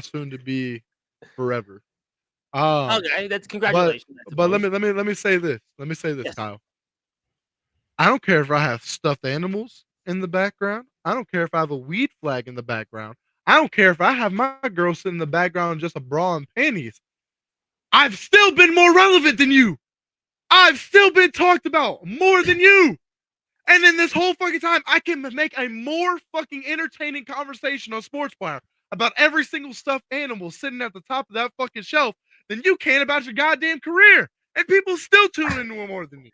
[SPEAKER 2] soon to be forever.
[SPEAKER 1] Okay, that's congratulations.
[SPEAKER 2] But let me say this. Let me say this,
[SPEAKER 1] Yes.
[SPEAKER 2] Kyle. I don't care if I have stuffed animals in the background. I don't care if I have a weed flag in the background. I don't care if I have my girl sitting in the background in just a bra and panties. I've still been more relevant than you. I've still been talked about more than you. And in this whole fucking time, I can make a more fucking entertaining conversation on Sportswire about every single stuffed animal sitting at the top of that fucking shelf than you can about your goddamn career. And people still tune into it more than me.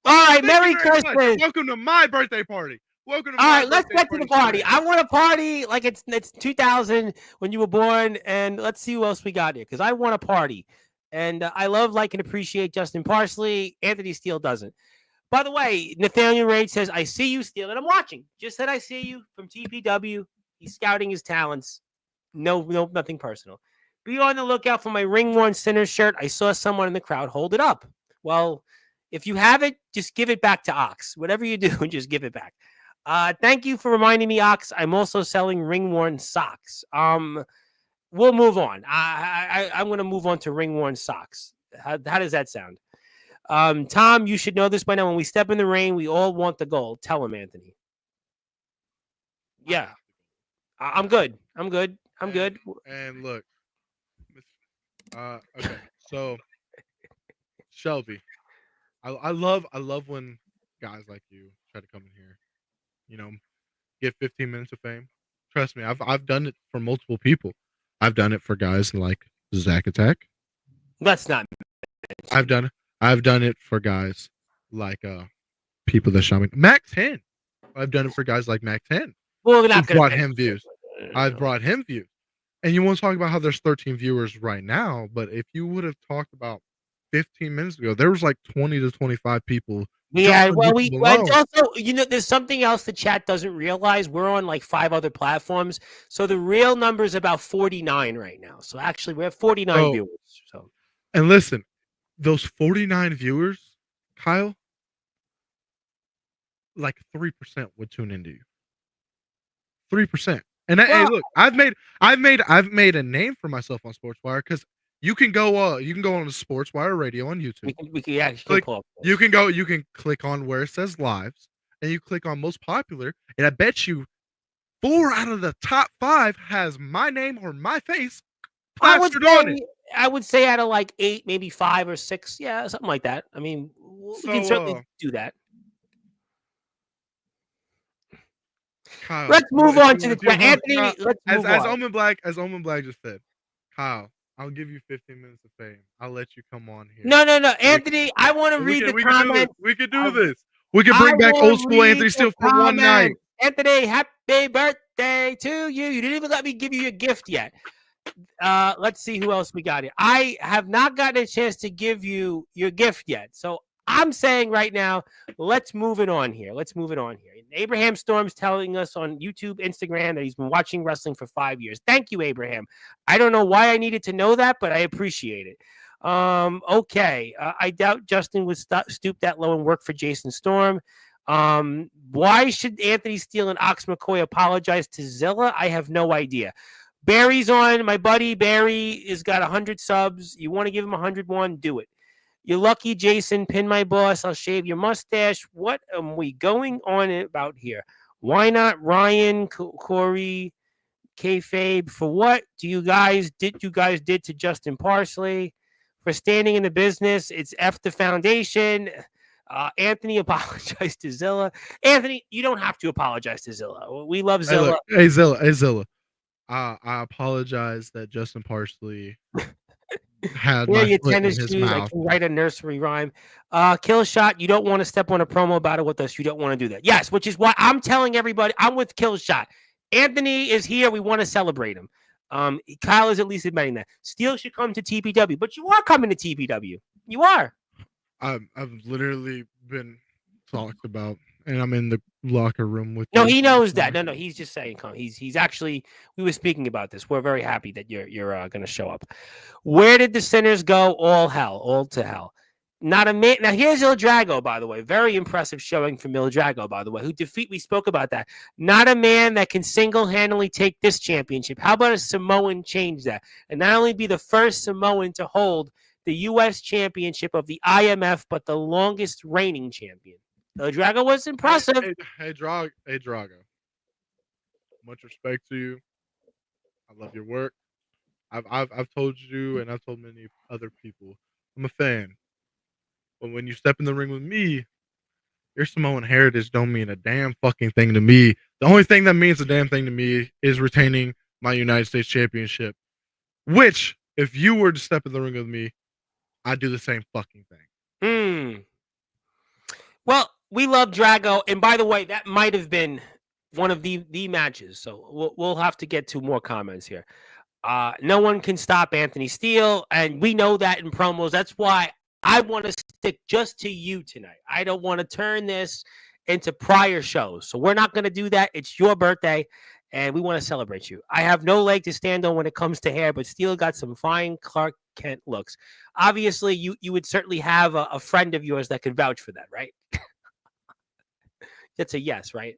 [SPEAKER 1] All right,
[SPEAKER 2] Thank
[SPEAKER 1] Merry
[SPEAKER 2] you very
[SPEAKER 1] Christmas.
[SPEAKER 2] much. Welcome to my birthday party. Welcome to
[SPEAKER 1] All
[SPEAKER 2] my
[SPEAKER 1] right, let's
[SPEAKER 2] birthday
[SPEAKER 1] get to the party.
[SPEAKER 2] today.
[SPEAKER 1] I want a party like it's 2000 when you were born, and let's see who else we got here because I want a party. And I love, like, and appreciate Justin Parsley. Anthony Steele doesn't. By the way, Nathaniel Raid says, I see you, Steele, and I'm watching. Just said I see you from TPW. He's scouting his talents. No, nothing personal. Be on the lookout for my ring-worn Sinner shirt. I saw someone in the crowd hold it up. Well, if you have it, just give it back to Ox. Whatever you do, just give it back. Thank you for reminding me, Ox. I'm also selling ring-worn socks. We'll move on. I'm going to move on to ring-worn socks. How does that sound? Tom, you should know this by now. When we step in the ring, we all want the gold. Tell him, Anthony. Yeah. I'm good. I'm good.
[SPEAKER 2] And look. Okay. So Shelby. I love when guys like you try to come in here, you know, get 15 minutes of fame. Trust me, I've done it for multiple people. I've done it for guys like Zack Attack.
[SPEAKER 1] Let's not.
[SPEAKER 2] I've done it for guys like people that shot me. Mac 10. I've done it for guys like Mac 10.
[SPEAKER 1] Well, we're not going to
[SPEAKER 2] brought him views. I've brought him views. And you want to talk about how there's 13 viewers right now, but if you would have talked about 15 minutes ago, there was like 20 to 25 people.
[SPEAKER 1] Yeah, well, also, there's something else the chat doesn't realize. We're on like 5 other platforms. So the real number is about 49 right now. So actually, we have 49 viewers. So,
[SPEAKER 2] and listen, those 49 viewers, Kyle, like 3% would tune into you. 3%. And hey, look, I've made a name for myself on Sportswire because you can go on the Sportswire radio on YouTube.
[SPEAKER 1] We can actually
[SPEAKER 2] you can click on where it says lives, and you click on most popular, and I bet you 4 out of the top 5 has my name or my face plastered on it.
[SPEAKER 1] I would say out of like 8, maybe 5 or 6, yeah, something like that. I mean, we can certainly do that.
[SPEAKER 2] Kyle,
[SPEAKER 1] let's move on to the Anthony. Let's move
[SPEAKER 2] as
[SPEAKER 1] on.
[SPEAKER 2] Omen Black just said, Kyle, I'll give you 15 minutes of fame. I'll let you come on here.
[SPEAKER 1] No, Anthony, I want to read the comments.
[SPEAKER 2] We can do this. We can bring back old school Anthony Steele for one night.
[SPEAKER 1] Anthony, happy birthday to you. You didn't even let me give you a gift yet. Let's see who else we got here. I have not gotten a chance to give you your gift yet. So I'm saying right now, let's move it on here. Let's move it on here. Abraham Storm's telling us on YouTube, Instagram that he's been watching wrestling for 5 years. Thank you, Abraham. I don't know why I needed to know that, but I appreciate it. Okay. I doubt Justin would stoop that low and work for Jason Storm. Why should Anthony Steele and Ox McCoy apologize to Zilla? I have no idea. Barry's on. My buddy Barry has got 100 subs. You want to give him 101? Do it. You're lucky, Jason. Pin my boss. I'll shave your mustache. What am we going on about here? Why not Ryan, Corey, kayfabe? For what you guys did to Justin Parsley? For standing in the business, it's F the foundation. Anthony apologized to Zilla. Anthony, you don't have to apologize to Zilla. We love Zilla.
[SPEAKER 2] Hey Zilla. I apologize that Justin Parsley had
[SPEAKER 1] Wear
[SPEAKER 2] my
[SPEAKER 1] your
[SPEAKER 2] foot in
[SPEAKER 1] tennis
[SPEAKER 2] his
[SPEAKER 1] shoes. I
[SPEAKER 2] mouth.
[SPEAKER 1] can write a nursery rhyme. Kill shot. You don't want to step on a promo battle with us. You don't want to do that. Yes, which is why I'm telling everybody I'm with Kill shot. Anthony is here. We want to celebrate him. Kyle is at least admitting that. Steele should come to TPW, but you are coming to TPW. You are.
[SPEAKER 2] I've literally been talked about, and I'm in the locker room with.
[SPEAKER 1] No, he knows that. No, he's just saying. He's actually. We were speaking about this. We're very happy that you're going to show up. Where did the sinners go? All to hell. Not a man. Now here's Il Drago, by the way. Very impressive showing from Il Drago, by the way. We spoke about that. Not a man that can single-handedly take this championship. How about a Samoan change that and not only be the first Samoan to hold the U.S. championship of the IMF, but the longest reigning champion. Il Drago was impressive.
[SPEAKER 2] Hey, Drago. Much respect to you. I love your work. I've told you, and I've told many other people, I'm a fan. But when you step in the ring with me, your Samoan heritage don't mean a damn fucking thing to me. The only thing that means a damn thing to me is retaining my United States Championship. Which, if you were to step in the ring with me, I'd do the same fucking thing.
[SPEAKER 1] Well, we love Drago, and by the way, that might have been one of the matches. So we'll have to get to more comments here. No one can stop Anthony Steele, and we know that in promos. That's why I want to stick just to you tonight. I don't want to turn this into prior shows. So we're not going to do that. It's your birthday, and we want to celebrate you. I have no leg to stand on when it comes to hair, but Steele got some fine Clark Kent looks. Obviously, you would certainly have a friend of yours that could vouch for that, right? That's a yes, right?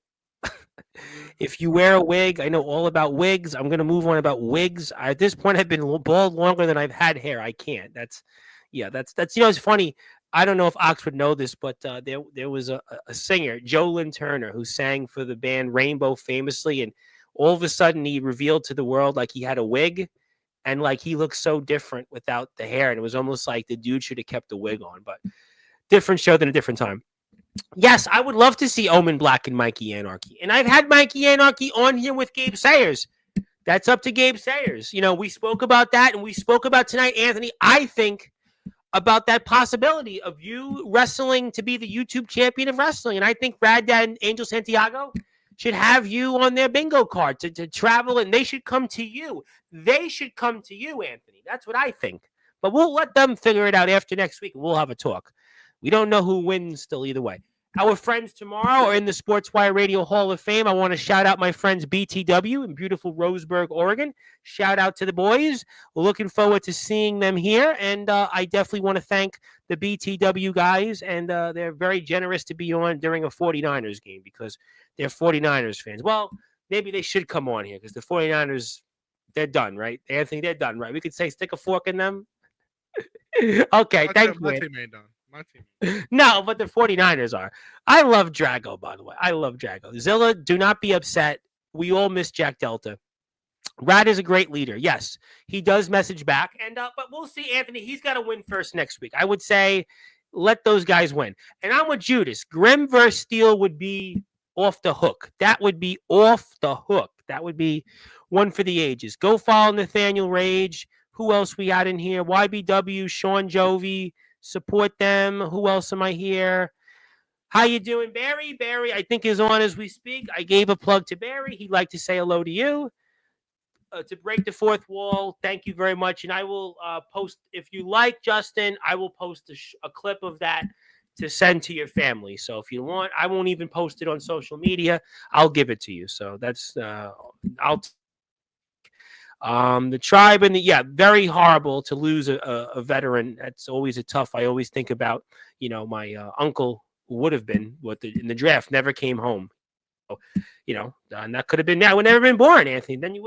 [SPEAKER 1] If you wear a wig, I know all about wigs. I'm going to move on about wigs. At this point, I've been bald longer than I've had hair. I can't. That's it's funny. I don't know if Ox would know this, but there was a singer, Joe Lynn Turner, who sang for the band Rainbow famously, and all of a sudden he revealed to the world like he had a wig, and like he looked so different without the hair, and it was almost like the dude should have kept the wig on. But different show than a different time. Yes, I would love to see Omen Black and Mikey Anarchy. And I've had Mikey Anarchy on here with Gabe Sayers. That's up to Gabe Sayers. We spoke about that, and we spoke about tonight, Anthony. I think about that possibility of you wrestling to be the YouTube champion of wrestling. And I think Rad Dad and Angel Santiago should have you on their bingo card to travel, and they should come to you. They should come to you, Anthony. That's what I think. But we'll let them figure it out after next week, and we'll have a talk. We don't know who wins still either way. Our friends tomorrow are in the Sportswire Radio Hall of Fame. I want to shout out my friends BTW in beautiful Roseburg, Oregon. Shout out to the boys. We're looking forward to seeing them here. And I definitely want to thank the BTW guys. And they're very generous to be on during a 49ers game because they're 49ers fans. Well, maybe they should come on here because the 49ers, they're done, right? Anthony, they're done, right? We could say stick a fork in them. Okay, thank you.
[SPEAKER 2] My team ain't done. My team.
[SPEAKER 1] No, but the 49ers are. I love Drago, by the way. I love Drago. Zilla, do not be upset. We all miss Jack Delta. Rad is a great leader. Yes, he does message back. And but we'll see, Anthony. He's got to win first next week. I would say let those guys win. And I'm with Judas. Grimm versus Steele would be off the hook. That would be off the hook. That would be one for the ages. Go follow Nathaniel Rage. Who else we got in here? YBW, Sean Jovi. Support them. Who else am I here? How you doing, Barry? Barry, I think, is on as we speak. I gave a plug to Barry. He'd like to say hello to you. To break the fourth wall, thank you very much. And I will post, if you like, Justin, I will post a clip of that to send to your family. So if you want, I won't even post it on social media. I'll give it to you. So that's I'll the tribe and very horrible to lose a veteran. That's always a tough. I always think about my uncle who would have been in the draft never came home. And that could have been I would never been born, Anthony. Then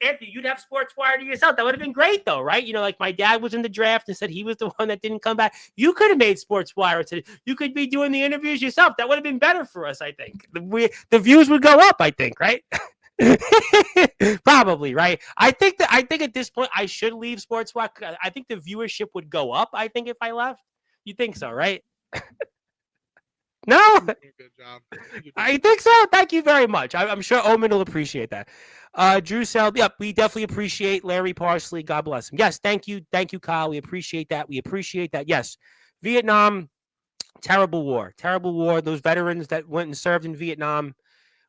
[SPEAKER 1] Anthony, you'd have Sportswire to yourself. That would have been great, though, right? Like my dad was in the draft and said he was the one that didn't come back. You could have made Sportswire today. You could be doing the interviews yourself. That would have been better for us, I think. The views would go up, I think, right? Probably, right? I think at this point I should leave Sportswire. I think the viewership would go up. I think if I left, you think so, right? No,
[SPEAKER 2] Good job.
[SPEAKER 1] I think so. Thank you very much. I'm sure Omen will appreciate that. Drew Sell, yep, we definitely appreciate Larry Parsley. God bless him. Yes, thank you, Kyle. We appreciate that. Yes, Vietnam, terrible war. Those veterans that went and served in Vietnam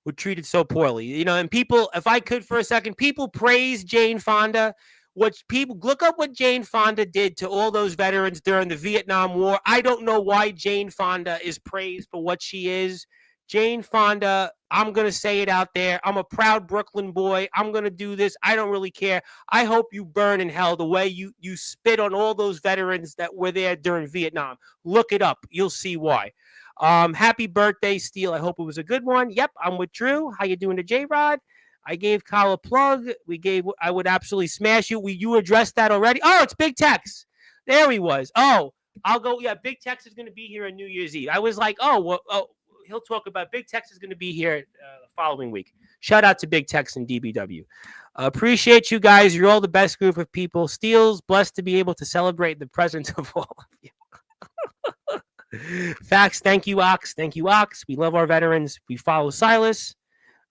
[SPEAKER 1] were treated so poorly. And people, if I could for a second, people praise Jane Fonda. Look up what Jane Fonda did to all those veterans during the Vietnam War. I don't know why Jane Fonda is praised for what she is. Jane Fonda, I'm going to say it out there. I'm a proud Brooklyn boy. I'm going to do this. I don't really care. I hope you burn in hell the way you spit on all those veterans that were there during Vietnam. Look it up. You'll see why. Happy birthday, Steele. I hope it was a good one. Yep, I'm with Drew. How you doing to J-Rod? I gave Kyle a plug. I would absolutely smash you. You addressed that already? Oh, it's Big Tex. There he was. Oh, I'll go. Yeah, Big Tex is going to be here on New Year's Eve. I was like, he'll talk about Big Tex is going to be here the following week. Shout out to Big Tex and DBW. Appreciate you guys. You're all the best group of people. Steele's blessed to be able to celebrate the presence of all of you. Facts. Thank you, Ox. We love our veterans. We follow Silas.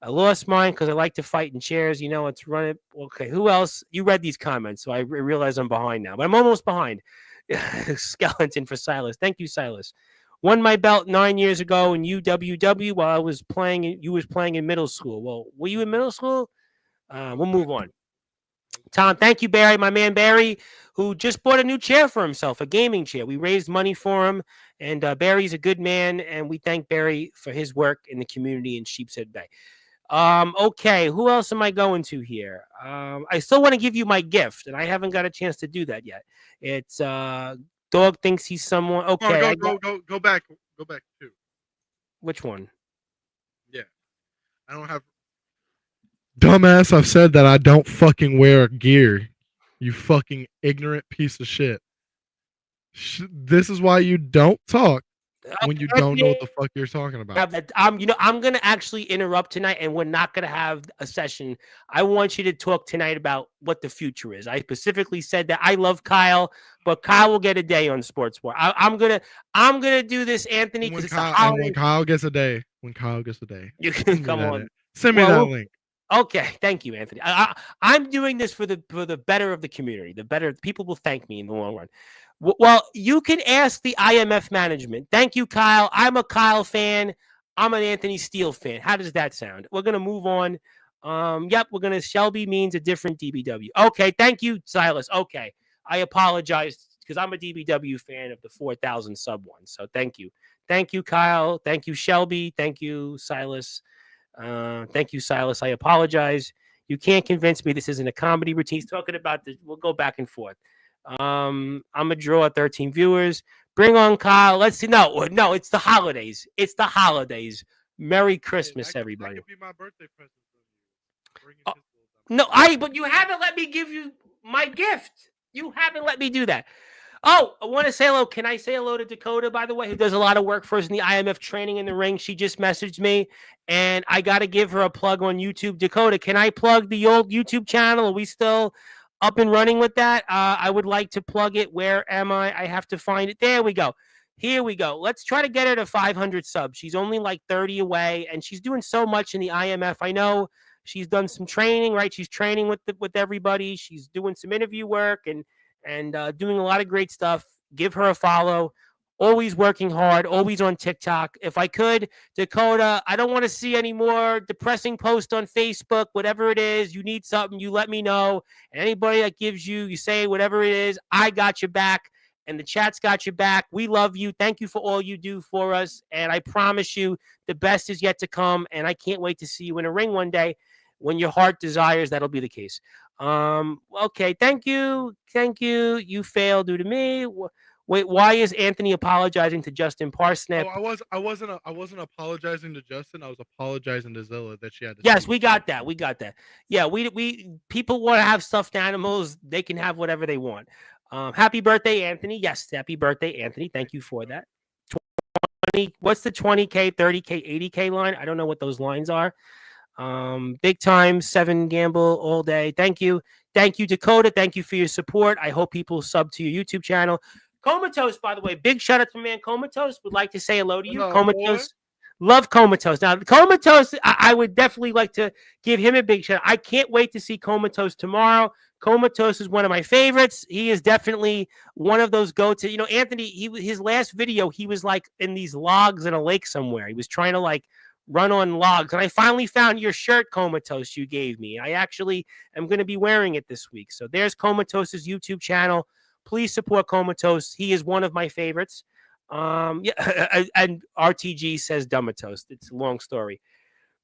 [SPEAKER 1] I lost mine because I like to fight in chairs. It's running. Okay, who else? You read these comments, so I realize I'm behind now, but I'm almost behind. Skeleton for Silas. Thank you, Silas. Won my belt 9 years ago in UWW while I was playing. You was playing in middle school. Well, were you in middle school? We'll move on. Tom, thank you, Barry, my man Barry, who just bought a new chair for himself, a gaming chair. We raised money for him, and Barry's a good man, and we thank Barry for his work in the community in Sheepshead Bay. Okay, who else am I going to here? I still want to give you my gift, and I haven't got a chance to do that yet. It's dog thinks he's someone. Okay,
[SPEAKER 2] go back too.
[SPEAKER 1] Which one?
[SPEAKER 2] Yeah, I don't have. Dumbass, I've said that I don't fucking wear gear. You fucking ignorant piece of shit. This is why you don't talk. When you don't know what the fuck you're talking about.
[SPEAKER 1] I'm going to actually interrupt tonight, and we're not going to have a session. I want you to talk tonight about what the future is. I specifically said that I love Kyle, but Kyle will get a day on Sportswire. I'm gonna do this, Anthony, because it's a holiday.
[SPEAKER 2] When Kyle gets a day,
[SPEAKER 1] you can come on.
[SPEAKER 2] Send me that link.
[SPEAKER 1] Okay, thank you, Anthony. I'm doing this for the better of the community. The better people will thank me in the long run. Well, you can ask the IMF management. Thank you, Kyle. I'm a Kyle fan. I'm an Anthony Steele fan. How does that sound? We're going to move on. Yep, Shelby means a different DBW. Okay, thank you, Silas. Okay, I apologize because I'm a DBW fan of the 4,000 sub one. So thank you. Thank you, Kyle. Thank you, Shelby. Thank you, Silas. Thank you, Silas. I apologize. You can't convince me this isn't a comedy routine. He's talking about this. We'll go back and forth. I'm a draw at 13 viewers. Bring on Kyle. Let's see. No, it's the holidays. Merry Christmas, everybody.
[SPEAKER 2] That could be my birthday present for
[SPEAKER 1] you. But you haven't let me give you my gift. You haven't let me do that. Oh, I want to say hello. Can I say hello to Dakota, by the way, who does a lot of work for us in the IMF training in the ring? She just messaged me, and I got to give her a plug on YouTube. Dakota, can I plug the old YouTube channel? Are we still up and running with that? I would like to plug it. Where am I? I have to find it. There we go. Here we go. Let's try to get her to 500 subs. She's only like 30 away, and she's doing so much in the IMF. I know she's done some training, right? She's training with everybody. She's doing some interview work and doing a lot of great stuff. Give her a follow. Always working hard, always on TikTok. If I could, Dakota, I don't want to see any more depressing posts on Facebook, whatever it is. You need something, you let me know. And anybody that gives you say whatever it is, I got your back. and the chat's got your back. We love you. Thank you for all you do for us. And I promise you the best is yet to come. And I can't wait to see you in a ring one day when your heart desires. That'll be the case. Okay. Thank you. Thank you. You failed due to me. Wait, why is Anthony apologizing to Justin Parsnip?
[SPEAKER 2] Oh, I wasn't apologizing to Justin. I was apologizing to Zilla that she had to.
[SPEAKER 1] Yes, we got that. We got that. Yeah, we people want to have stuffed animals. They can have whatever they want. Happy birthday, Anthony. Yes, happy birthday, Anthony. Thank you for that. 20, what's the 20K, 30K, 80K line? I don't know what those lines are. Big time, 7 gamble all day. Thank you. Thank you, Dakota. Thank you for your support. I hope people sub to your YouTube channel. Comatose, by the way, big shout out to man Comatose. Would like to say hello to you.
[SPEAKER 2] Hello,
[SPEAKER 1] Comatose. Love Comatose. Now, Comatose, I would definitely like to give him a big shout out. I can't wait to see Comatose tomorrow. Comatose is one of my favorites. He is definitely one of those go-to. You know, Anthony, his last video, he was like in these logs in a lake somewhere. He was trying to like run on logs. And I finally found your shirt, Comatose, you gave me. I actually am going to be wearing it this week. So there's Comatose's YouTube channel. Please support Comatose. He is one of my favorites. Yeah, and RTG says Dummatose. It's a long story.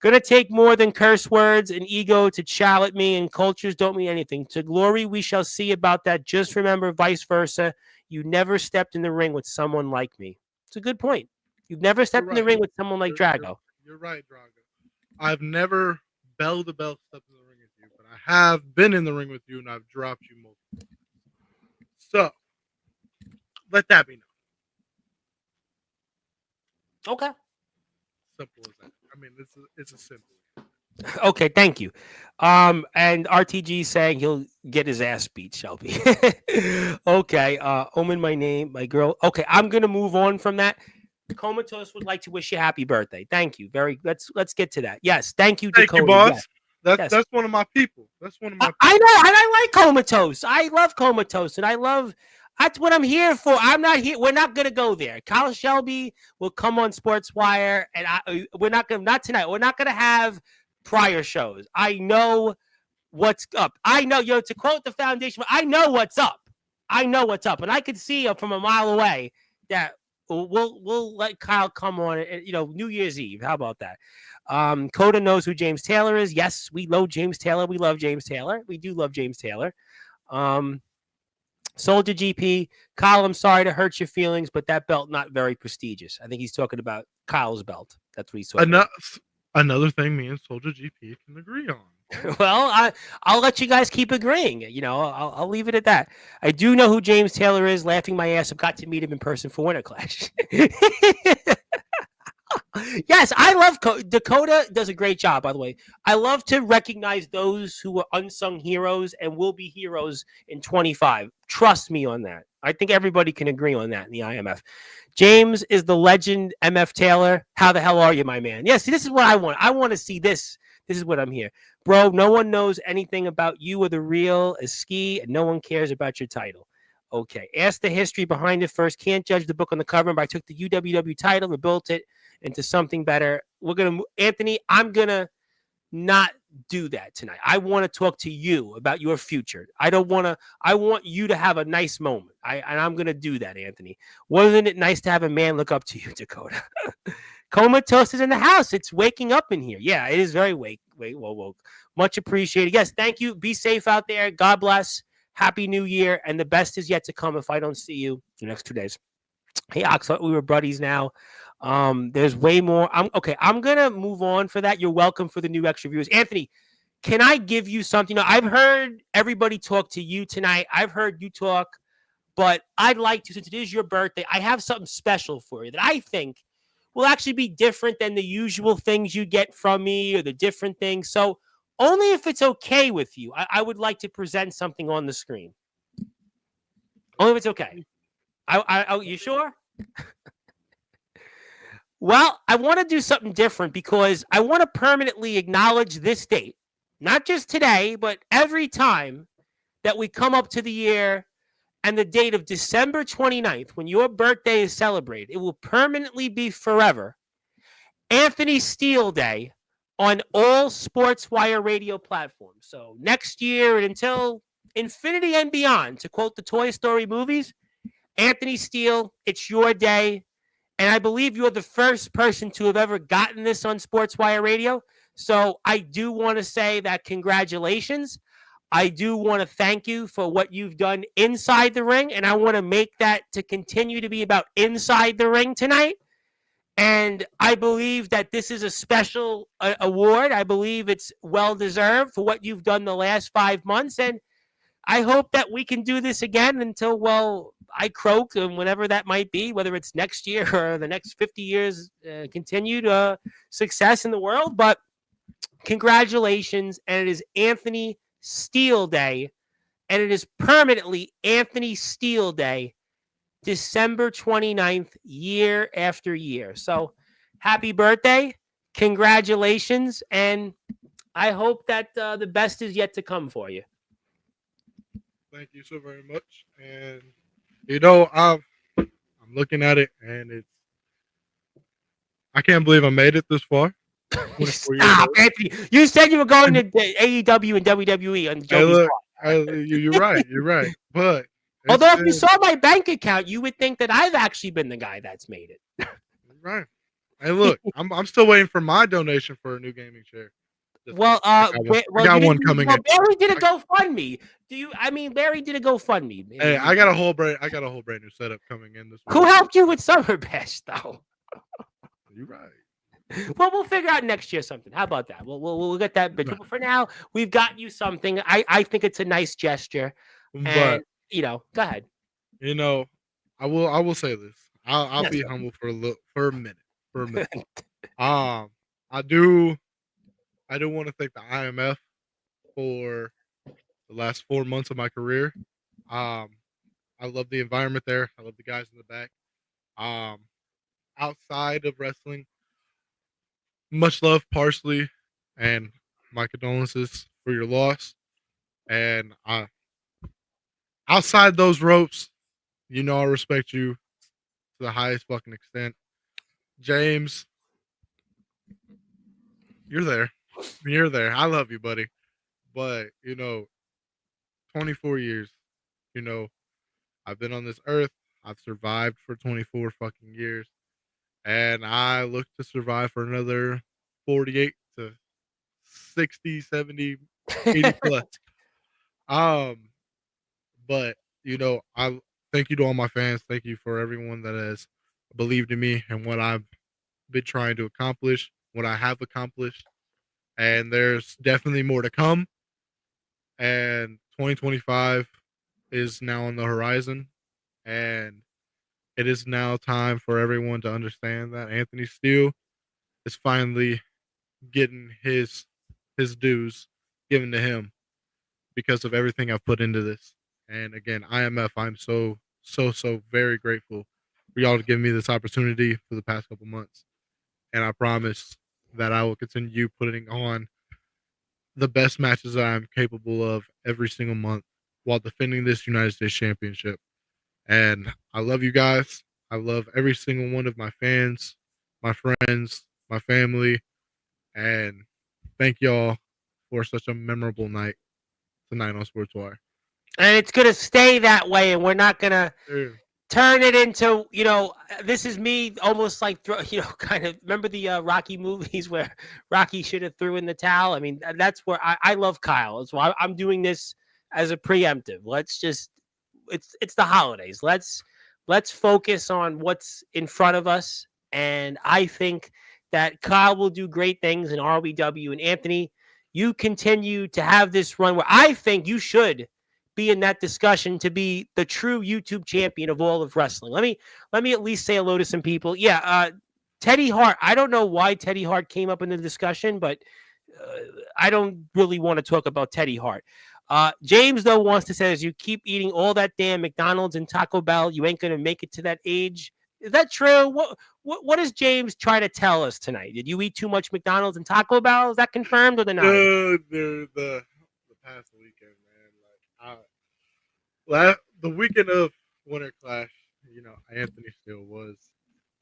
[SPEAKER 1] Gonna take more than curse words and ego to chow at me, and cultures don't mean anything. To glory we shall see about that. Just remember, vice versa. You never stepped in the ring with someone like me. It's a good point. You've never stepped in the ring with someone like Drago.
[SPEAKER 2] You're right, Drago. I've never bell to bell stepped in the ring with you, but I have been in the ring with you, and I've dropped you multiple times. So, let that be known.
[SPEAKER 1] Okay.
[SPEAKER 2] Simple as that. I mean, it's a simple.
[SPEAKER 1] Okay, thank you. And RTG saying he'll get his ass beat, Shelby. Okay. Omen, my name, my girl. Okay, I'm gonna move on from that. Comatose would like to wish you happy birthday. Thank you. Let's get to that. Yes, thank you, Dakota.
[SPEAKER 2] Thank you, boss.
[SPEAKER 1] Yes.
[SPEAKER 2] That's one of my people. That's one of my.
[SPEAKER 1] I know, and I like Comatose. I love Comatose, and I love. That's what I'm here for. I'm not here. We're not gonna go there. Kyle Shelby will come on Sportswire, and we're not gonna. Not tonight. We're not gonna have prior shows. I know what's up. I know, to quote the foundation, I know what's up. I know what's up, and I could see from a mile away that we'll let Kyle come on. New Year's Eve. How about that? Coda knows who James Taylor is. Yes, we love James Taylor. We love James Taylor. We do love James Taylor. Soldier GP, Kyle, I'm sorry to hurt your feelings, but that belt not very prestigious. I think he's talking about Kyle's belt. That's what he's talking about.
[SPEAKER 2] Another thing me and Soldier GP can agree on.
[SPEAKER 1] Well, I'll let you guys keep agreeing. I'll leave it at that. I do know who James Taylor is. Laughing my ass. I've got to meet him in person for Winter Clash. Yes, I love Dakota does a great job, by the way. I love to recognize those who are unsung heroes and will be heroes in 25. Trust me on that. I think everybody can agree on that in the IMF. James is the legend, MF Taylor. How the hell are you, my man? Yeah, see, this is what I want. I want to see this. This is what I'm here. Bro, no one knows anything about you or the real as Ski, and no one cares about your title. Okay, ask the history behind it first. Can't judge the book on the cover, but I took the UWW title and built it into something better. Anthony, I'm going to not do that tonight. I want to talk to you about your future. I want you to have a nice moment. And I'm going to do that, Anthony. Wasn't it nice to have a man look up to you, Dakota? Comatose is in the house. It's waking up in here. Yeah, it is very woke. Much appreciated. Yes, thank you. Be safe out there. God bless. Happy New Year. And the best is yet to come if I don't see you the next 2 days. Hey, Ox, we were buddies now. There's way more. I'm going to move on for that. You're welcome for the new extra viewers. Anthony, can I give you something? I've heard everybody talk to you tonight. I've heard you talk, but I'd like to, since it is your birthday, I have something special for you that I think will actually be different than the usual things you get from me or the different things. So only if it's okay with you, I would like to present something on the screen. Only if it's okay. You sure? Well, I want to do something different because I want to permanently acknowledge this date. Not just today, but every time that we come up to the year and the date of December 29th, when your birthday is celebrated, it will permanently be forever Anthony Steele Day on all Sportswire radio platforms. So next year and until infinity and beyond, to quote the Toy Story movies, Anthony Steele, it's your day. And I believe you're the first person to have ever gotten this on Sportswire Radio. So I do want to say that congratulations. I do want to thank you for what you've done inside the ring. And I want to make that to continue to be about inside the ring tonight. And I believe that this is a special award. I believe it's well deserved for what you've done the last 5 months. And I hope that we can do this again until, well, I croak, and whatever that might be, whether it's next year or the next 50 years, continued success in the world. But congratulations. And it is Anthony Steele Day. And it is permanently Anthony Steele Day, December 29th, year after year. So happy birthday. Congratulations. And I hope that the best is yet to come for you.
[SPEAKER 2] Thank you so very much. And you know, I'm looking at it, and I can't believe I made it this far.
[SPEAKER 1] Stop, Anthony. You said you were going to AEW and WWE on Joey's
[SPEAKER 2] You're right. You're right. But
[SPEAKER 1] although if you saw my bank account, you would think that I've actually been the guy that's made it.
[SPEAKER 2] You're right. Hey, look, I'm still waiting for my donation for a new gaming chair.
[SPEAKER 1] Well, I
[SPEAKER 2] got one coming in.
[SPEAKER 1] Barry did a GoFundMe. Barry did a GoFundMe.
[SPEAKER 2] Hey, I got a whole brand new setup coming in this week.
[SPEAKER 1] Who helped you with Summer Bash, though?
[SPEAKER 2] You're right.
[SPEAKER 1] Well, we'll figure out next year something. How about that? We'll get that bit. But for now, we've got you something. I think it's a nice gesture. And, go ahead.
[SPEAKER 2] I will say this. I'll be humble for a minute. I do want to thank the IMF for the last 4 months of my career. I love the environment there. I love the guys in the back. Outside of wrestling, much love, Parsley, and my condolences for your loss. And outside those ropes, I respect you to the highest fucking extent. James, you're there. I love you, buddy. But, 24 years, I've been on this earth. I've survived for 24 fucking years. And I look to survive for another 48 to 60, 70, 80 plus. But, I thank you to all my fans. Thank you for everyone that has believed in me and what I've been trying to accomplish, what I have accomplished. And there's definitely more to come. And 2025 is now on the horizon. And it is now time for everyone to understand that Anthony Steele is finally getting his dues given to him because of everything I've put into this. And again, IMF, I'm so very grateful for y'all to give me this opportunity for the past couple months. And I promise that I will continue putting on the best matches that I'm capable of every single month while defending this United States Championship. And I love you guys. I love every single one of my fans, my friends, my family. And thank y'all for such a memorable night tonight on Sportswire.
[SPEAKER 1] And it's going to stay that way. And we're not going to turn it into, this is me almost like, kind of remember the Rocky movies where Rocky should have threw in the towel. I mean, that's where I love Kyle. That's why I'm doing this as a preemptive. Let's just, it's the holidays. Let's focus on what's in front of us. And I think that Kyle will do great things in RBW. And Anthony, you continue to have this run where I think you should be in that discussion to be the true YouTube champion of all of wrestling. Let me at least say hello to some people. Yeah, Teddy Hart. I don't know why Teddy Hart came up in the discussion, but I don't really want to talk about Teddy Hart. James, though, wants to say, as you keep eating all that damn McDonald's and Taco Bell, you ain't going to make it to that age. Is that true? What is James trying to tell us tonight? Did you eat too much McDonald's and Taco Bell? Is that confirmed or not?
[SPEAKER 2] The past weekend, man. The weekend of Winter Clash, Anthony Steele was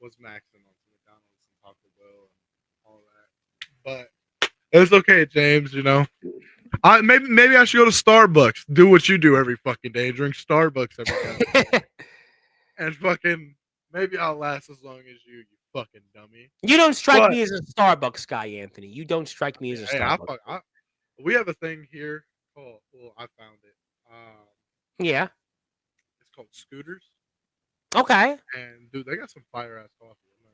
[SPEAKER 2] maxing on McDonald's and Taco Bell and all that. But it's okay, James. Maybe I should go to Starbucks. Do what you do every fucking day. Drink Starbucks every day. and fucking maybe I'll last as long as you fucking dummy.
[SPEAKER 1] You don't strike
[SPEAKER 2] But
[SPEAKER 1] me as a Starbucks guy, Anthony. You don't strike me as a
[SPEAKER 2] hey,
[SPEAKER 1] Starbucks guy.
[SPEAKER 2] we have a thing here called. Well, I found it.
[SPEAKER 1] Yeah.
[SPEAKER 2] It's called Scooters,
[SPEAKER 1] Okay.
[SPEAKER 2] and dude, they got some fire ass coffee. I'm not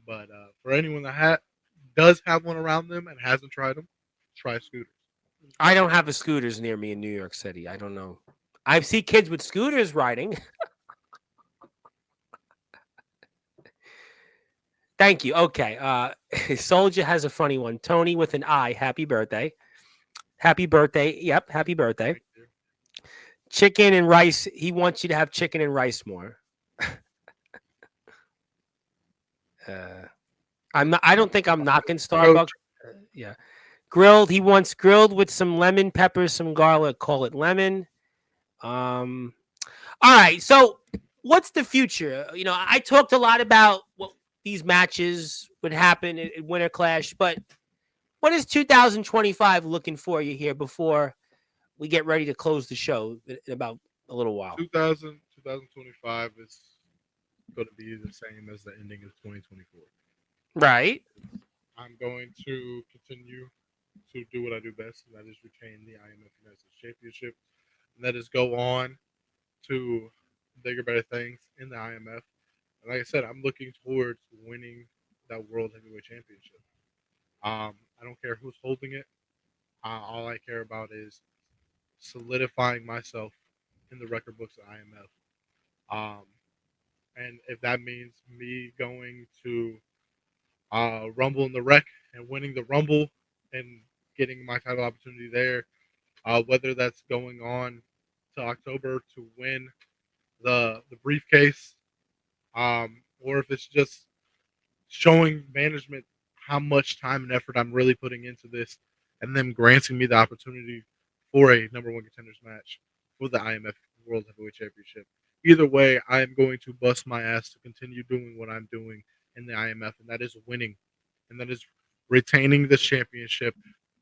[SPEAKER 2] gonna cap. But for anyone that does have one around them and hasn't tried them, try Scooters.
[SPEAKER 1] I don't have a scooters near me in New York City. I don't know. I see kids with scooters riding. Thank you. Okay. Soldier has a funny one. Tony with an I. Happy birthday. Happy birthday. Yep. Happy birthday.
[SPEAKER 2] Thank you.
[SPEAKER 1] Chicken and rice. He wants you to have chicken and rice more. I'm not. I don't think I'm knocking Starbucks. Yeah. Grilled. He wants grilled with some lemon peppers, some garlic. Call it lemon. All right. So, what's the future? I talked a lot about what these matches would happen in Winter Clash, but what is 2025 looking for you here before we get ready to close the show in about a little while?
[SPEAKER 2] 2025 is going to be the same as the ending of 2024.
[SPEAKER 1] Right.
[SPEAKER 2] I'm going to continue to do what I do best, and that is retain the IMF United States Championship, and that is go on to bigger, better things in the IMF. And like I said, I'm looking towards winning that World Heavyweight Championship. I don't care who's holding it. All I care about is solidifying myself in the record books of IMF. And if that means me going to Rumble in the Wreck and winning the Rumble and getting my title opportunity there, whether that's going on to October to win the briefcase, or if it's just showing management how much time and effort I'm really putting into this, and them granting me the opportunity for a number one contenders match for the IMF World Heavyweight Championship. Either way, I am going to bust my ass to continue doing what I'm doing in the IMF, and that is winning, and that is retaining this championship,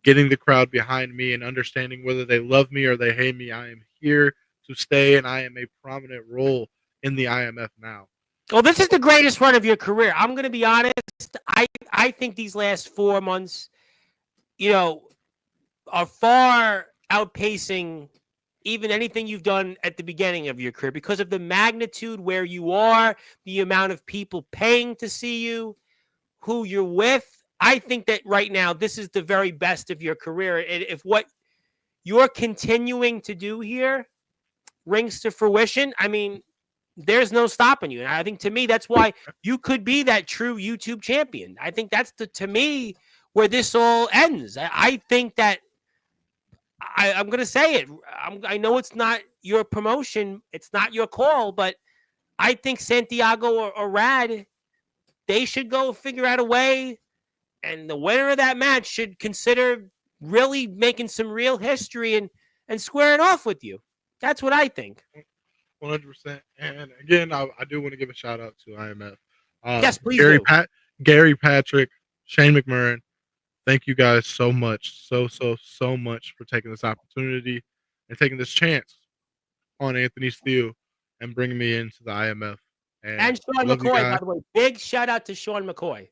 [SPEAKER 2] getting the crowd behind me, and understanding whether they love me or they hate me. I am here to stay, and I am a prominent role in the IMF now.
[SPEAKER 1] Well, this is the greatest run of your career. I'm going to be honest. I think these last 4 months, are far outpacing even anything you've done at the beginning of your career because of the magnitude where you are, the amount of people paying to see you, who you're with. I think that right now, this is the very best of your career. And if what you're continuing to do here rings to fruition, I mean, there's no stopping you. And I think to me, that's why you could be that true YouTube champion. I think that's to me, where this all ends. I think that I'm going to say it. I know it's not your promotion. It's not your call, but I think Santiago or Rad, they should go figure out a way. And the winner of that match should consider really making some real history and squaring off with you. That's what I think.
[SPEAKER 2] 100%. And again, I do want to give a shout out to IMF.
[SPEAKER 1] Yes, please do.
[SPEAKER 2] Gary Patrick, Shane McMurrin, thank you guys so much, so much for taking this opportunity and taking this chance on Anthony Steele and bringing me into the IMF.
[SPEAKER 1] And Sean McCoy, by the way. Big shout out to Sean McCoy.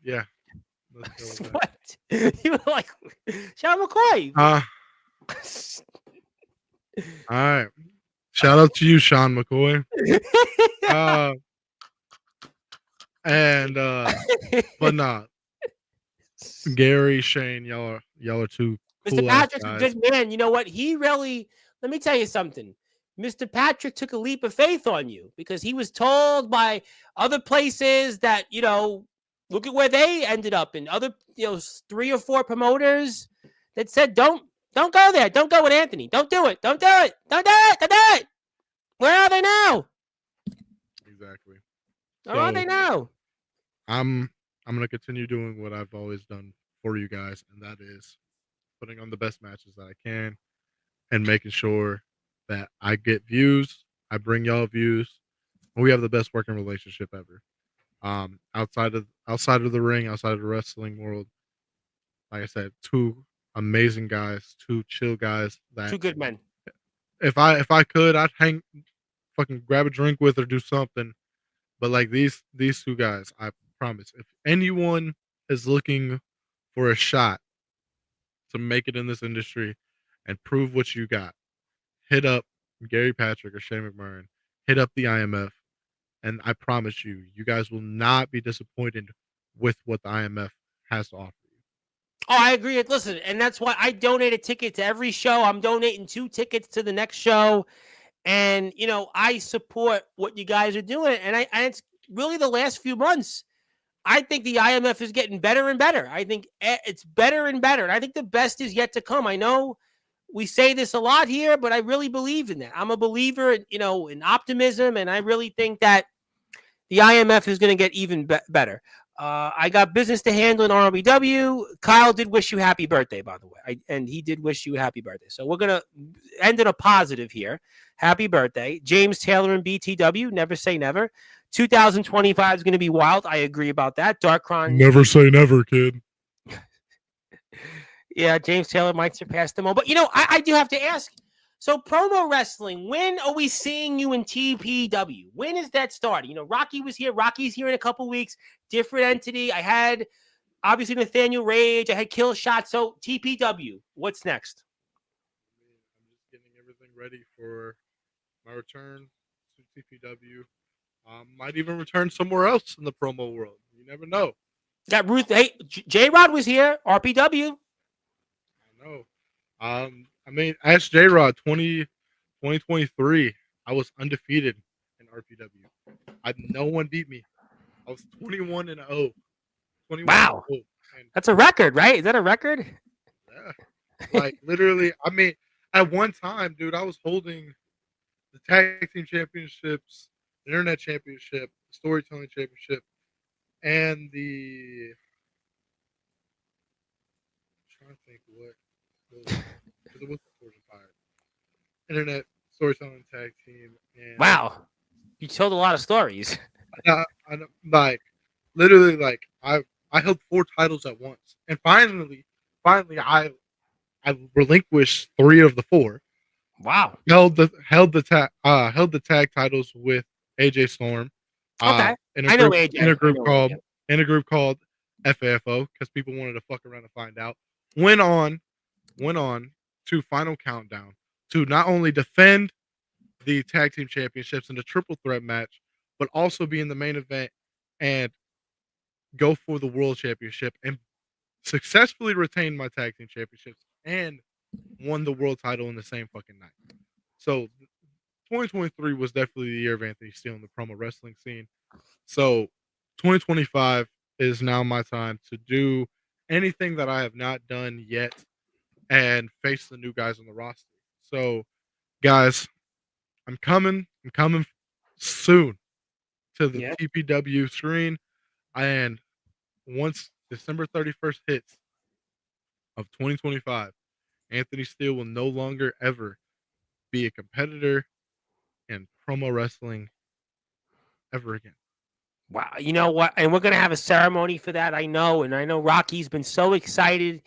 [SPEAKER 2] Yeah.
[SPEAKER 1] What? You were like, Sean McCoy.
[SPEAKER 2] All right. Shout out to you, Sean McCoy. But not Gary, Shane, y'all are too cool.
[SPEAKER 1] Mr. Patrick's a good man. You know what? He really, let me tell you something. Mr. Patrick took a leap of faith on you because he was told by other places that, look at where they ended up in other, 3 or 4 promoters that said, don't go there. Don't go with Anthony. Don't do it. Don't do it. Don't do it. Don't do it. Where are they now?
[SPEAKER 2] Exactly.
[SPEAKER 1] Where are they now?
[SPEAKER 2] I'm going to continue doing what I've always done for you guys, and that is putting on the best matches that I can and making sure that I get views, I bring y'all views, and we have the best working relationship ever. Outside of the ring, outside of the wrestling world, like I said, 2 amazing guys, 2 chill guys,
[SPEAKER 1] 2 good men.
[SPEAKER 2] if I could, I'd fucking grab a drink with or do something. But like these two guys, I promise, if anyone is looking for a shot to make it in this industry and prove what you got, hit up Gary Patrick or Shane McMurray, hit up the IMF, and I promise you, you guys will not be disappointed with what the IMF has to offer you.
[SPEAKER 1] Oh, I agree. Listen, and that's why I donate a ticket to every show. I'm donating 2 tickets to the next show. And, I support what you guys are doing. And it's really the last few months. I think the IMF is getting better and better. I think it's better and better. And I think the best is yet to come. I know we say this a lot here, but I really believe in that. I'm a believer in optimism. And I really think that the IMF is going to get even better. I got business to handle in RBW. Kyle did wish you happy birthday, by the way. And he did wish you a happy birthday. So we're going to end in a positive here. Happy birthday. James Taylor and BTW, never say never. 2025 is going to be wild. I agree about that. Darkron.
[SPEAKER 2] Never say never, kid.
[SPEAKER 1] Yeah, James Taylor might surpass them all. But, I do have to ask. So promo wrestling, when are we seeing you in TPW? When is that starting? Rocky was here. Rocky's here in a couple weeks. Different entity. I had, obviously, Nathaniel Rage. I had Kill Shot. So TPW, what's next?
[SPEAKER 2] I'm just getting everything ready for my return to TPW. Might even return somewhere else in the promo world. You never know.
[SPEAKER 1] That Ruth, hey, J-Rod was here. RPW.
[SPEAKER 2] I know. Ask J-Rod 2023. I was undefeated in RPW. No one beat me. I was 21-0. 21-0.
[SPEAKER 1] Wow. That's a record, right? Is that a record?
[SPEAKER 2] Yeah. Like, literally, at one time, dude, I was holding the tag team championships, the internet championship, the storytelling championship, and the... I'm trying to think what... It was Forge and Fire. Internet storytelling tag team. And
[SPEAKER 1] wow, you told a lot of stories.
[SPEAKER 2] Literally, I held 4 titles at once, and finally, I relinquished 3 of the 4.
[SPEAKER 1] Wow.
[SPEAKER 2] Held the tag titles with AJ Storm.
[SPEAKER 1] Okay.
[SPEAKER 2] In a group called FAFO, because people wanted to fuck around and find out. Went on to Final Countdown to not only defend the tag team championships in the triple threat match, but also be in the main event and go for the world championship, and successfully retain my tag team championships and won the world title in the same fucking night. So 2023 was definitely the year of Anthony Steele in the promo wrestling scene. So 2025 is now my time to do anything that I have not done yet and face the new guys on the roster. So, guys, I'm coming soon to the TPW screen. And once December 31st hits of 2025, Anthony Steele will no longer ever be a competitor in promo wrestling ever again.
[SPEAKER 1] Wow. You know what? And we're going to have a ceremony for that, I know. And I know Rocky's been so excited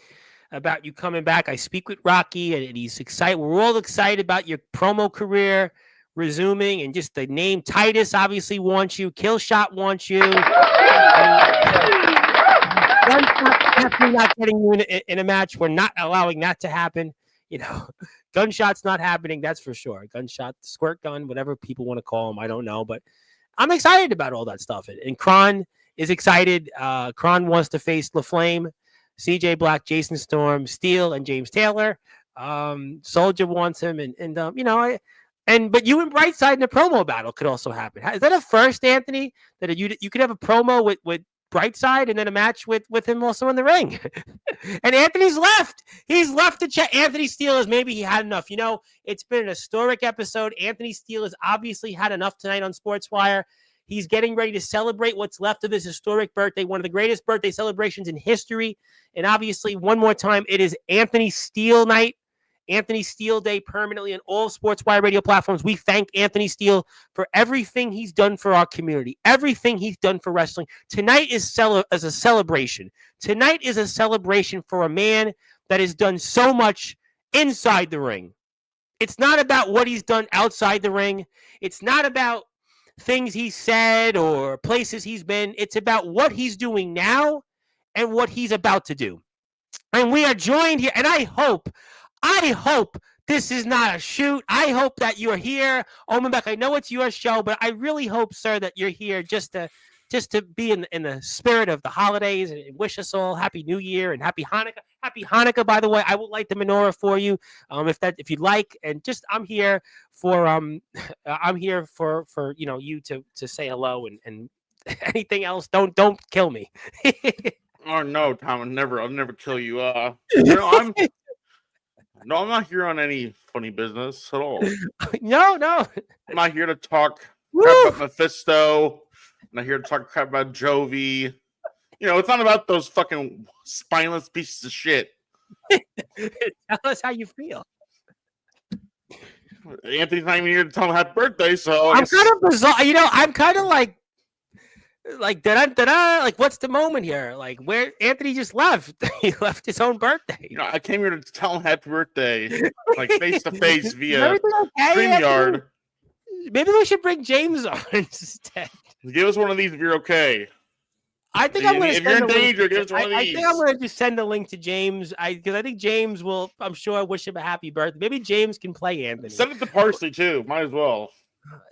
[SPEAKER 1] about you coming back. I speak with Rocky, and he's excited. We're all excited about your promo career resuming, and just the name Titus obviously wants you. Killshot wants you. Definitely not getting you in a match. We're not allowing that to happen. Gunshot's not happening. That's for sure. Gunshot, squirt gun, whatever people want to call them. I don't know, but I'm excited about all that stuff. And Kron is excited. Kron wants to face LaFlame, CJ Black, Jason Storm, Steele, and James Taylor. Soldier wants him, but you and Brightside in a promo battle could also happen. Is that a first, Anthony? That you could have a promo with Brightside and then a match with him also in the ring. And Anthony's left. He's left to check. Anthony Steele is maybe he had enough. It's been an historic episode. Anthony Steele has obviously had enough tonight on Sportswire. He's getting ready to celebrate what's left of his historic birthday, one of the greatest birthday celebrations in history. And obviously, one more time, it is Anthony Steele night, Anthony Steele Day, permanently on all Sportswire radio platforms. We thank Anthony Steele for everything he's done for our community, everything he's done for wrestling. Tonight is a celebration. Tonight is a celebration for a man that has done so much inside the ring. It's not about what he's done outside the ring. It's not about things he said or places he's been. It's about what he's doing now and what he's about to do. And we are joined here, and I hope this is not a shoot. I hope that you're here. Omen Beck, I know it's your show, but I really hope, sir, that you're here just to be in the spirit of the holidays and wish us all Happy New Year and Happy Hanukkah. Happy Hanukkah, by the way. I will light the menorah for you, if you'd like. And just I'm here for you to say hello and anything else. Don't kill me.
[SPEAKER 3] Oh no, Tom! I'll never kill you. I'm not here on any funny business at all.
[SPEAKER 1] No.
[SPEAKER 3] I'm not here to talk
[SPEAKER 1] Woo!
[SPEAKER 3] crap about Mephisto. I'm not here to talk crap about Jovi. It's not about those fucking spineless pieces of shit.
[SPEAKER 1] Tell us how you feel.
[SPEAKER 3] Anthony's not even here to tell him happy birthday, so
[SPEAKER 1] I'm kind of bizarre. I'm kind of like da-da, like what's the moment here? Like where Anthony just left. He left his own birthday.
[SPEAKER 3] I came here to tell him happy birthday, like face to face via
[SPEAKER 1] Everything okay,
[SPEAKER 3] StreamYard.
[SPEAKER 1] Maybe we should bring James on instead.
[SPEAKER 3] Give us one of these if you're okay.
[SPEAKER 1] I think I'm going to.
[SPEAKER 3] If you're in danger, give us one of these.
[SPEAKER 1] I think I'm going to just send a link to James. Because I think James will. I'm sure I wish him a happy birthday. Maybe James can play Anthony.
[SPEAKER 3] Send it to Parsley too. Might as well.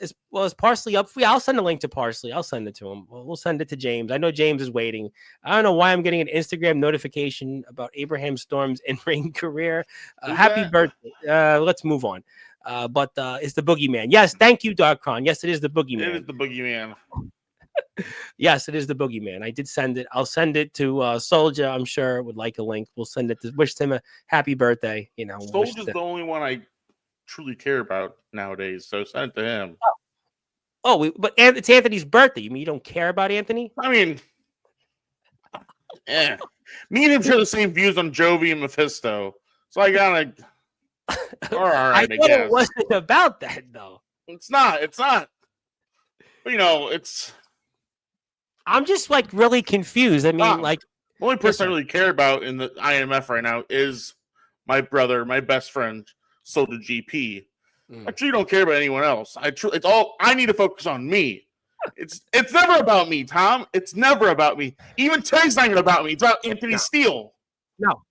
[SPEAKER 1] Is Parsley up? Yeah, I'll send a link to Parsley. I'll send it to him. We'll send it to James. I know James is waiting. I don't know why I'm getting an Instagram notification about Abraham Storm's in-ring career. Happy birthday. Let's move on. But it's the Boogeyman. Yes, thank you, Darkron. Yes, it is the Boogeyman.
[SPEAKER 3] It is the Boogeyman.
[SPEAKER 1] Yes, it is the Boogeyman. I did send it. I'll send it to Soldier. I'm sure would like a link. We'll send it to wish him a happy birthday.
[SPEAKER 3] Soldier's the only one I truly care about nowadays, so send it to him.
[SPEAKER 1] But it's Anthony's birthday. You mean you don't care about Anthony?
[SPEAKER 3] I mean, me and him share the same views on Jovi and Mephisto, so I gotta. All right, I
[SPEAKER 1] thought
[SPEAKER 3] guess.
[SPEAKER 1] It wasn't about that though.
[SPEAKER 3] It's not. But, it's.
[SPEAKER 1] I'm just like really confused. I mean,
[SPEAKER 3] the only person I really care about in the IMF right now is my brother, my best friend, Soldier GP. I truly don't care about anyone else. It's all I need to focus on me. It's never about me, Tom. It's never about me. Even today's not even about me. It's about Anthony Steele.
[SPEAKER 1] No.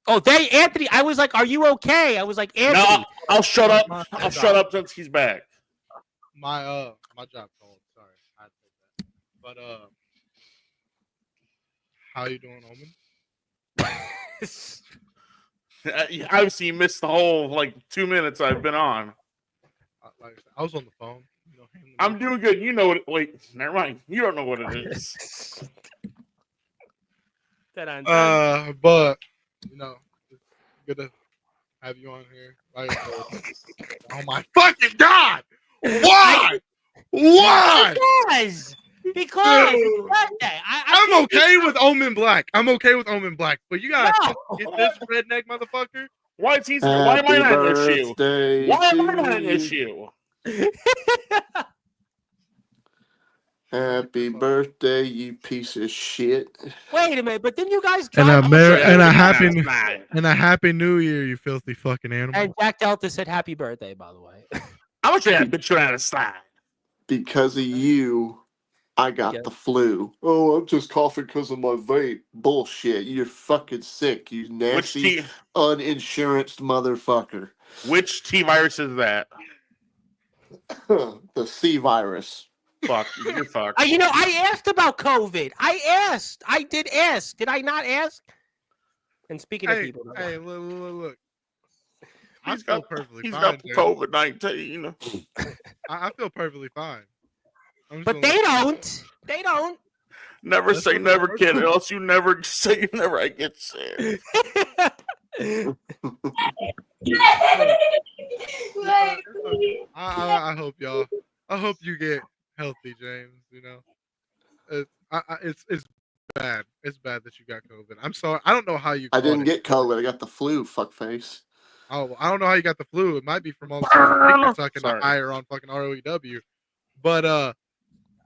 [SPEAKER 1] Oh, Anthony. I was like, "Are you okay?" I was like, "Anthony."
[SPEAKER 3] No, I'll shut up. I'll shut up since he's back.
[SPEAKER 2] My job called. Sorry, I had to take that. But how you doing, Omen?
[SPEAKER 3] Obviously, you missed the whole 2 minutes I've been on.
[SPEAKER 2] Like I said, I was on the phone.
[SPEAKER 3] I'm doing good. You know what? Wait, never mind. You don't know what it is.
[SPEAKER 2] But it's good to have you on here. Like I said, oh my fucking God! Why? Why?
[SPEAKER 1] Because it's birthday.
[SPEAKER 2] I'm okay with Omen Black. But you gotta get this redneck motherfucker.
[SPEAKER 3] Why am I not an issue? Why am I not an issue?
[SPEAKER 4] Happy birthday, you piece of shit.
[SPEAKER 1] Wait a minute, but then you guys
[SPEAKER 2] and a happy New Year, you filthy fucking animal.
[SPEAKER 1] And Jack Delta said happy birthday, by the way.
[SPEAKER 3] How much have been trying to slide?
[SPEAKER 4] Because of you, I got the flu. Oh, I'm just coughing because of my vape. Bullshit. You're fucking sick, you nasty, uninsurance motherfucker.
[SPEAKER 3] Which T virus is that?
[SPEAKER 4] The C virus.
[SPEAKER 3] Fuck, you're fucked.
[SPEAKER 1] I asked about COVID. I did ask. Did I not ask? And speaking of people,
[SPEAKER 2] hey, look.
[SPEAKER 3] He's got COVID-19.
[SPEAKER 2] I feel perfectly fine.
[SPEAKER 1] But they don't. They don't.
[SPEAKER 3] Never say never, kid. Or else you never say you never. I get sick.
[SPEAKER 2] I hope y'all. I hope you get healthy, James. It's bad. It's bad that you got COVID. I'm sorry. I don't know how you.
[SPEAKER 4] I didn't get COVID. I got the flu. Fuckface.
[SPEAKER 2] Oh, I don't know how you got the flu. It might be from all the sucking the higher on fucking ROEW, but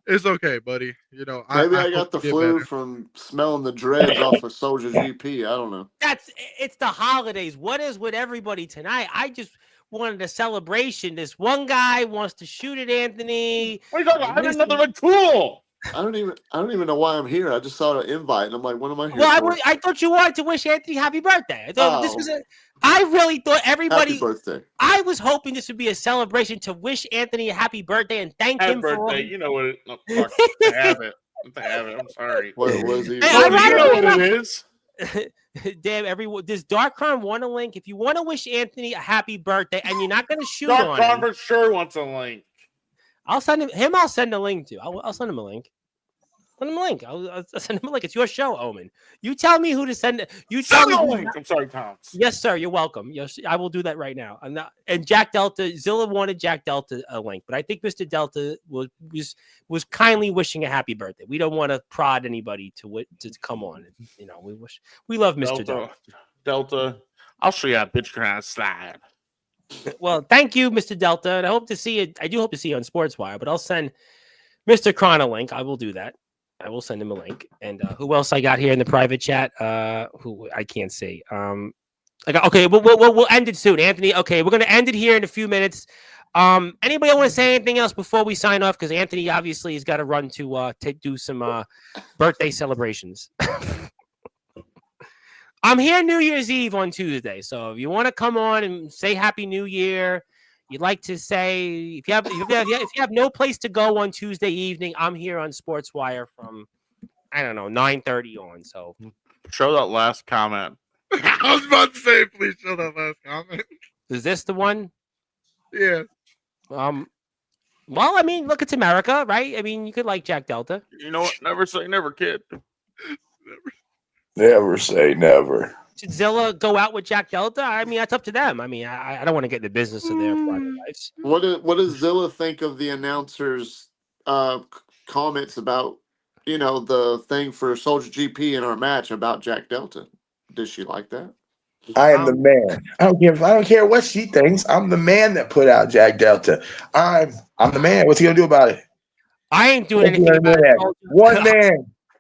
[SPEAKER 2] it's okay, buddy.
[SPEAKER 4] Maybe I got the flu from smelling the dreads off of Soldier GP. I don't know.
[SPEAKER 1] It's the holidays. What is with everybody tonight? wanted a celebration. This one guy wants to shoot at Anthony.
[SPEAKER 3] What are you talking about? I did nothing but cool.
[SPEAKER 4] I don't even know why I'm here. I just saw an invite, and I'm like, what am I here
[SPEAKER 1] Well,
[SPEAKER 4] for?
[SPEAKER 1] I thought you wanted to wish Anthony happy birthday. I thought this was I really thought everybody.
[SPEAKER 4] Happy birthday.
[SPEAKER 1] I was hoping this would be a celebration to wish Anthony a happy birthday and thank him for all.
[SPEAKER 3] You know what? Fuck, I have it. I'm sorry.
[SPEAKER 4] What was he?
[SPEAKER 3] You know what it is.
[SPEAKER 1] Damn, everyone. Does Darkron want a link? If you want to wish Anthony a happy birthday and you're not going to shoot on him,
[SPEAKER 3] for sure wants a link.
[SPEAKER 1] I'll send him. I'll send a link to. I'll send him a link. Send him a link. I'll send him a link. It's your show, Omen. You tell me who to send it. You tell me.
[SPEAKER 3] Link. I'm sorry, Tom.
[SPEAKER 1] Yes, sir. You're welcome. Yes, I will do that right now. I'm not. And Jack Delta, Zilla wanted Jack Delta a link, but I think Mr. Delta was kindly wishing a happy birthday. We don't want to prod anybody to come on. You know, we love Mr.
[SPEAKER 3] Delta. I'll show you how bitch can slide.
[SPEAKER 1] Well, thank you, Mr. Delta, and I hope to see it. I do hope to see you on Sportswire, but I'll send Mr. Cron a link. I will do that. I will send him a link. And who else I got here in the private chat? Who I can't see. Okay, we'll end it soon, Anthony. Okay, we're gonna end it here in a few minutes. Anybody want to say anything else before we sign off? Because Anthony obviously has got to run to do some birthday celebrations. I'm here New Year's Eve on Tuesday, so if you want to come on and say Happy New Year. You'd like to say if you have no place to go on Tuesday evening, I'm here on Sportswire from 9:30 on. So
[SPEAKER 3] show that last comment.
[SPEAKER 2] I was about to say, please show that last comment.
[SPEAKER 1] Is this the one?
[SPEAKER 2] Yeah.
[SPEAKER 1] Well, I mean, look, it's America, right? I mean, you could like Jack Delta.
[SPEAKER 3] You know what? Never say never, kid.
[SPEAKER 5] Never say never.
[SPEAKER 1] Should Zilla go out with Jack Delta? I mean, that's up to them. I mean, I don't want to get in the business of their private lives.
[SPEAKER 4] What does Zilla think of the announcers' comments about the thing for Soldier GP in our match about Jack Delta? Does she like that?
[SPEAKER 5] I am the man. I don't care what she thinks. I'm the man that put out Jack Delta. I'm the man. What's he gonna do about it?
[SPEAKER 1] I ain't doing anything about
[SPEAKER 5] it.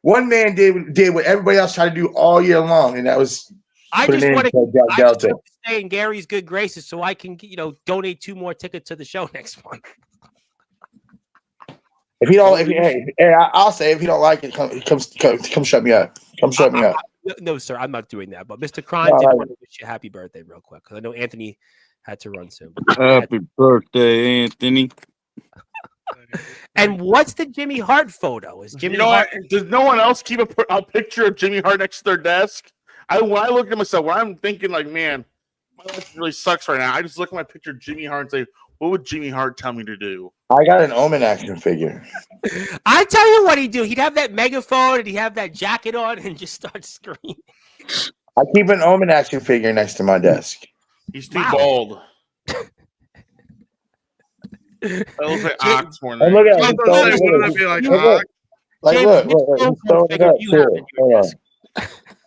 [SPEAKER 5] One man did what everybody else tried to do all year long, and that was.
[SPEAKER 1] I just want to stay in Gary's good graces so I can, donate 2 more tickets to the show next month.
[SPEAKER 5] If I'll say if you don't like it, come shut me up. Come shut me up.
[SPEAKER 1] No, sir, I'm not doing that. But Mr. Cron did want to wish you a happy birthday real quick because I know Anthony had to run soon.
[SPEAKER 6] Happy birthday, Anthony.
[SPEAKER 1] And what's the Jimmy Hart photo? Is Jimmy
[SPEAKER 3] Hart? Does no one else keep a picture of Jimmy Hart next to their desk? When I look at myself, when I'm thinking like, man, my life really sucks right now. I just look at my picture of Jimmy Hart and say, what would Jimmy Hart tell me to do?
[SPEAKER 5] I got an Omen action figure.
[SPEAKER 1] I tell you what he'd do. He'd have that megaphone and he'd have that jacket on and just start screaming.
[SPEAKER 5] I keep an Omen action figure next to my desk.
[SPEAKER 3] He's too bald. That looks like Ox more than
[SPEAKER 5] look at it.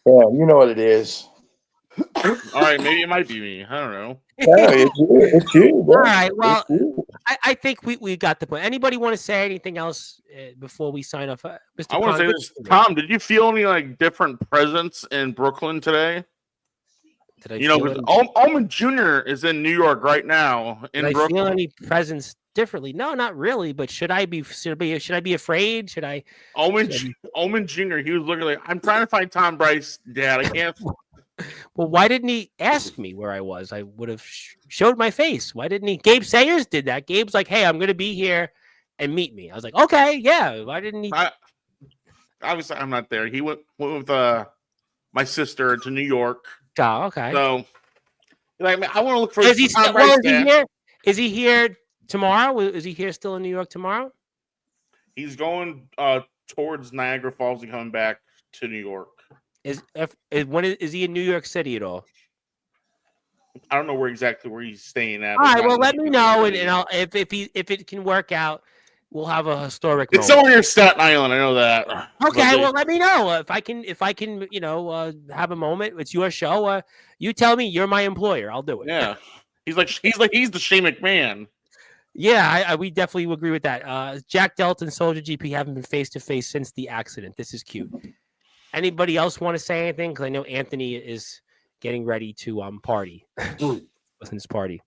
[SPEAKER 5] Yeah, you know what it is.
[SPEAKER 3] All right, maybe it might be me. I don't know.
[SPEAKER 5] Yeah, it's you.
[SPEAKER 1] All right. Well, I think we got the point. Anybody want to say anything else before we sign off? Mr.
[SPEAKER 3] I want to say this. Tom, did you feel any different presence in Brooklyn today? Omen Jr. is in New York right now.
[SPEAKER 1] Did I feel any presence differently? No, not really. But should I be afraid? Should I?
[SPEAKER 3] Omen Jr. He was looking like, I'm trying to find Tom Bryce, Dad. I can't.
[SPEAKER 1] Well, why didn't he ask me where I was? I would have showed my face. Why didn't he? Gabe Sayers did that. Gabe's like, hey, I'm going to be here and meet me. I was like, okay, yeah. Why didn't he?
[SPEAKER 3] Obviously, I'm not there. He went with my sister to New York.
[SPEAKER 1] Oh, okay.
[SPEAKER 3] So, I want to look for.
[SPEAKER 1] Is he here? Is he here tomorrow? Is he here still in New York tomorrow?
[SPEAKER 3] He's going towards Niagara Falls and coming back to New York.
[SPEAKER 1] Is he in New York City at all?
[SPEAKER 3] I don't know where he's staying at.
[SPEAKER 1] All right, well, let me know, and I'll, if it can work out, we'll have a historic.
[SPEAKER 3] It's somewhere near Staten Island. I know that.
[SPEAKER 1] Okay, well, let me know if I can, have a moment. It's your show. You tell me. You're my employer. I'll do it.
[SPEAKER 3] Yeah, he's the Shane McMahon.
[SPEAKER 1] Yeah, we definitely agree with that. Jack Delta and Soldier GP haven't been face to face since the accident. This is cute. Anybody else want to say anything? Because I know Anthony is getting ready to party. Wasn't his party?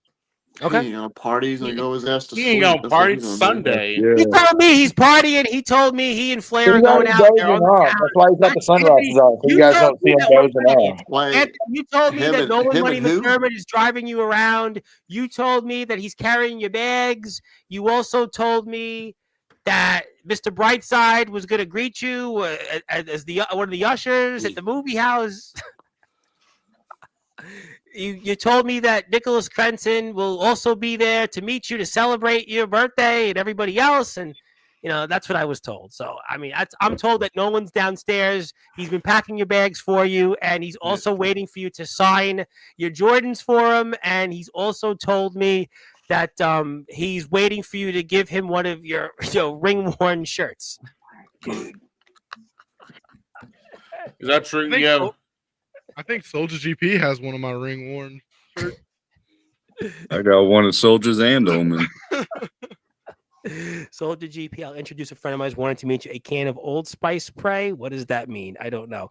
[SPEAKER 1] Okay.
[SPEAKER 4] He ain't gonna party. He's gonna go his ass to
[SPEAKER 3] He
[SPEAKER 4] sleep.
[SPEAKER 3] ain't gonna
[SPEAKER 4] That's what
[SPEAKER 3] party
[SPEAKER 4] he's gonna do.
[SPEAKER 3] Sunday.
[SPEAKER 6] Yeah.
[SPEAKER 1] He told me he's partying. He told me he and Flair are
[SPEAKER 5] He's
[SPEAKER 1] going
[SPEAKER 5] already
[SPEAKER 1] out there on
[SPEAKER 5] dozing
[SPEAKER 1] the
[SPEAKER 5] off.
[SPEAKER 1] town.
[SPEAKER 5] That's why he's got the sunglasses on, so you
[SPEAKER 1] You
[SPEAKER 5] guys
[SPEAKER 1] told
[SPEAKER 5] don't see
[SPEAKER 1] me
[SPEAKER 5] him
[SPEAKER 1] that one
[SPEAKER 5] dozing
[SPEAKER 1] second.
[SPEAKER 5] off.
[SPEAKER 4] Wait,
[SPEAKER 1] Anthony, you told me that Nolan
[SPEAKER 4] him
[SPEAKER 1] Money
[SPEAKER 4] and who?
[SPEAKER 1] McDermott is driving you around. You told me that he's carrying your bags. You also told me that Mr. Brightside was going to greet you as the one of the ushers at the movie house. You told me that Nicholas Crenson will also be there to meet you to celebrate your birthday and everybody else, and that's what I was told. So I mean, I'm told that Nolan's downstairs. He's been packing your bags for you, and he's also waiting for you to sign your Jordans for him. And he's also told me that he's waiting for you to give him one of your ring-worn shirts.
[SPEAKER 3] Is that true?
[SPEAKER 2] think
[SPEAKER 3] Yeah.
[SPEAKER 2] so. I think Soldier GP has one of my ring worn shirts.
[SPEAKER 6] I got one of Soldiers and Omen.
[SPEAKER 1] Soldier GP, I'll introduce a friend of mine who's wanted to meet you. A can of Old Spice spray. What does that mean? I don't know.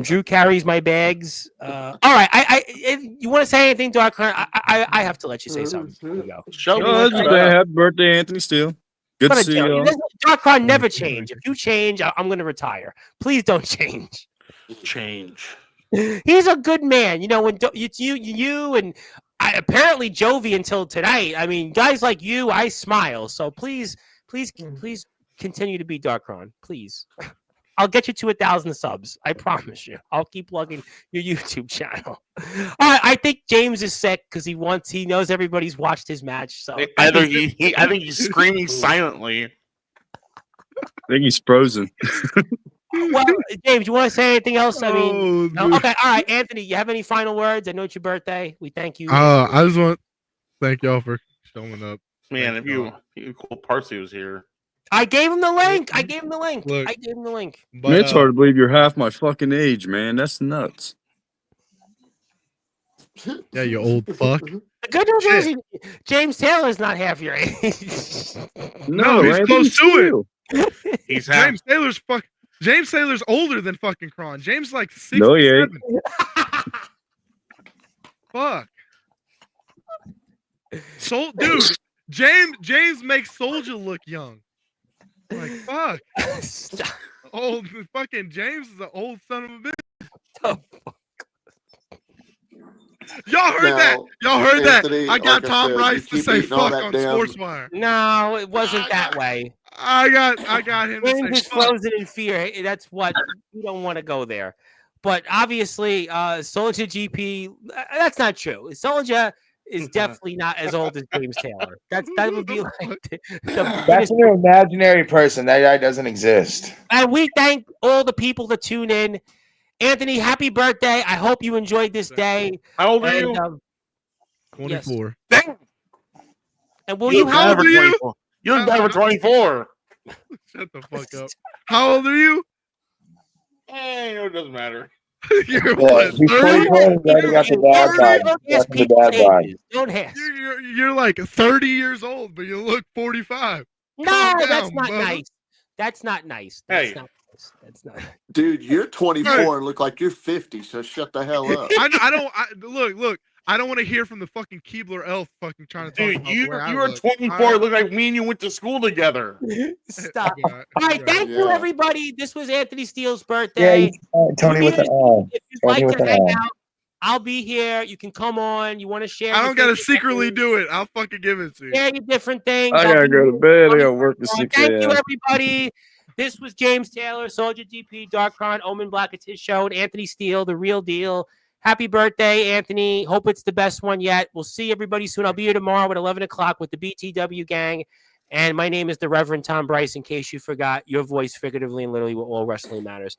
[SPEAKER 1] Drew carries my bags. All right. If you want to say anything, Dark Hunter, I have to let you say something. Here we go.
[SPEAKER 3] Show me
[SPEAKER 6] Oh,
[SPEAKER 3] what
[SPEAKER 6] just
[SPEAKER 3] you
[SPEAKER 6] say
[SPEAKER 3] got.
[SPEAKER 6] happy birthday, Anthony Steele. Good
[SPEAKER 1] What
[SPEAKER 6] to
[SPEAKER 1] a
[SPEAKER 6] see
[SPEAKER 1] joke.
[SPEAKER 6] you.
[SPEAKER 1] Dark Hunter never change. If you change, I'm going to retire. Please don't change.
[SPEAKER 3] Change.
[SPEAKER 1] He's a good man. When it's you and apparently Jovi until tonight. I mean, guys like you, I smile. So please continue to be Darkron. Please. I'll get you to 1,000 subs. I promise you. I'll keep plugging your YouTube channel. I think James is sick because he knows everybody's watched his match. So
[SPEAKER 3] I think he's screaming silently.
[SPEAKER 6] I think he's frozen.
[SPEAKER 1] well, James, you want to say anything else? I mean,
[SPEAKER 2] Oh,
[SPEAKER 1] no? Okay, all right, Anthony, you have any final words? I know it's your birthday. We thank you.
[SPEAKER 2] I just want to thank y'all for showing up.
[SPEAKER 3] Man,
[SPEAKER 2] Thank
[SPEAKER 3] if you cool Parsley was here.
[SPEAKER 1] I gave him the link.
[SPEAKER 2] Look,
[SPEAKER 1] I gave him the link.
[SPEAKER 2] But,
[SPEAKER 6] Man, it's hard to believe you're half my fucking age, man. That's nuts.
[SPEAKER 2] Yeah, you old fuck.
[SPEAKER 1] The good news is James Taylor's not half your age.
[SPEAKER 2] No, he's
[SPEAKER 6] Anthony
[SPEAKER 2] close to
[SPEAKER 6] Steele.
[SPEAKER 2] it.
[SPEAKER 3] He's half.
[SPEAKER 2] James Taylor's older than fucking Kron. James like 67.
[SPEAKER 6] No, he ain't.
[SPEAKER 2] Fuck. Dude, James makes Soldier look young. Like fuck.
[SPEAKER 1] Stop.
[SPEAKER 2] Old fucking James is an old son of a bitch.
[SPEAKER 1] Oh,
[SPEAKER 2] Y'all heard
[SPEAKER 4] Now,
[SPEAKER 2] that? Y'all heard
[SPEAKER 4] Anthony,
[SPEAKER 2] that? I got
[SPEAKER 4] like I
[SPEAKER 2] Tom
[SPEAKER 4] said,
[SPEAKER 2] Rice
[SPEAKER 4] you
[SPEAKER 2] to
[SPEAKER 4] keep
[SPEAKER 2] say
[SPEAKER 4] eating all
[SPEAKER 2] fuck
[SPEAKER 4] that
[SPEAKER 2] on
[SPEAKER 4] damn-
[SPEAKER 2] Sportswire.
[SPEAKER 1] No, it wasn't that way.
[SPEAKER 2] I got him to
[SPEAKER 1] James
[SPEAKER 2] say
[SPEAKER 1] is
[SPEAKER 2] fuck.
[SPEAKER 1] frozen in fear. That's what you don't want to go there. But obviously, Soldier GP, that's not true. Soldier is definitely not as old as James Taylor. That would be like the
[SPEAKER 5] That's an imaginary person. That guy doesn't exist.
[SPEAKER 1] And we thank all the people that tune in. Anthony, happy birthday. I hope you enjoyed this day.
[SPEAKER 3] How old are
[SPEAKER 1] And,
[SPEAKER 3] you?
[SPEAKER 2] 24.
[SPEAKER 3] Dang.
[SPEAKER 1] and will
[SPEAKER 3] You
[SPEAKER 1] you
[SPEAKER 3] look
[SPEAKER 2] how
[SPEAKER 3] bad
[SPEAKER 2] old
[SPEAKER 3] for
[SPEAKER 2] are you?
[SPEAKER 3] 24. You look bad for 24.
[SPEAKER 2] Shut the fuck up. How old are you?
[SPEAKER 3] It doesn't matter.
[SPEAKER 2] You're
[SPEAKER 5] Yeah,
[SPEAKER 2] what?
[SPEAKER 5] he's
[SPEAKER 2] 30?
[SPEAKER 5] 24. He's already got the dad bod.
[SPEAKER 1] Don't
[SPEAKER 5] He's
[SPEAKER 1] ask
[SPEAKER 5] got the
[SPEAKER 1] people's
[SPEAKER 5] dad bod.
[SPEAKER 1] ages. Don't ask.
[SPEAKER 2] You're like 30 years old, but you look 45.
[SPEAKER 1] No,
[SPEAKER 2] Calm
[SPEAKER 1] that's
[SPEAKER 2] down,
[SPEAKER 1] not
[SPEAKER 2] brother.
[SPEAKER 1] nice. That's not nice. That's
[SPEAKER 3] Hey.
[SPEAKER 1] not nice. That's not.
[SPEAKER 4] Dude, you're 24 and look like you're 50, so shut the hell up.
[SPEAKER 2] Look. I don't want to hear from the fucking Keebler elf fucking trying to talk
[SPEAKER 3] Dude,
[SPEAKER 2] about the way I
[SPEAKER 3] you were
[SPEAKER 2] look.
[SPEAKER 3] 24. It looked like me and you went to school together.
[SPEAKER 1] Stop.
[SPEAKER 2] Yeah,
[SPEAKER 1] All right, thank you,
[SPEAKER 4] Yeah.
[SPEAKER 1] everybody. This was Anthony Steele's
[SPEAKER 5] Yeah,
[SPEAKER 1] birthday.
[SPEAKER 5] Tony with an eye.
[SPEAKER 1] If you'd
[SPEAKER 5] Tony
[SPEAKER 1] like
[SPEAKER 5] with
[SPEAKER 1] to
[SPEAKER 5] an
[SPEAKER 1] hang
[SPEAKER 5] eye.
[SPEAKER 1] out, I'll be here. You can come on. You want to share?
[SPEAKER 2] I
[SPEAKER 1] your
[SPEAKER 2] don't gotta
[SPEAKER 1] favorite
[SPEAKER 2] secretly
[SPEAKER 1] things,
[SPEAKER 2] do it. I'll fucking give it to you.
[SPEAKER 1] share your different things.
[SPEAKER 6] I
[SPEAKER 1] I'll
[SPEAKER 6] gotta
[SPEAKER 1] be
[SPEAKER 6] go to
[SPEAKER 1] here.
[SPEAKER 6] bed. I gotta work at 6
[SPEAKER 1] Thank you,
[SPEAKER 6] a.m.
[SPEAKER 1] everybody. This was James Taylor, Soldier GP, Darkron, Omen Black. It's his show, and Anthony Steele, the real deal. Happy birthday, Anthony. Hope it's the best one yet. We'll see everybody soon. I'll be here tomorrow at 11 o'clock with the BTW gang. And my name is the Reverend Tom Bryce, in case you forgot. Your voice, figuratively and literally, what all wrestling matters.